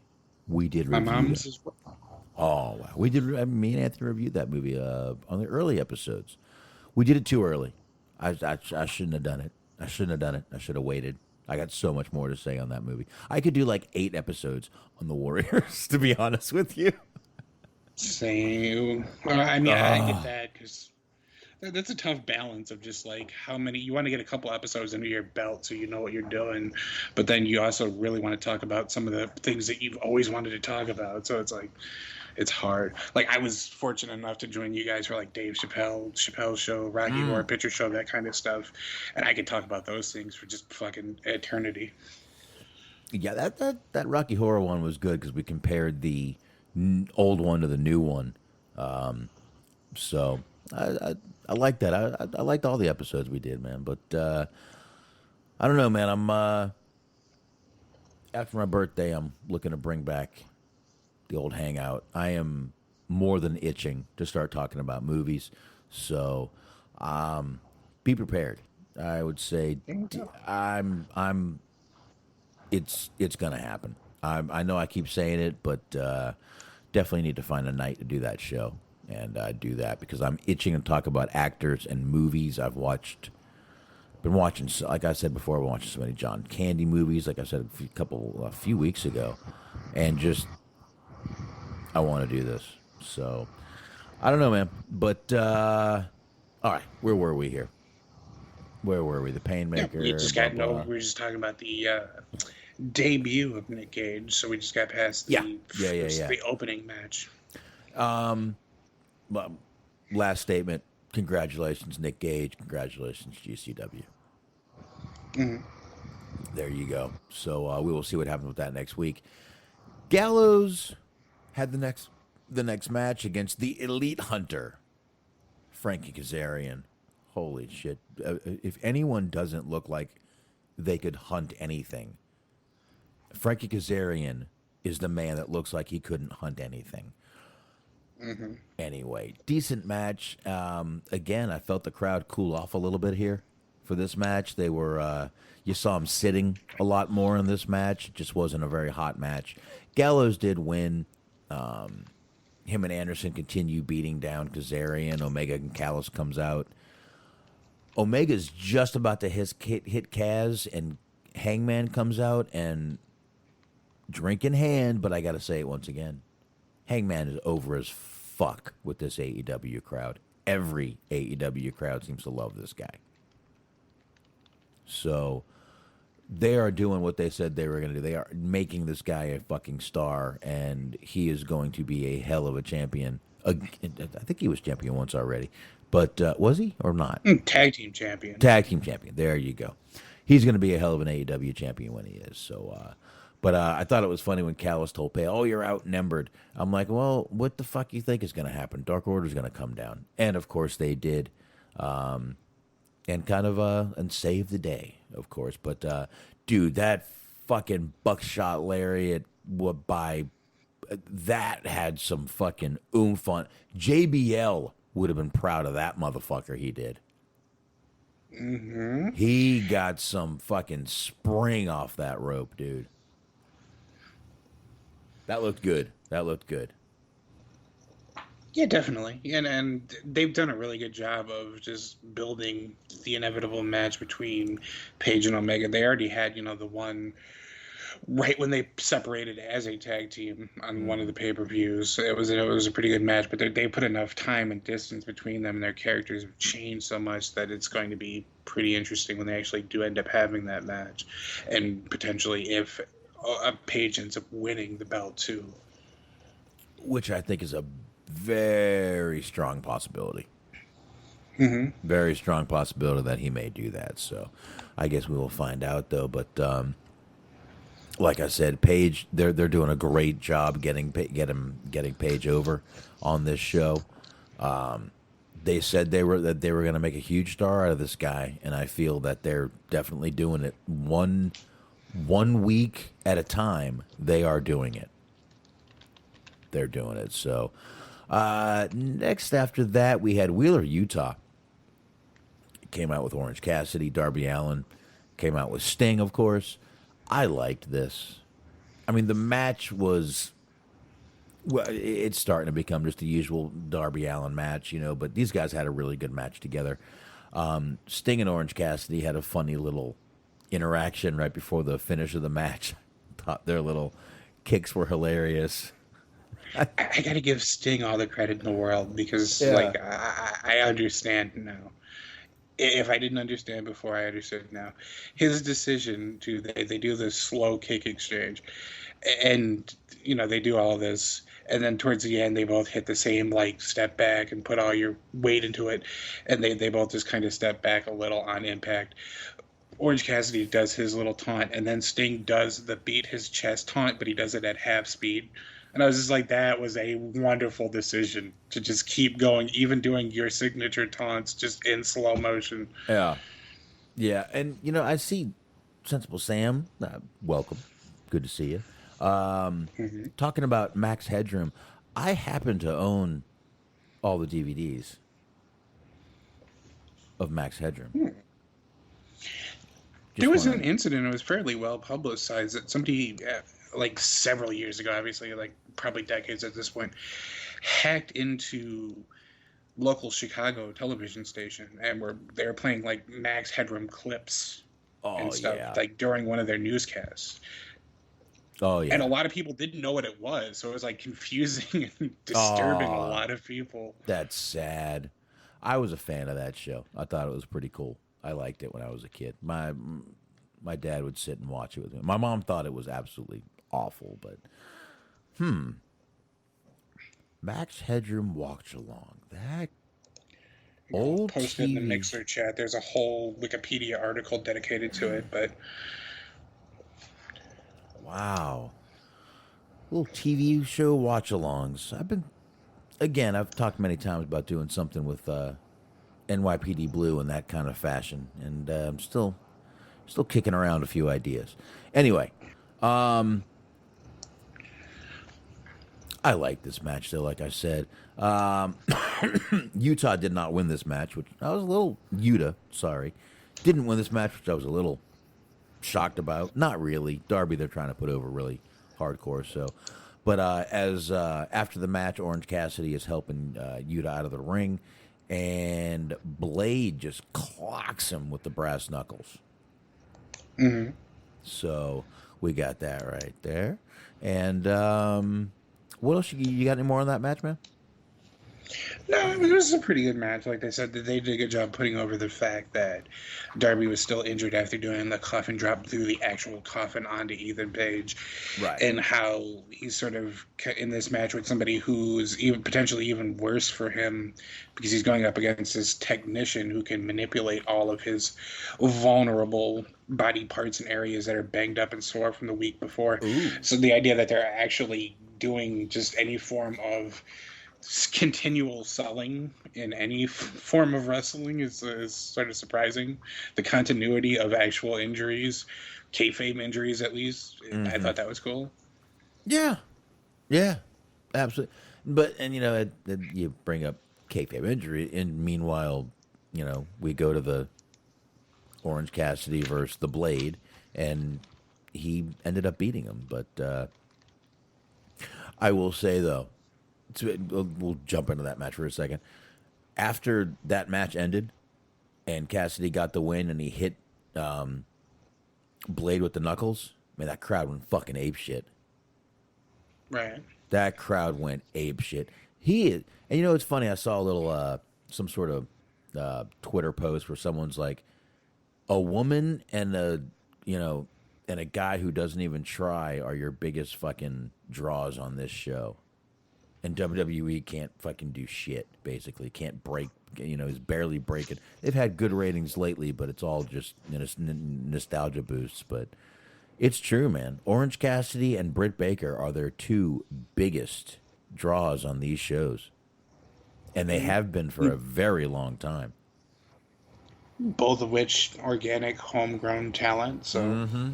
We did review my mom's as well. Oh wow, we did. Me and Anthony reviewed that movie on the early episodes. We did it too early. I shouldn't have done it. I should have waited. I got so much more to say on that movie. I could do 8 episodes on the Warriors, to be honest with you. Same. I get that, because that's a tough balance of just how many you want to get a couple episodes under your belt so you know what you're doing, but then you also really want to talk about some of the things that you've always wanted to talk about. So it's hard. I was fortunate enough to join you guys for Dave Chappelle's show, Rocky Horror Picture Show, that kind of stuff, and I could talk about those things for just fucking eternity. Yeah, that Rocky Horror one was good because we compared the old one to the new one. So I like that. I liked all the episodes we did, man. But I don't know, man. I'm after my birthday, I'm looking to bring back the old hangout. I am more than itching to start talking about movies. So, be prepared. I would say, I'm. It's gonna happen. I know I keep saying it, but definitely need to find a night to do that show and do that because I'm itching to talk about actors and movies I've watched. Been watching, like I said before, I've been watching so many John Candy movies. Like I said a few weeks ago, and just I want to do this. So I don't know, man. But all right, where were we here? Where were we? The Painmaker. We just blah, got blah. we were just talking about the debut of Nick Cage, so we just got past Yeah. the opening match. Well, last statement. Congratulations, Nick Gage. Congratulations, GCW. There you go. So we will see what happens with that next week. Gallows had the next match against the Elite Hunter, Frankie Kazarian. Holy shit! If anyone doesn't look like they could hunt anything, Frankie Kazarian is the man that looks like he couldn't hunt anything. Anyway, decent match. Again, I felt the crowd cool off a little bit here for this match. They were, you saw them sitting a lot more in this match. It just wasn't a very hot match. Gallows did win. Him and Anderson continue beating down Kazarian. Omega and Callis comes out. Omega's just about to hit Kaz, and Hangman comes out and drink in hand, but I got to say it once again. Hangman is over as fuck with this AEW crowd. Every AEW crowd seems to love this guy. So they are doing what they said they were going to do. They are making this guy a fucking star, and he is going to be a hell of a champion. I think he was champion once already. But was he or not? Tag team champion. Tag team champion. There you go. He's going to be a hell of an AEW champion when he is. So, but I thought it was funny when Callis told Pay, "Oh, you're outnumbered." I'm like, well, what the fuck you think is going to happen? Dark Order's going to come down, and of course they did, and kind of and save the day, of course. But dude, that fucking buckshot lariat that had some fucking oomph on. JBL would have been proud of that motherfucker. He did. He got some fucking spring off that rope, dude. That looked good. Yeah, definitely. And they've done a really good job of just building the inevitable match between Page and Omega. They already had, the one right when they separated as a tag team on one of the pay-per-views. It was a pretty good match, but they put enough time and distance between them, and their characters have changed so much that it's going to be pretty interesting when they actually do end up having that match, and potentially if Page ends up winning the belt too. Which I think is a very strong possibility. Very strong possibility that he may do that. So I guess we will find out, though. But like I said, Page, they're doing a great job getting Page over on this show. They said they were going to make a huge star out of this guy, and I feel that they're definitely doing it one week at a time. They are doing it. They're doing it. So next after that, we had Wheeler, Utah. Came out with Orange Cassidy. Darby Allin came out with Sting, of course. I liked this. I mean, the match was... Well, it's starting to become just the usual Darby Allin match, but these guys had a really good match together. Sting and Orange Cassidy had a funny little interaction right before the finish of the match. Thought their little kicks were hilarious. I got to give Sting all the credit in the world because, I understand now. If I didn't understand before, I understood now. His decision they do this slow kick exchange, and they do all this, and then towards the end they both hit the same step back and put all your weight into it, and they both just kind of step back a little on impact. Orange Cassidy does his little taunt, and then Sting does the beat his chest taunt, but he does it at half speed. And I was just like, that was a wonderful decision to just keep going, even doing your signature taunts just in slow motion. Yeah. Yeah. And, I see Sensible Sam. Welcome. Good to see you. Talking about Max Headroom, I happen to own all the DVDs. of Max Headroom. There was an incident. It was fairly well publicized that somebody, like several years ago, obviously, like probably decades at this point, hacked into local Chicago television station and they were playing like Max Headroom clips and stuff like during one of their newscasts. Oh yeah. And a lot of people didn't know what it was, so it was like confusing and disturbing a lot of people. That's sad. I was a fan of that show. I thought it was pretty cool. I liked it when I was a kid. My dad would sit and watch it with me. My mom thought it was absolutely awful, but Max Headroom Watch Along. That old post it in the Mixer chat. There's a whole Wikipedia article dedicated to it, but wow. Little TV show watch-alongs. I've talked many times about doing something with NYPD Blue in that kind of fashion, and I'm still kicking around a few ideas. Anyway, I like this match, though, like I said. Utah did not win this match, which I was a little... didn't win this match, which I was a little shocked about. Not really. Darby, they're trying to put over really hardcore, so... But after the match, Orange Cassidy is helping Utah out of the ring, and Blade just clocks him with the brass knuckles. Mm-hmm. So we got that right there. And what else? You got any more on that match, man? No, I mean, it was a pretty good match. Like they said, they did a good job putting over the fact that Darby was still injured after doing the coffin drop through the actual coffin onto Ethan Page. Right. And how he's sort of in this match with somebody who's potentially even worse for him because he's going up against this technician who can manipulate all of his vulnerable body parts and areas that are banged up and sore from the week before. Ooh. So the idea that they're actually doing just any form of continual selling in any form of wrestling is sort of surprising. The continuity of actual injuries, kayfabe injuries at least, I thought that was cool. Yeah, absolutely. But you bring up kayfabe injury, and meanwhile, we go to the Orange Cassidy versus the Blade, and he ended up beating him. But I will say though. We'll jump into that match for a second. After that match ended and Cassidy got the win and he hit Blade with the knuckles, man, that crowd went fucking apeshit. Right. That crowd went apeshit. And it's funny, I saw a little, some sort of Twitter post where someone's like, a woman and a guy who doesn't even try are your biggest fucking draws on this show. And WWE can't fucking do shit, basically. Can't break, is barely breaking. They've had good ratings lately, but it's all just nostalgia boosts. But it's true, man. Orange Cassidy and Britt Baker are their two biggest draws on these shows. And they have been for a very long time. Both of which organic, homegrown talent, so... Mm-hmm.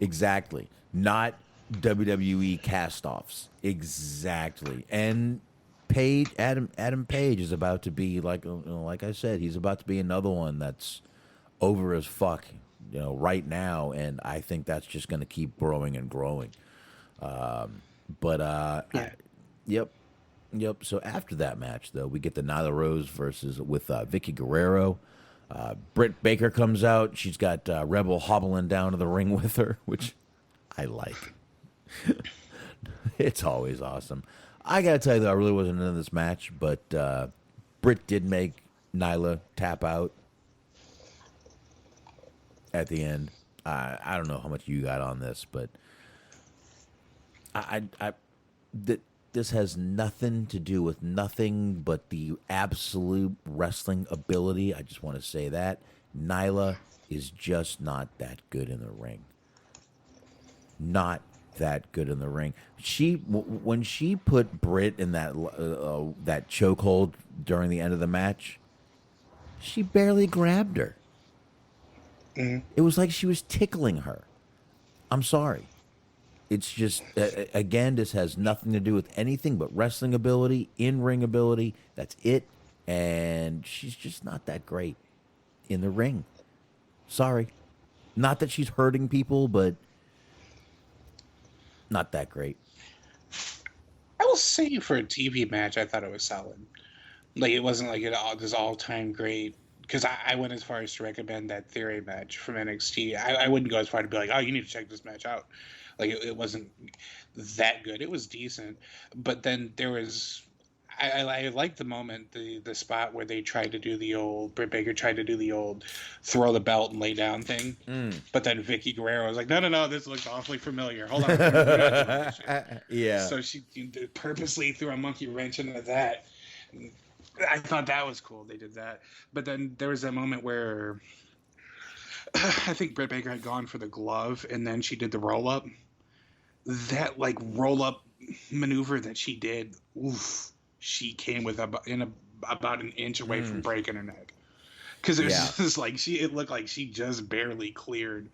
Exactly. Not WWE cast-offs. Exactly. And Adam Page is about to be, like I said, he's about to be another one that's over as fuck, right now, and I think that's just going to keep growing and growing. Yep. So after that match, though, we get the Nyla Rose with Vicky Guerrero. Britt Baker comes out. She's got Rebel hobbling down to the ring with her, which I like. It's always awesome. I gotta tell you though, I really wasn't into this match, but Britt did make Nyla tap out at the end. I don't know how much you got on this, but this has nothing to do with nothing but the absolute wrestling ability. I just want to say that Nyla is just not that good in the ring. Not that good in the ring. When she put Britt in that chokehold during the end of the match, she barely grabbed her. Mm-hmm. It was like she was tickling her. I'm sorry. It's just again, this has nothing to do with anything but wrestling ability, in-ring ability. That's it. and she's just not that great in the ring. Sorry. Not that she's hurting people, but not that great. I will say for a TV match, I thought it was solid. Like it wasn't like this all time great. Because I went as far as to recommend that Theory match from NXT. I wouldn't go as far to be like, oh, you need to check this match out. Like it wasn't that good. It was decent, but then there was. I liked the moment, the spot where they tried to do the old Britt Baker tried to do the old throw the belt and lay down thing, but then Vicky Guerrero was like, no, this looks awfully familiar. Hold on, we're not doing this shit. Yeah. So she purposely threw a monkey wrench into that. I thought that was cool. They did that, but then there was that moment where I think Britt Baker had gone for the glove, and then she did the roll up. That like roll up maneuver that she did, oof. She came with about an inch away from breaking her neck, because it was just like it looked like she just barely cleared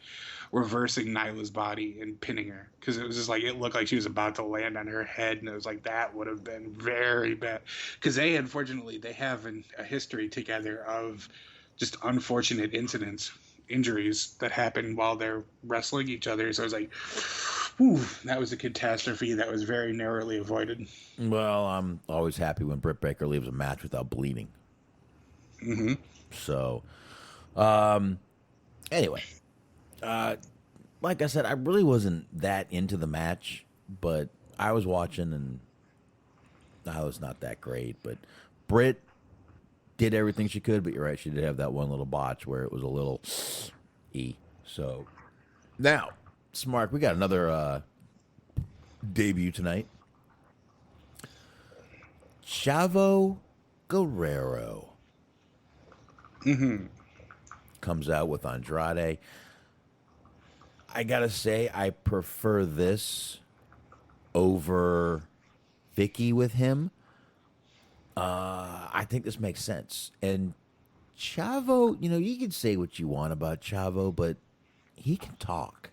reversing Nyla's body and pinning her, because it was just like it looked like she was about to land on her head, and it was like that would have been very bad, because they unfortunately they have a history together of just unfortunate injuries that happen while they're wrestling each other. So it was like, whew, that was a catastrophe that was very narrowly avoided. Well, I'm always happy when Britt Baker leaves a match without bleeding. Mm-hmm. So, anyway, like I said, I really wasn't that into the match, but I was watching and I was not that great. But Britt did everything she could, but you're right, she did have that one little botch where it was a little So, now, Smart, we got another debut tonight. Chavo Guerrero comes out with Andrade. I gotta say, I prefer this over Vicky with him. I think this makes sense. And Chavo, you can say what you want about Chavo, but he can talk.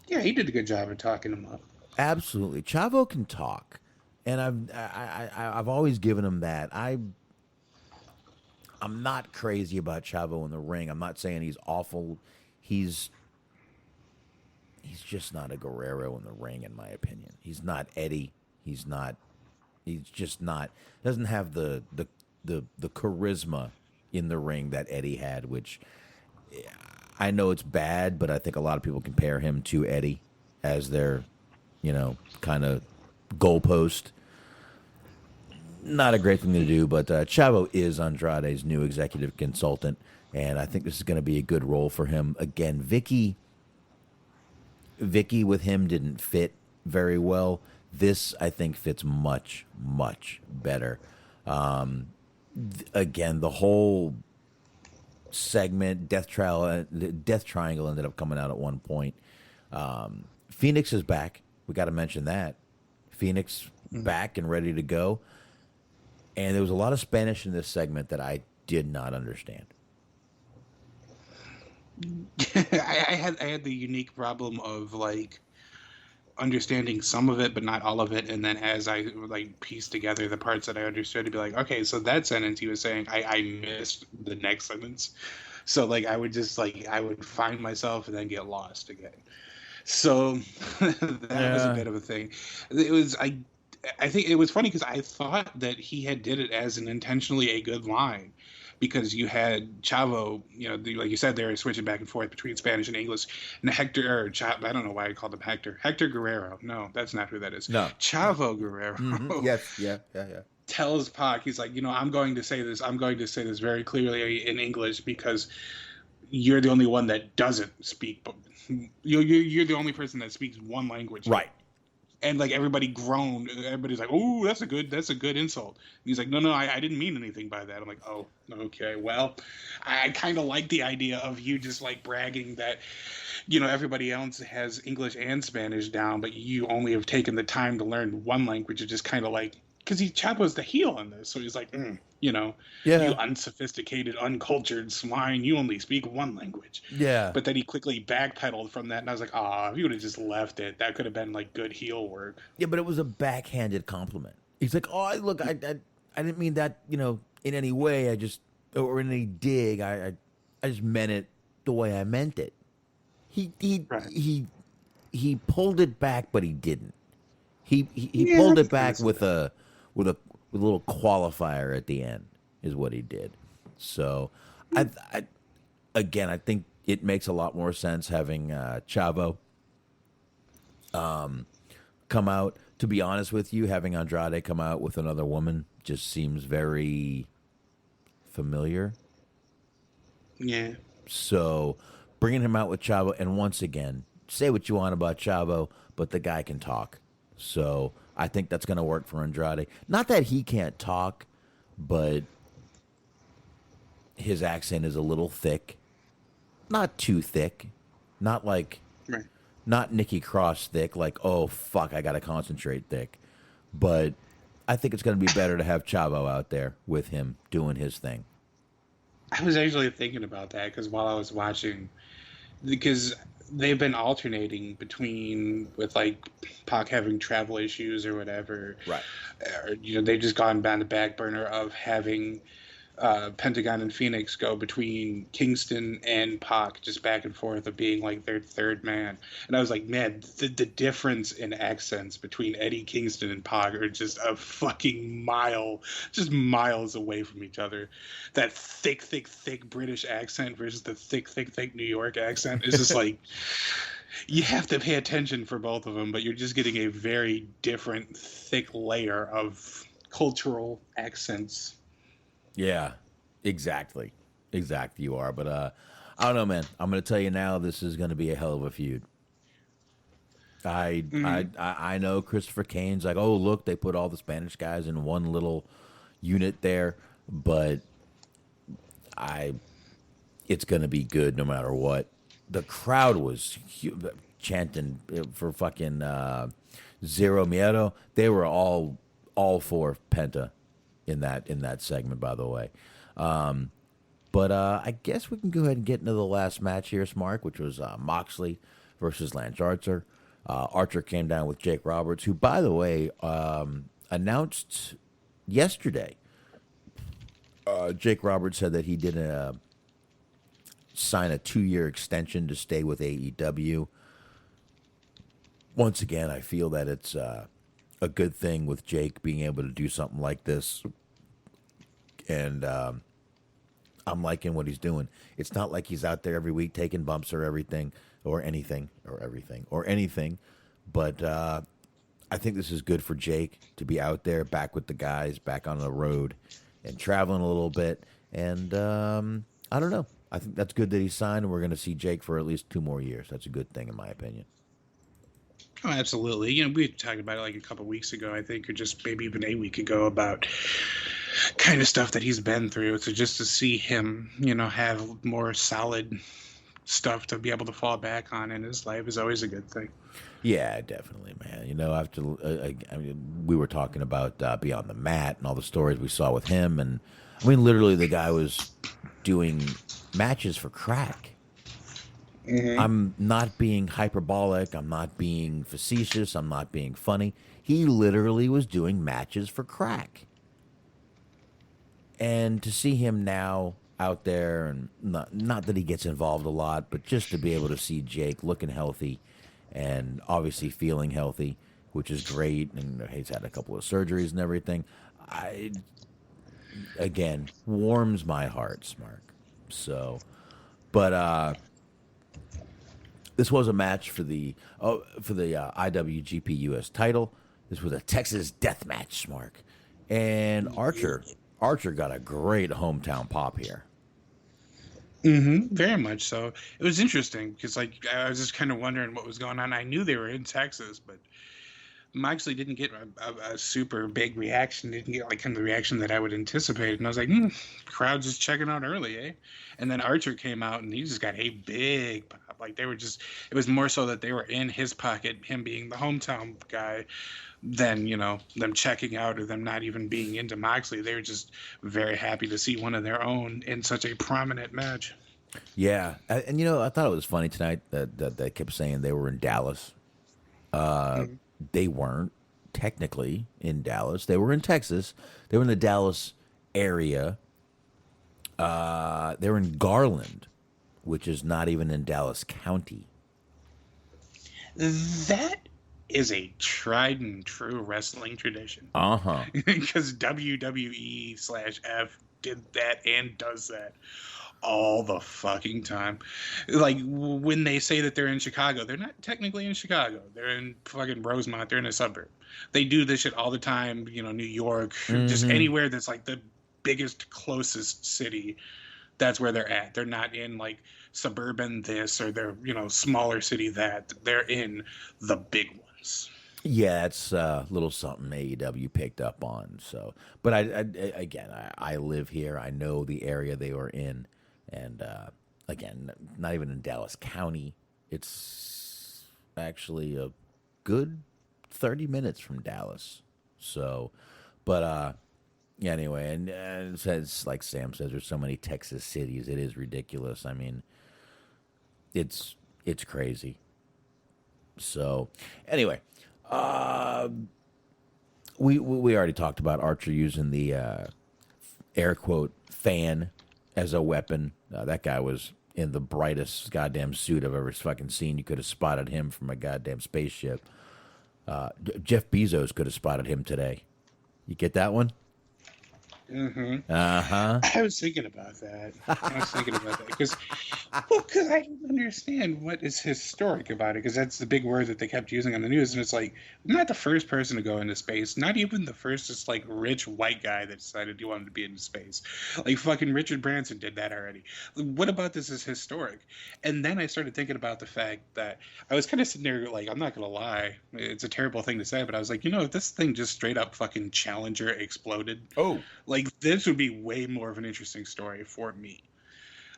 Yeah, he did a good job of talking him up. Absolutely, Chavo can talk, and I've always given him that. I'm not crazy about Chavo in the ring. I'm not saying he's awful. He's just not a Guerrero in the ring, in my opinion. He's not Eddie. He's just not. Doesn't have the charisma in the ring that Eddie had, which I know it's bad, but I think a lot of people compare him to Eddie as their, kind of goalpost. Not a great thing to do, but Chavo is Andrade's new executive consultant, and I think this is going to be a good role for him. Again, Vicky with him didn't fit very well. This, I think, fits much, much better. Again, the whole segment, Death Triangle ended up coming out at one point. Phoenix is back. We got to mention that. Phoenix back and ready to go. And there was a lot of Spanish in this segment that I did not understand. I had the unique problem of like understanding some of it but not all of it, and then as I like pieced together the parts that I understood to be like, okay, so that sentence he was saying, I missed the next sentence. So like I would just like I would find myself and then get lost again. So that was a bit of a thing. It was I think it was funny because I thought that he had did it as an intentionally a good line, because you had Chavo, like you said, they were switching back and forth between Spanish and English, and I don't know why I called him Hector Guerrero. No, that's not who that is. No, Chavo Guerrero. Mm-hmm. Yes, yeah. Tells Pac, he's like, I'm going to say this very clearly in English because you're the only one that doesn't speak, but you're the only person that speaks one language, right? And like everybody groaned. Everybody's like, "Oh, that's a good insult." And he's like, "No, I didn't mean anything by that." I'm like, "Oh, okay. Well, I kind of like the idea of you just like bragging that, everybody else has English and Spanish down, but you only have taken the time to learn one language." It's just kind of like, because Chapo's the heel in this, so he's like, you unsophisticated, uncultured swine, you only speak one language. Yeah. But then he quickly backpedaled from that, and I was like, if you would have just left it, that could have been like good heel work. Yeah, but it was a backhanded compliment. He's like, look, I didn't mean that, in any way. Or in any dig. I just meant it the way I meant it. He he Right. he he pulled it back, but he didn't. He Yeah, pulled I it can kinda back see with that. a little qualifier at the end, is what he did. So, I again, I think it makes a lot more sense having Chavo come out. To be honest with you, having Andrade come out with another woman just seems very familiar. Yeah. So, bringing him out with Chavo, and once again, say what you want about Chavo, but the guy can talk. So, I think that's going to work for Andrade. Not that he can't talk, but his accent is a little thick. Not too thick. Not like Right. not Nikki Cross thick, like, oh fuck, I gotta concentrate thick. But I think it's gonna be better to have Chavo out there with him doing his thing. I was actually thinking about that because while I was watching, because they've been alternating between with like Pac having travel issues or whatever. Right. Or, they've just gone down the back burner of having Pentagon and Phoenix go between Kingston and Pac, just back and forth of being like their third man. And I was like, man, the difference in accents between Eddie Kingston and Pac are just a fucking just miles away from each other. That thick, thick, thick British accent versus the thick, thick, thick New York accent is just like, you have to pay attention for both of them, but you're just getting a very different, thick layer of cultural accents. Yeah, exactly. Exactly, you are. But I don't know, man. I'm going to tell you now, this is going to be a hell of a feud. I know Christopher Kane's like, oh, look, they put all the Spanish guys in one little unit there. But it's going to be good no matter what. The crowd was chanting for fucking Zero Miedo. They were all for Penta in that segment, by the way. But I guess we can go ahead and get into the last match here, Smark, which was Moxley versus Lance Archer. Archer came down with Jake Roberts, who, by the way, announced yesterday. Jake Roberts said that he didn't sign a 2-year extension to stay with AEW. Once again, I feel that it's a good thing with Jake being able to do something like this. And I'm liking what he's doing. It's not like he's out there every week taking bumps or anything. But I think this is good for Jake to be out there, back with the guys, back on the road, and traveling a little bit. And I don't know. I think that's good that he signed, and we're going to see Jake for at least 2 more years. That's a good thing, in my opinion. Oh, absolutely. We talked about it like a couple of weeks ago, I think, or just maybe even a week ago, about kind of stuff that he's been through. So just to see him, have more solid stuff to be able to fall back on in his life is always a good thing. Yeah, definitely, man. After we were talking about Beyond the Mat and all the stories we saw with him, and literally the guy was doing matches for crack. Mm-hmm. I'm not being hyperbolic. I'm not being facetious. I'm not being funny. He literally was doing matches for crack. And to see him now out there, and not that he gets involved a lot, but just to be able to see Jake looking healthy and obviously feeling healthy, which is great. And he's had a couple of surgeries and everything. Again, warms my heart, Mark. So, but this was a match for the IWGP US title. This was a Texas death match, Mark, and Archer got a great hometown pop here. Mm-hmm, very much so. It was interesting because, I was just kind of wondering what was going on. I knew they were in Texas, but Moxley didn't get a super big reaction. Didn't get kind of the reaction that I would anticipate. And I was like, crowd just checking out early, eh? And then Archer came out and he just got a big pop. They were just, it was more so that they were in his pocket, him being the hometown guy, than, them checking out or them not even being into Moxley. They were just very happy to see one of their own in such a prominent match. Yeah. And, I thought it was funny tonight that they kept saying they were in Dallas. They weren't. technically in Dallas. They were in Texas. They were in the Dallas area. They were in Garland, which is not even in Dallas County. That is a tried and true wrestling tradition. Uh-huh. Because WWE/F did that and does that all the fucking time. Like, when they say that they're in Chicago, they're not technically in Chicago. They're in fucking Rosemont. They're in a suburb. They do this shit all the time. You know, New York, just anywhere that's like the biggest, closest city. That's where they're at. They're not in like suburban this or they're, you know, smaller city that. They're in the big ones. Yeah, it's a little something AEW picked up on. So, but I live here. I know the area they were in, and again, not even in Dallas County. It's actually a good 30 minutes from Dallas. So, but yeah, anyway, and it says, like Sam says, there's so many Texas cities. It is ridiculous. I mean, it's crazy. So, anyway. We already talked about Archer using the air quote fan as a weapon. That guy was in the brightest goddamn suit I've ever fucking seen. You could have spotted him from a goddamn spaceship. Jeff Bezos could have spotted him today. You get that one? Mm-hmm. Uh-huh. I was thinking about that. Because I don't understand what is historic about it, because that's the big word that they kept using on the news, and it's like, I'm not the first person to go into space, not even the first just like rich white guy that decided he wanted to be in space. Like fucking Richard Branson did that already. What about this is historic? And then I started thinking about the fact that I was kind of sitting there like, I'm not gonna lie, it's a terrible thing to say, but I was like, you know, if this thing just straight up fucking Challenger exploded, like, this would be way more of an interesting story for me.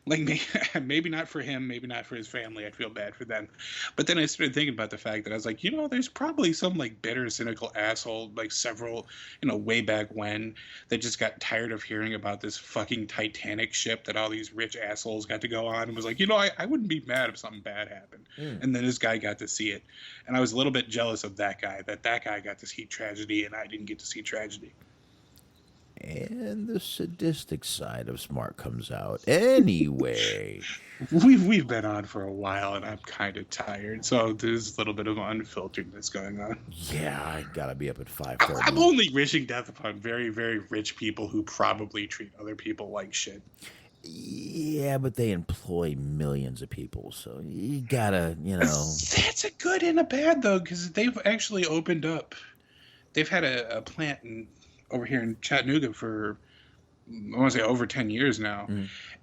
Like, maybe not for him, maybe not for his family. I'd feel bad for them. But then I started thinking about the fact that I was like, you know, there's probably some, like, bitter, cynical asshole, like, several, you know, way back when, that just got tired of hearing about this fucking Titanic ship that all these rich assholes got to go on and was like, you know, I wouldn't be mad if something bad happened. And then this guy got to see it. And I was a little bit jealous of that guy got to see tragedy and I didn't get to see tragedy. And the sadistic side of Smart comes out. Anyway. We've been on for a while, and I'm kind of tired, so there's a little bit of unfilteredness going on. Yeah, I gotta be up at 5:30. I'm only wishing death upon very, very rich people who probably treat other people like shit. Yeah, but they employ millions of people, so you gotta, you know. That's a good and a bad, though, because they've actually opened up. They've had a plant over here in Chattanooga for, I want to say, over 10 years now.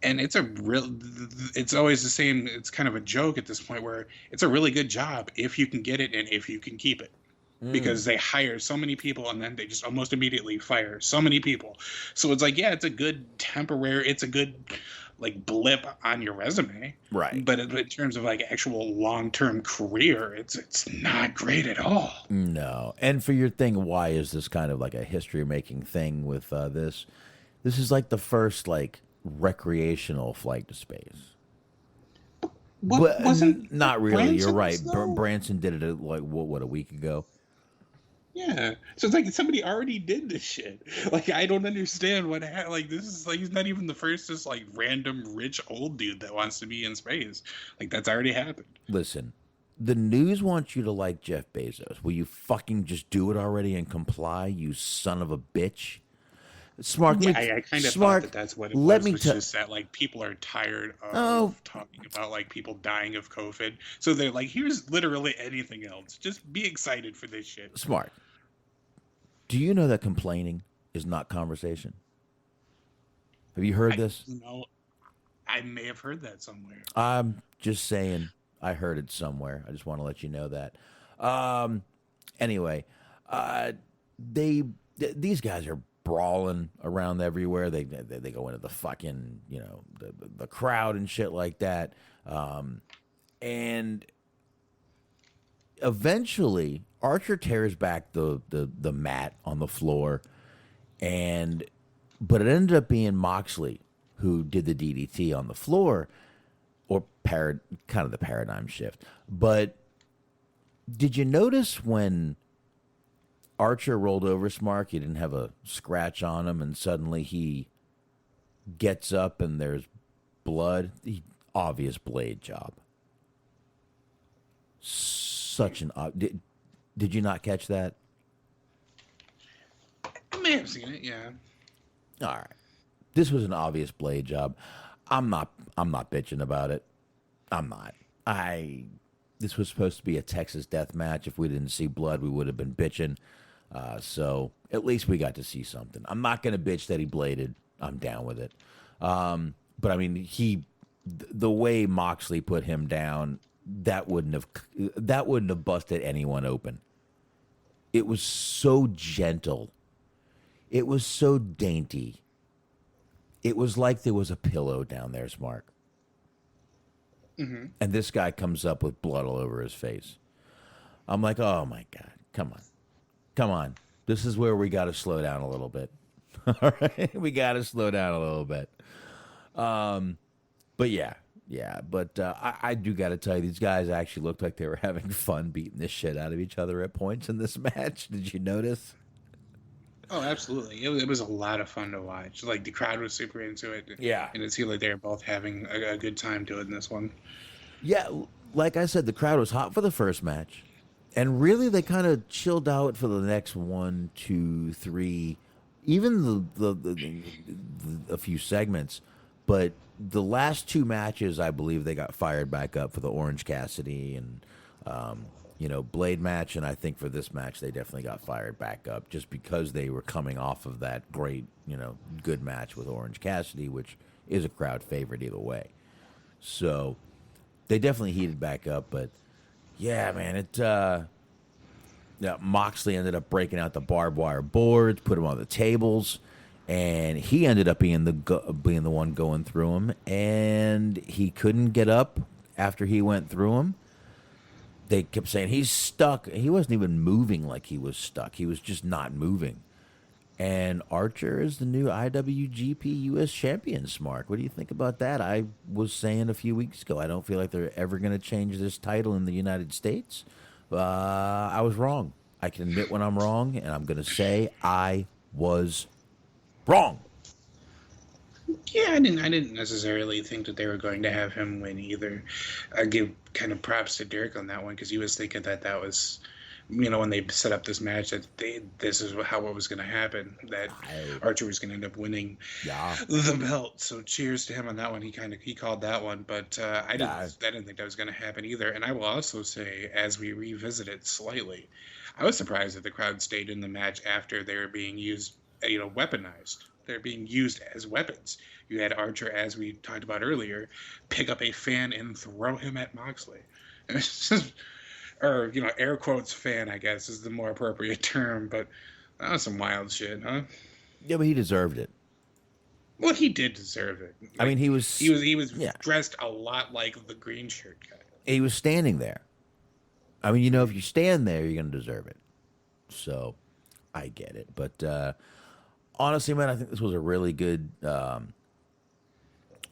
And it's it's always the same. It's kind of a joke at this point where it's a really good job if you can get it and if you can keep it. Because they hire so many people and then they just almost immediately fire so many people. So it's like, yeah, it's a good temporary, it's a good like blip on your resume. Right. But in terms of like actual long-term career, it's not great at all. No. And for your thing, why is this kind of like a history-making thing with this? This is like the first like recreational flight to space. Wasn't not really. You're right. Branson's, though? Branson did it like what a week ago. Yeah, so it's like somebody already did this shit. Like, I don't understand what like this is like, he's not even the first just like random rich old dude that wants to be in space. Like, that's already happened. Listen, the news wants you to like Jeff Bezos. Will you fucking just do it already and comply, you son of a bitch? Smart. Yeah, I kind of thought that's what it was. Was just that like people are tired of talking about like people dying of COVID, so they're like, here's literally anything else. Just be excited for this shit. Smart. Do you know that complaining is not conversation? Have you heard this? No, I may have heard that somewhere. I'm just saying, I heard it somewhere. I just want to let you know that. Anyway, these guys are brawling around everywhere. They go into the fucking, you know, the crowd and shit like that. And eventually Archer tears back the mat on the floor, but it ended up being Moxley who did the DDT on the floor, or kind of the paradigm shift. But did you notice when Archer rolled over Smart. He didn't have a scratch on him, and suddenly he gets up and there's blood. Obvious blade job. Such an did you not catch that? I may have seen it, yeah. All right. This was an obvious blade job. I'm not bitching about it. I'm not. This was supposed to be a Texas death match. If we didn't see blood, we would have been bitching. So at least we got to see something. I'm not going to bitch that he bladed. I'm down with it. But I mean, the way Moxley put him down, that wouldn't have busted anyone open. It was so gentle. It was so dainty. It was like there was a pillow down there, Smart. Mm-hmm. And this guy comes up with blood all over his face. I'm like, oh my God, come on. This is where we got to slow down a little bit. All right, we got to slow down a little bit. But yeah. But I do got to tell you, these guys actually looked like they were having fun beating the shit out of each other at points in this match. Did you notice? Oh, absolutely. It was a lot of fun to watch. Like, the crowd was super into it. Yeah. And it seemed like they were both having a good time doing this one. Yeah, like I said, the crowd was hot for the first match. And really, they kind of chilled out for the next 1, 2, 3, even a few segments. But the last 2 matches, I believe they got fired back up for the Orange Cassidy and Blade match, and I think for this match they definitely got fired back up just because they were coming off of that great, good match with Orange Cassidy, which is a crowd favorite either way. So they definitely heated back up, but yeah, man, Moxley ended up breaking out the barbed wire boards, put them on the tables, and he ended up being the one going through them, and he couldn't get up after he went through them. They kept saying he's stuck. He wasn't even moving like he was stuck. He was just not moving. And Archer is the new IWGP US champion, Smart. What do you think about that? I was saying a few weeks ago, I don't feel like they're ever going to change this title in the United States. I was wrong. I can admit when I'm wrong, and I'm going to say I was wrong. Yeah, I didn't necessarily think that they were going to have him win either. I give kind of props to Derek on that one because he was thinking that was, when they set up this match, that this is how it was going to happen, that Archer was going to end up winning the belt. So cheers to him on that one. He called that one, but I didn't think that was going to happen either. And I will also say, as we revisit it slightly, I was surprised that the crowd stayed in the match after they were being used, weaponized. They're being used as weapons. You had Archer, as we talked about earlier, pick up a fan and throw him at Moxley. Or, air quotes fan, I guess, is the more appropriate term. But that was some wild shit, huh? Yeah, but he deserved it. Well, he did deserve it. I mean, he was dressed a lot like the green shirt guy. He was standing there. I mean, if you stand there, you're going to deserve it. So, I get it. But, honestly, man, I think this was a really good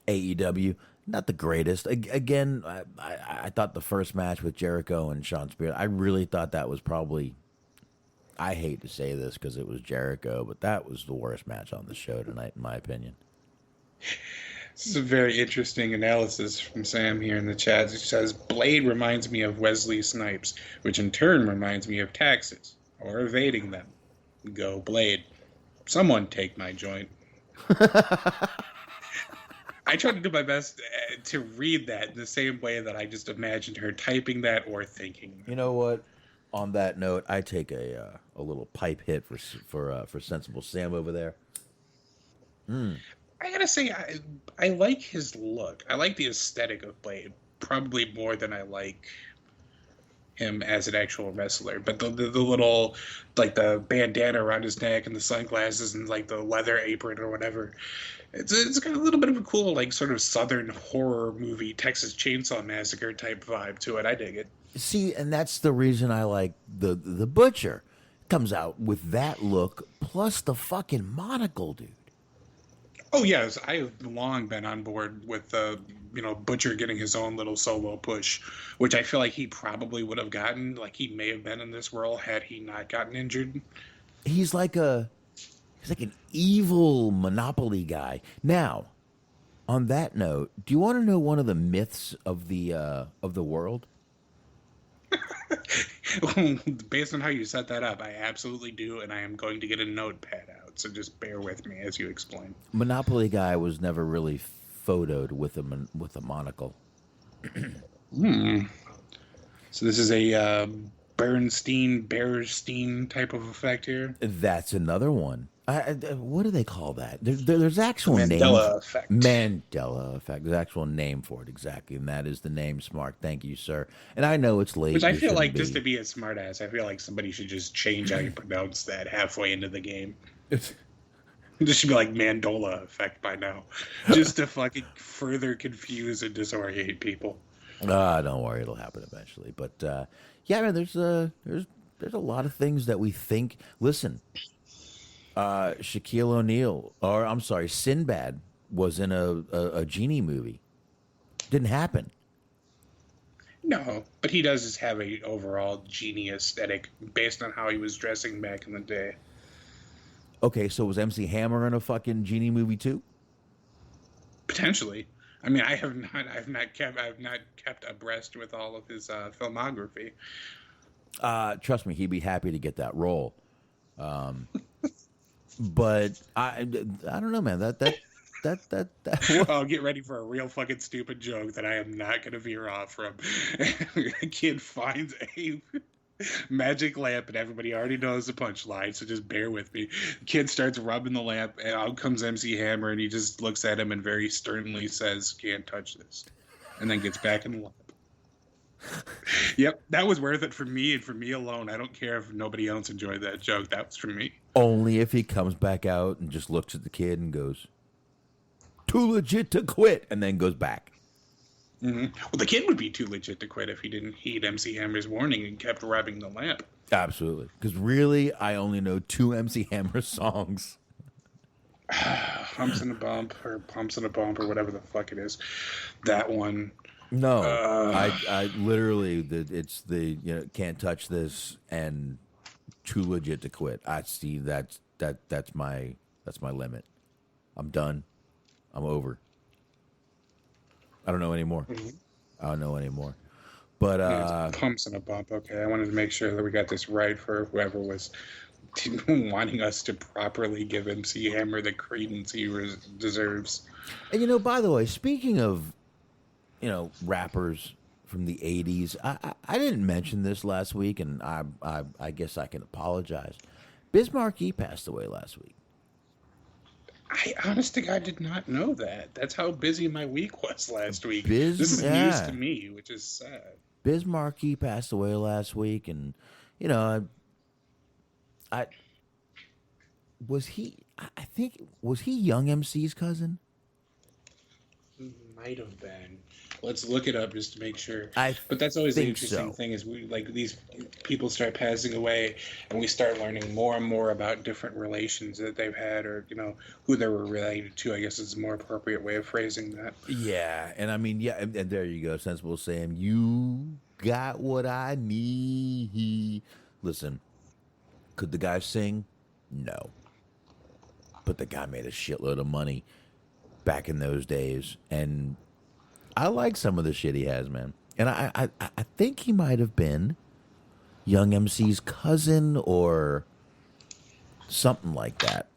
AEW. Not the greatest. Again, I thought the first match with Jericho and Sean Spears, I really thought that was probably, I hate to say this because it was Jericho, but that was the worst match on the show tonight, in my opinion. This is a very interesting analysis from Sam here in the chat. He says, Blade reminds me of Wesley Snipes, which in turn reminds me of taxes, or evading them. Go Blade. Someone take my joint. I tried to do my best to read that in the same way that I just imagined her typing that or thinking that. You know what? On that note, I take a little pipe hit for Sensible Sam over there. I gotta say, I like his look. I like the aesthetic of Blade probably more than I like him as an actual wrestler. But the little, like, the bandana around his neck and the sunglasses and, like, the leather apron or whatever, it's got a little bit of a cool, like, sort of southern horror movie, Texas Chainsaw Massacre type vibe to it. I dig it. See, and that's the reason I like the Butcher. Comes out with that look plus the fucking monocle, dude. Oh, yes. I have long been on board with the Butcher getting his own little solo push, which I feel like he probably would have gotten. Like he may have been in this role had he not gotten injured. He's like an evil Monopoly guy. Now, on that note, do you want to know one of the myths of the world? Based on how you set that up, I absolutely do, and I am going to get a notepad out. So just bear with me as you explain. Monopoly guy was never really photoed with a monocle. So this is a Bernstein type of effect here. That's another one. What do they call that? There's actual name. Mandela effect. Mandela effect. There's actual name for it exactly, and that is the name. Smart. Thank you, sir. And I know it's late. Which I you feel like, shouldn't just be. to be a smartass, I feel like somebody should just change how you pronounce that halfway into the game. This should be like Mandela effect by now, just to fucking further confuse and disorient people. Don't worry, it'll happen eventually. But yeah, man, there's a lot of things that we think. Listen, Shaquille O'Neal, or I'm sorry, Sinbad was in a genie movie. Didn't happen. No, but he does just have a overall genie aesthetic based on how he was dressing back in the day. Okay, so was MC Hammer in a fucking genie movie too? Potentially. I mean, I've not kept abreast with all of his filmography. Trust me, he'd be happy to get that role. But I don't know, man. That Oh, get ready for a real fucking stupid joke that I am not going to veer off from. A kid finds a magic lamp, and everybody already knows the punchline, so just bear with me. The kid starts rubbing the lamp, and out comes MC Hammer, and he just looks at him and very sternly says, "Can't touch this," and then gets back in the lamp. Yep, that was worth it for me and for me alone. I don't care if nobody else enjoyed that joke. That was for me. only if he comes back out and just looks at the kid and goes, "Too legit to quit," and then goes back. Mm-hmm. Well, the kid would be too legit to quit if he didn't heed MC Hammer's warning and kept rubbing the lamp. Absolutely. Because really, I only know 2 MC Hammer songs. Humps and a Bump, or Pumps and a Bump, or whatever the fuck it is. That one. No, I literally, it's the, Can't Touch This and Too Legit to Quit. I see that's my limit. I'm done. I'm over. I don't know anymore. Mm-hmm. I don't know anymore. But It's Pumps and a Bump. Okay, I wanted to make sure that we got this right for whoever was wanting us to properly give MC Hammer the credence he deserves. And by the way, speaking of rappers from the 80s, I didn't mention this last week, and I guess I can apologize. Biz Markie passed away last week. I honest to God did not know that. That's how busy my week was last week. This is news to me, which is sad. Biz Markie passed away last week, and I think was he Young MC's cousin? Might have been. Let's look it up just to make sure. But that's always the interesting thing is these people start passing away, and we start learning more and more about different relations that they've had, or who they were related to. I guess is a more appropriate way of phrasing that. Yeah, and I mean, and there you go, Sensible Sam. You got what I need. Listen, could the guy sing? No, but the guy made a shitload of money back in those days, and I like some of the shit he has, man. And I think he might have been Young MC's cousin or something like that.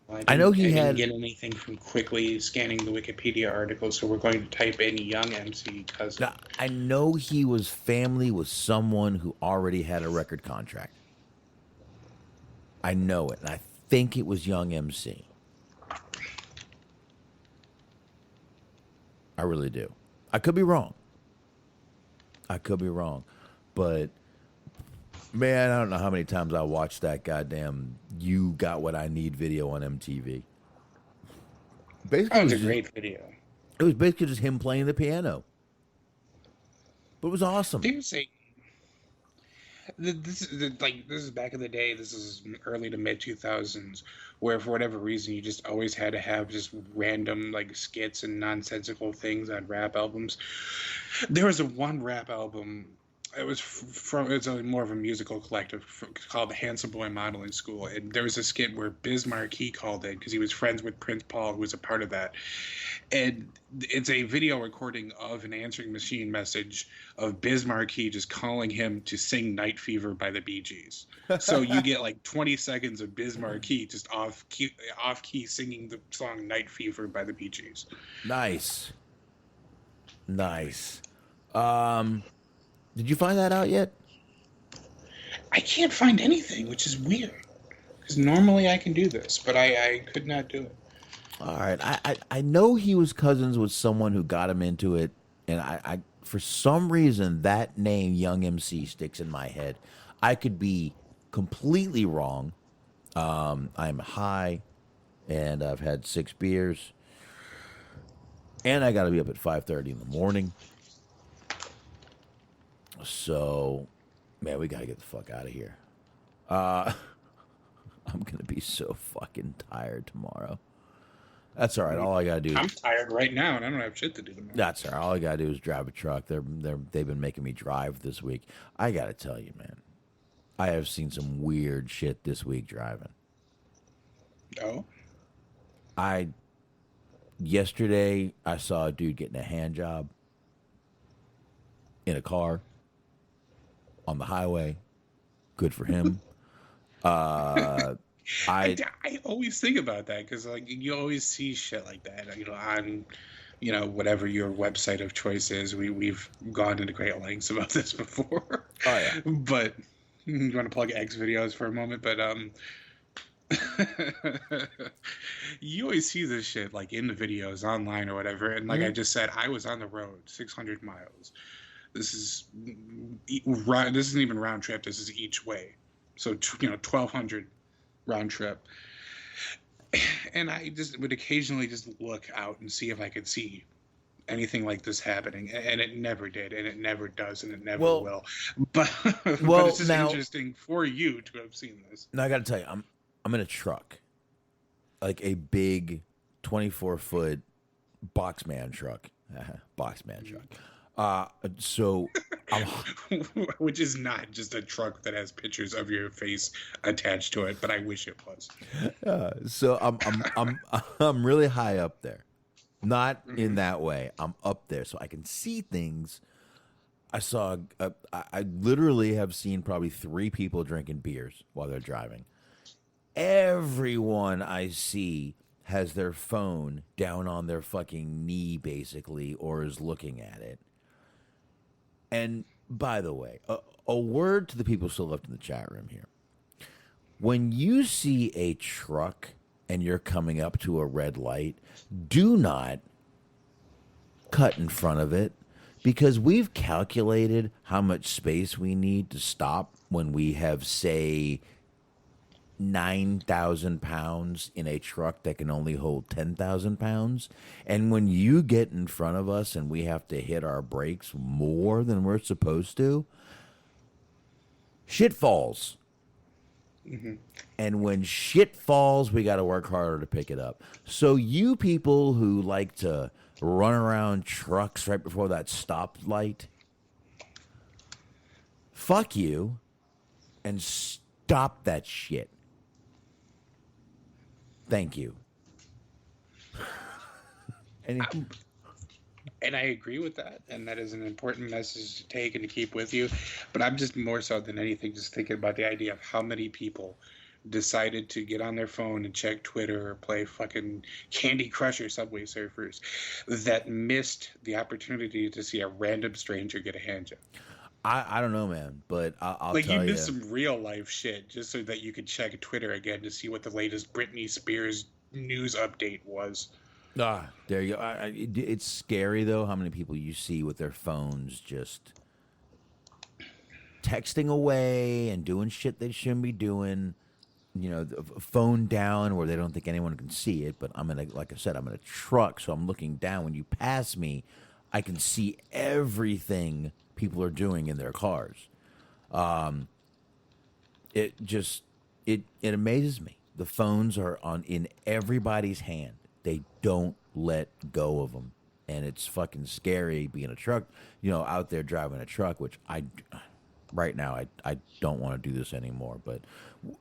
Well, I know he didn't get anything from quickly scanning the Wikipedia article, so we're going to type in Young MC cousin. Now, I know he was family with someone who already had a record contract. I know it, and I think it was Young MC. I really do. I could be wrong. But, man, I don't know how many times I watched that goddamn You Got What I Need video on MTV. Basically, That was a great video. It was basically just him playing the piano. But it was awesome. This is back in the day. This is early to mid 2000s, where for whatever reason you just always had to have just random like skits and nonsensical things on rap albums. There was a one rap album. It was from it's more of a musical collective called the Handsome Boy Modeling School, and there was a skit where Biz Markie called in because he was friends with Prince Paul, who was a part of that, and it's a video recording of an answering machine message of Biz Markie just calling him to sing "Night Fever" by the Bee Gees. So you get like 20 seconds of Biz Markie just off key singing the song "Night Fever" by the Bee Gees. Nice. Did you find that out yet? I can't find anything, which is weird. Because normally I can do this, but I could not do it. All right. I know he was cousins with someone who got him into it, and I for some reason that name Young MC sticks in my head. I could be completely wrong. I'm high, and I've had 6 beers, and I got to be up at 5:30 in the morning. So, man, we got to get the fuck out of here. I'm going to be so fucking tired tomorrow. That's all right. All I got to do is... I'm tired right now, and I don't have shit to do tomorrow. That's all right. All I got to do is drive a truck. They've been making me drive this week. I got to tell you, man, I have seen some weird shit this week driving. Oh? Yesterday, I saw a dude getting a hand job in a car on the highway. Good for him. I always think about that because like you always see shit like that, on whatever your website of choice is. We've gone into great lengths about this before. Oh yeah. But you want to plug X videos for a moment, but you always see this shit like in the videos online or whatever, and like I just said, I was on the road 600 miles. This isn't even round trip. This is each way. So 1,200 round trip. And I just would occasionally just look out and see if I could see anything like this happening, and it never did, and it never does, and it never will. But it's just interesting for you to have seen this. Now I got to tell you, I'm in a truck, like a big 24-foot Boxman truck. Boxman truck. So, which is not just a truck that has pictures of your face attached to it, but I wish it was. So I'm really high up there, not in that way. I'm up there, so I can see things. I literally have seen probably 3 people drinking beers while they're driving. Everyone I see has their phone down on their fucking knee, basically, or is looking at it. And by the way, a word to the people still left in the chat room here. When you see a truck and you're coming up to a red light, do not cut in front of it, because we've calculated how much space we need to stop when we have, say, 9,000 pounds in a truck that can only hold 10,000 pounds. And when you get in front of us and we have to hit our brakes more than we're supposed to, shit falls. Mm-hmm. And when shit falls, we got to work harder to pick it up. So you people who like to run around trucks right before that stoplight, fuck you and stop that shit. Thank you. And I agree with that, and that is an important message to take and to keep with you. But I'm just more so than anything just thinking about the idea of how many people decided to get on their phone and check Twitter or play fucking Candy Crush or Subway Surfers that missed the opportunity to see a random stranger get a hand job. I don't know, man, but I'll tell you. Like, you missed some real life shit just so that you could check Twitter again to see what the latest Britney Spears news update was. There you go. It's scary, though, how many people you see with their phones just texting away and doing shit they shouldn't be doing. You know, the phone down where they don't think anyone can see it. But like I said, I'm in a truck, so I'm looking down. When you pass me, I can see everything people are doing in their cars. it amazes me. The phones are in everybody's hand. They don't let go of them, and it's fucking scary being a truck, out there driving a truck. Which right now, I don't want to do this anymore. But a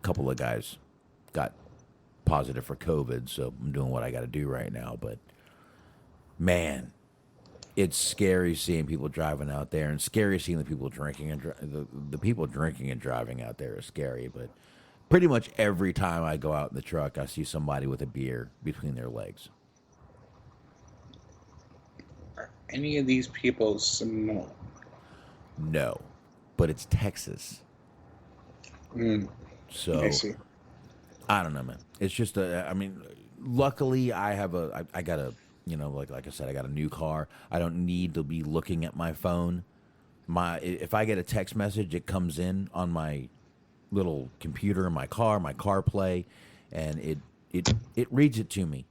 couple of guys got positive for COVID, so I'm doing what I got to do right now. But man, it's scary seeing people driving out there, and scary seeing the people drinking and the people drinking and driving out there is scary. But pretty much every time I go out in the truck, I see somebody with a beer between their legs. Are any of these people Samoan? No, but it's Texas. So I see. I don't know, man. It's just luckily I got a, like I said, I got a new car. I don't need to be looking at my phone. If I get a text message, it comes in on my little computer in my car, my CarPlay, and it reads it to me.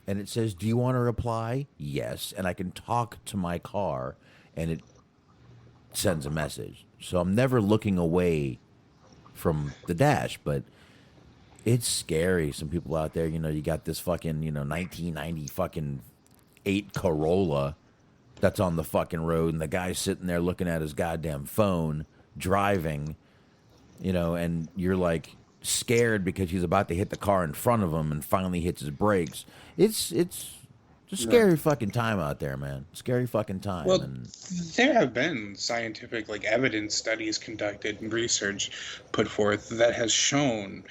And it says, "Do you want to reply?" Yes, and I can talk to my car, and it sends a message. So I'm never looking away from the dash, but it's scary. Some people out there, you got this fucking, 1990 fucking 8 Corolla that's on the fucking road, and the guy's sitting there looking at his goddamn phone, driving, and you're like scared because he's about to hit the car in front of him and finally hits his brakes. It's a scary fucking time out there, man. Scary fucking time. Well, there have been scientific, evidence studies conducted and research put forth that has shown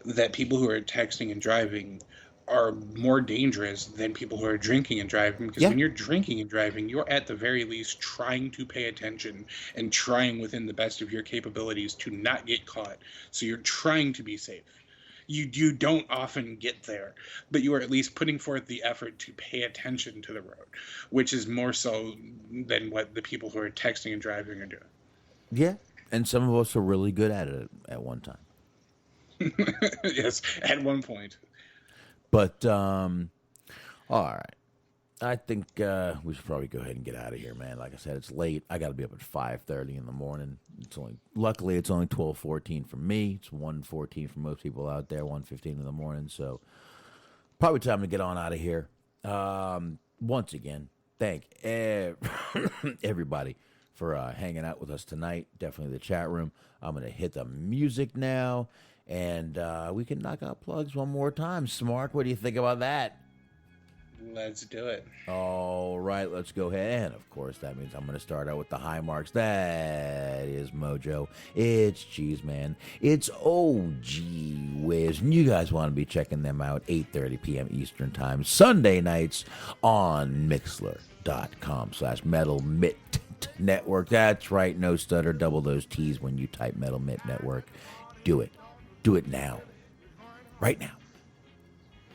that people who are texting and driving are more dangerous than people who are drinking and driving, because when you're drinking and driving, you're at the very least trying to pay attention and trying within the best of your capabilities to not get caught. So you're trying to be safe. You don't often get there, but you are at least putting forth the effort to pay attention to the road, which is more so than what the people who are texting and driving are doing. Yeah, and some of us are really good at it at one time. Yes, at one point. But, all right. I think we should probably go ahead and get out of here, man. Like I said, it's late. I got to be up at 5:30 in the morning. Luckily, it's only 12:14 for me. It's 1:14 for most people out there, 1:15 in the morning. So probably time to get on out of here. Once again, thank everybody for hanging out with us tonight. Definitely the chat room. I'm going to hit the music now, and we can knock out plugs one more time. Smart, what do you think about that? Let's do it. All right, let's go ahead. And, of course, that means I'm going to start out with the high marks. That is Mojo. It's Cheese Man. It's OG Wiz. And you guys want to be checking them out 8:30 p.m. Eastern Time, Sunday nights on Mixlr.com/Metal Mitt Network. That's right. No stutter. Double those T's when you type Metal Mitt Network. Do it. Do it now. Right now.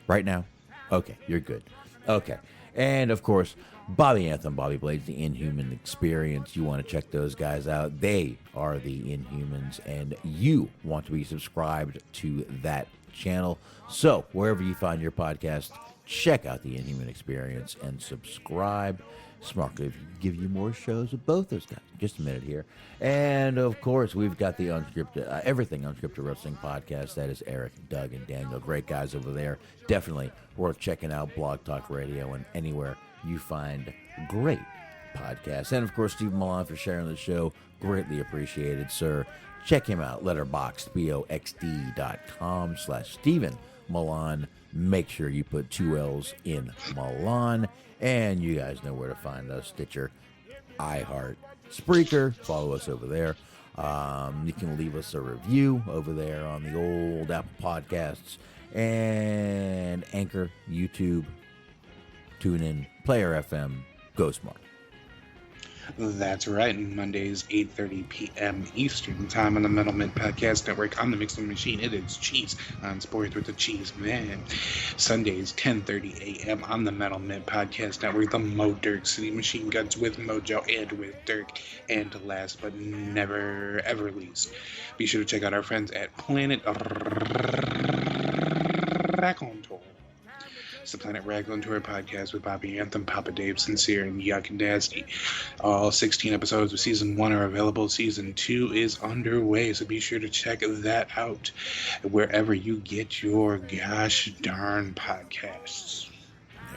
Right now? Okay, you're good. Okay. And, of course, Bobby Anthem, Bobby Blades, The Inhuman Experience. You want to check those guys out. They are the Inhumans, and you want to be subscribed to that channel. So, wherever you find your podcast, check out The Inhuman Experience and subscribe. Smart could give you more shows of both those guys. Just a minute here. And, of course, we've got the Unscripted, Everything Unscripted Wrestling Podcast. That is Eric, Doug, and Daniel. Great guys over there. Definitely worth checking out Blog Talk Radio and anywhere you find great podcasts. And, of course, Steve Milan for sharing the show. Greatly appreciated, sir. Check him out. Letterboxd, boxd.com/Steven Milan. Make sure you put 2 L's in Milan. And you guys know where to find us. Stitcher, iHeart, Spreaker. Follow us over there. You can leave us a review over there on the old Apple Podcasts and Anchor, YouTube, TuneIn, Player FM. Go Smart. That's right. Mondays, 8:30 p.m. Eastern Time on the Metal Mint Podcast Network. On the Mixing Machine, it is Cheese on Sports with the Cheese Man. Sundays, 10:30 a.m. on the Metal Mint Podcast Network. The Mo Dirk City Machine Guns with Mojo and with Dirk. And last but never ever least, be sure to check out our friends at Planet Raconto. It's the Planet Raglan Tour podcast with Bobby Anthem, Papa Dave, Sincere, and Yuck and Nasty. All 16 episodes of Season 1 are available. Season 2 is underway, so be sure to check that out wherever you get your gosh darn podcasts.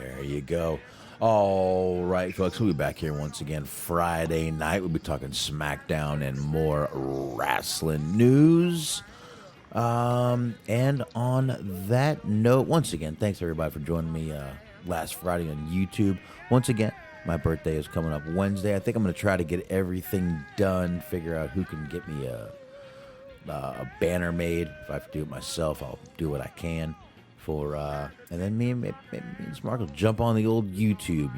There you go. All right, folks, we'll be back here once again Friday night. We'll be talking SmackDown and more wrestling news. And on that note, once again, thanks everybody for joining me last Friday on YouTube. Once again, my birthday is coming up Wednesday. I think I'm going to try to get everything done, figure out who can get me a banner made. If I have to do it myself, I'll do what I can. And then me and Mark will jump on the old YouTube.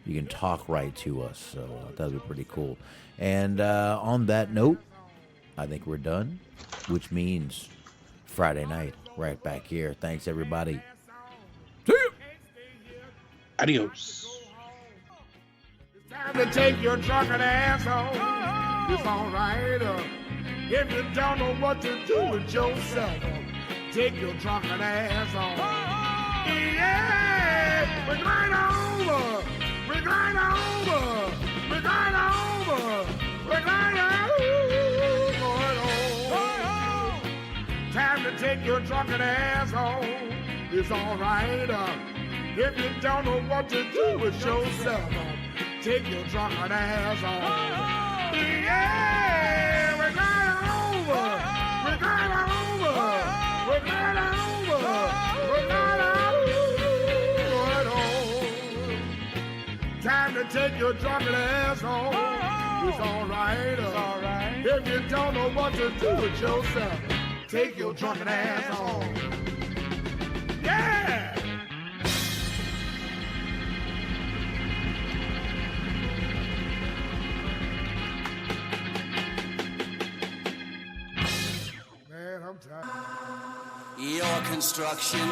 You can talk right to us, so that'll be pretty cool. And on that note, I think we're done, which means Friday night, right back here. Thanks, everybody. See you. Adios. It's time to take your drunken ass home. It's all right. If you don't know what to do with yourself, take your drunken ass on. Yeah, we're going over. We're going over. We're going over. We're going over. Time to take your drunken ass home. It's all right. If you don't know what to do with yourself, take your drunken ass on. Yeah, we're going over. We're going over. We're going over. We're going over. Time to take your drunken ass home. It's all right. It's all right. If you don't know what to do with yourself, take your drunken ass home. Yeah. Man, I'm tired. Your construction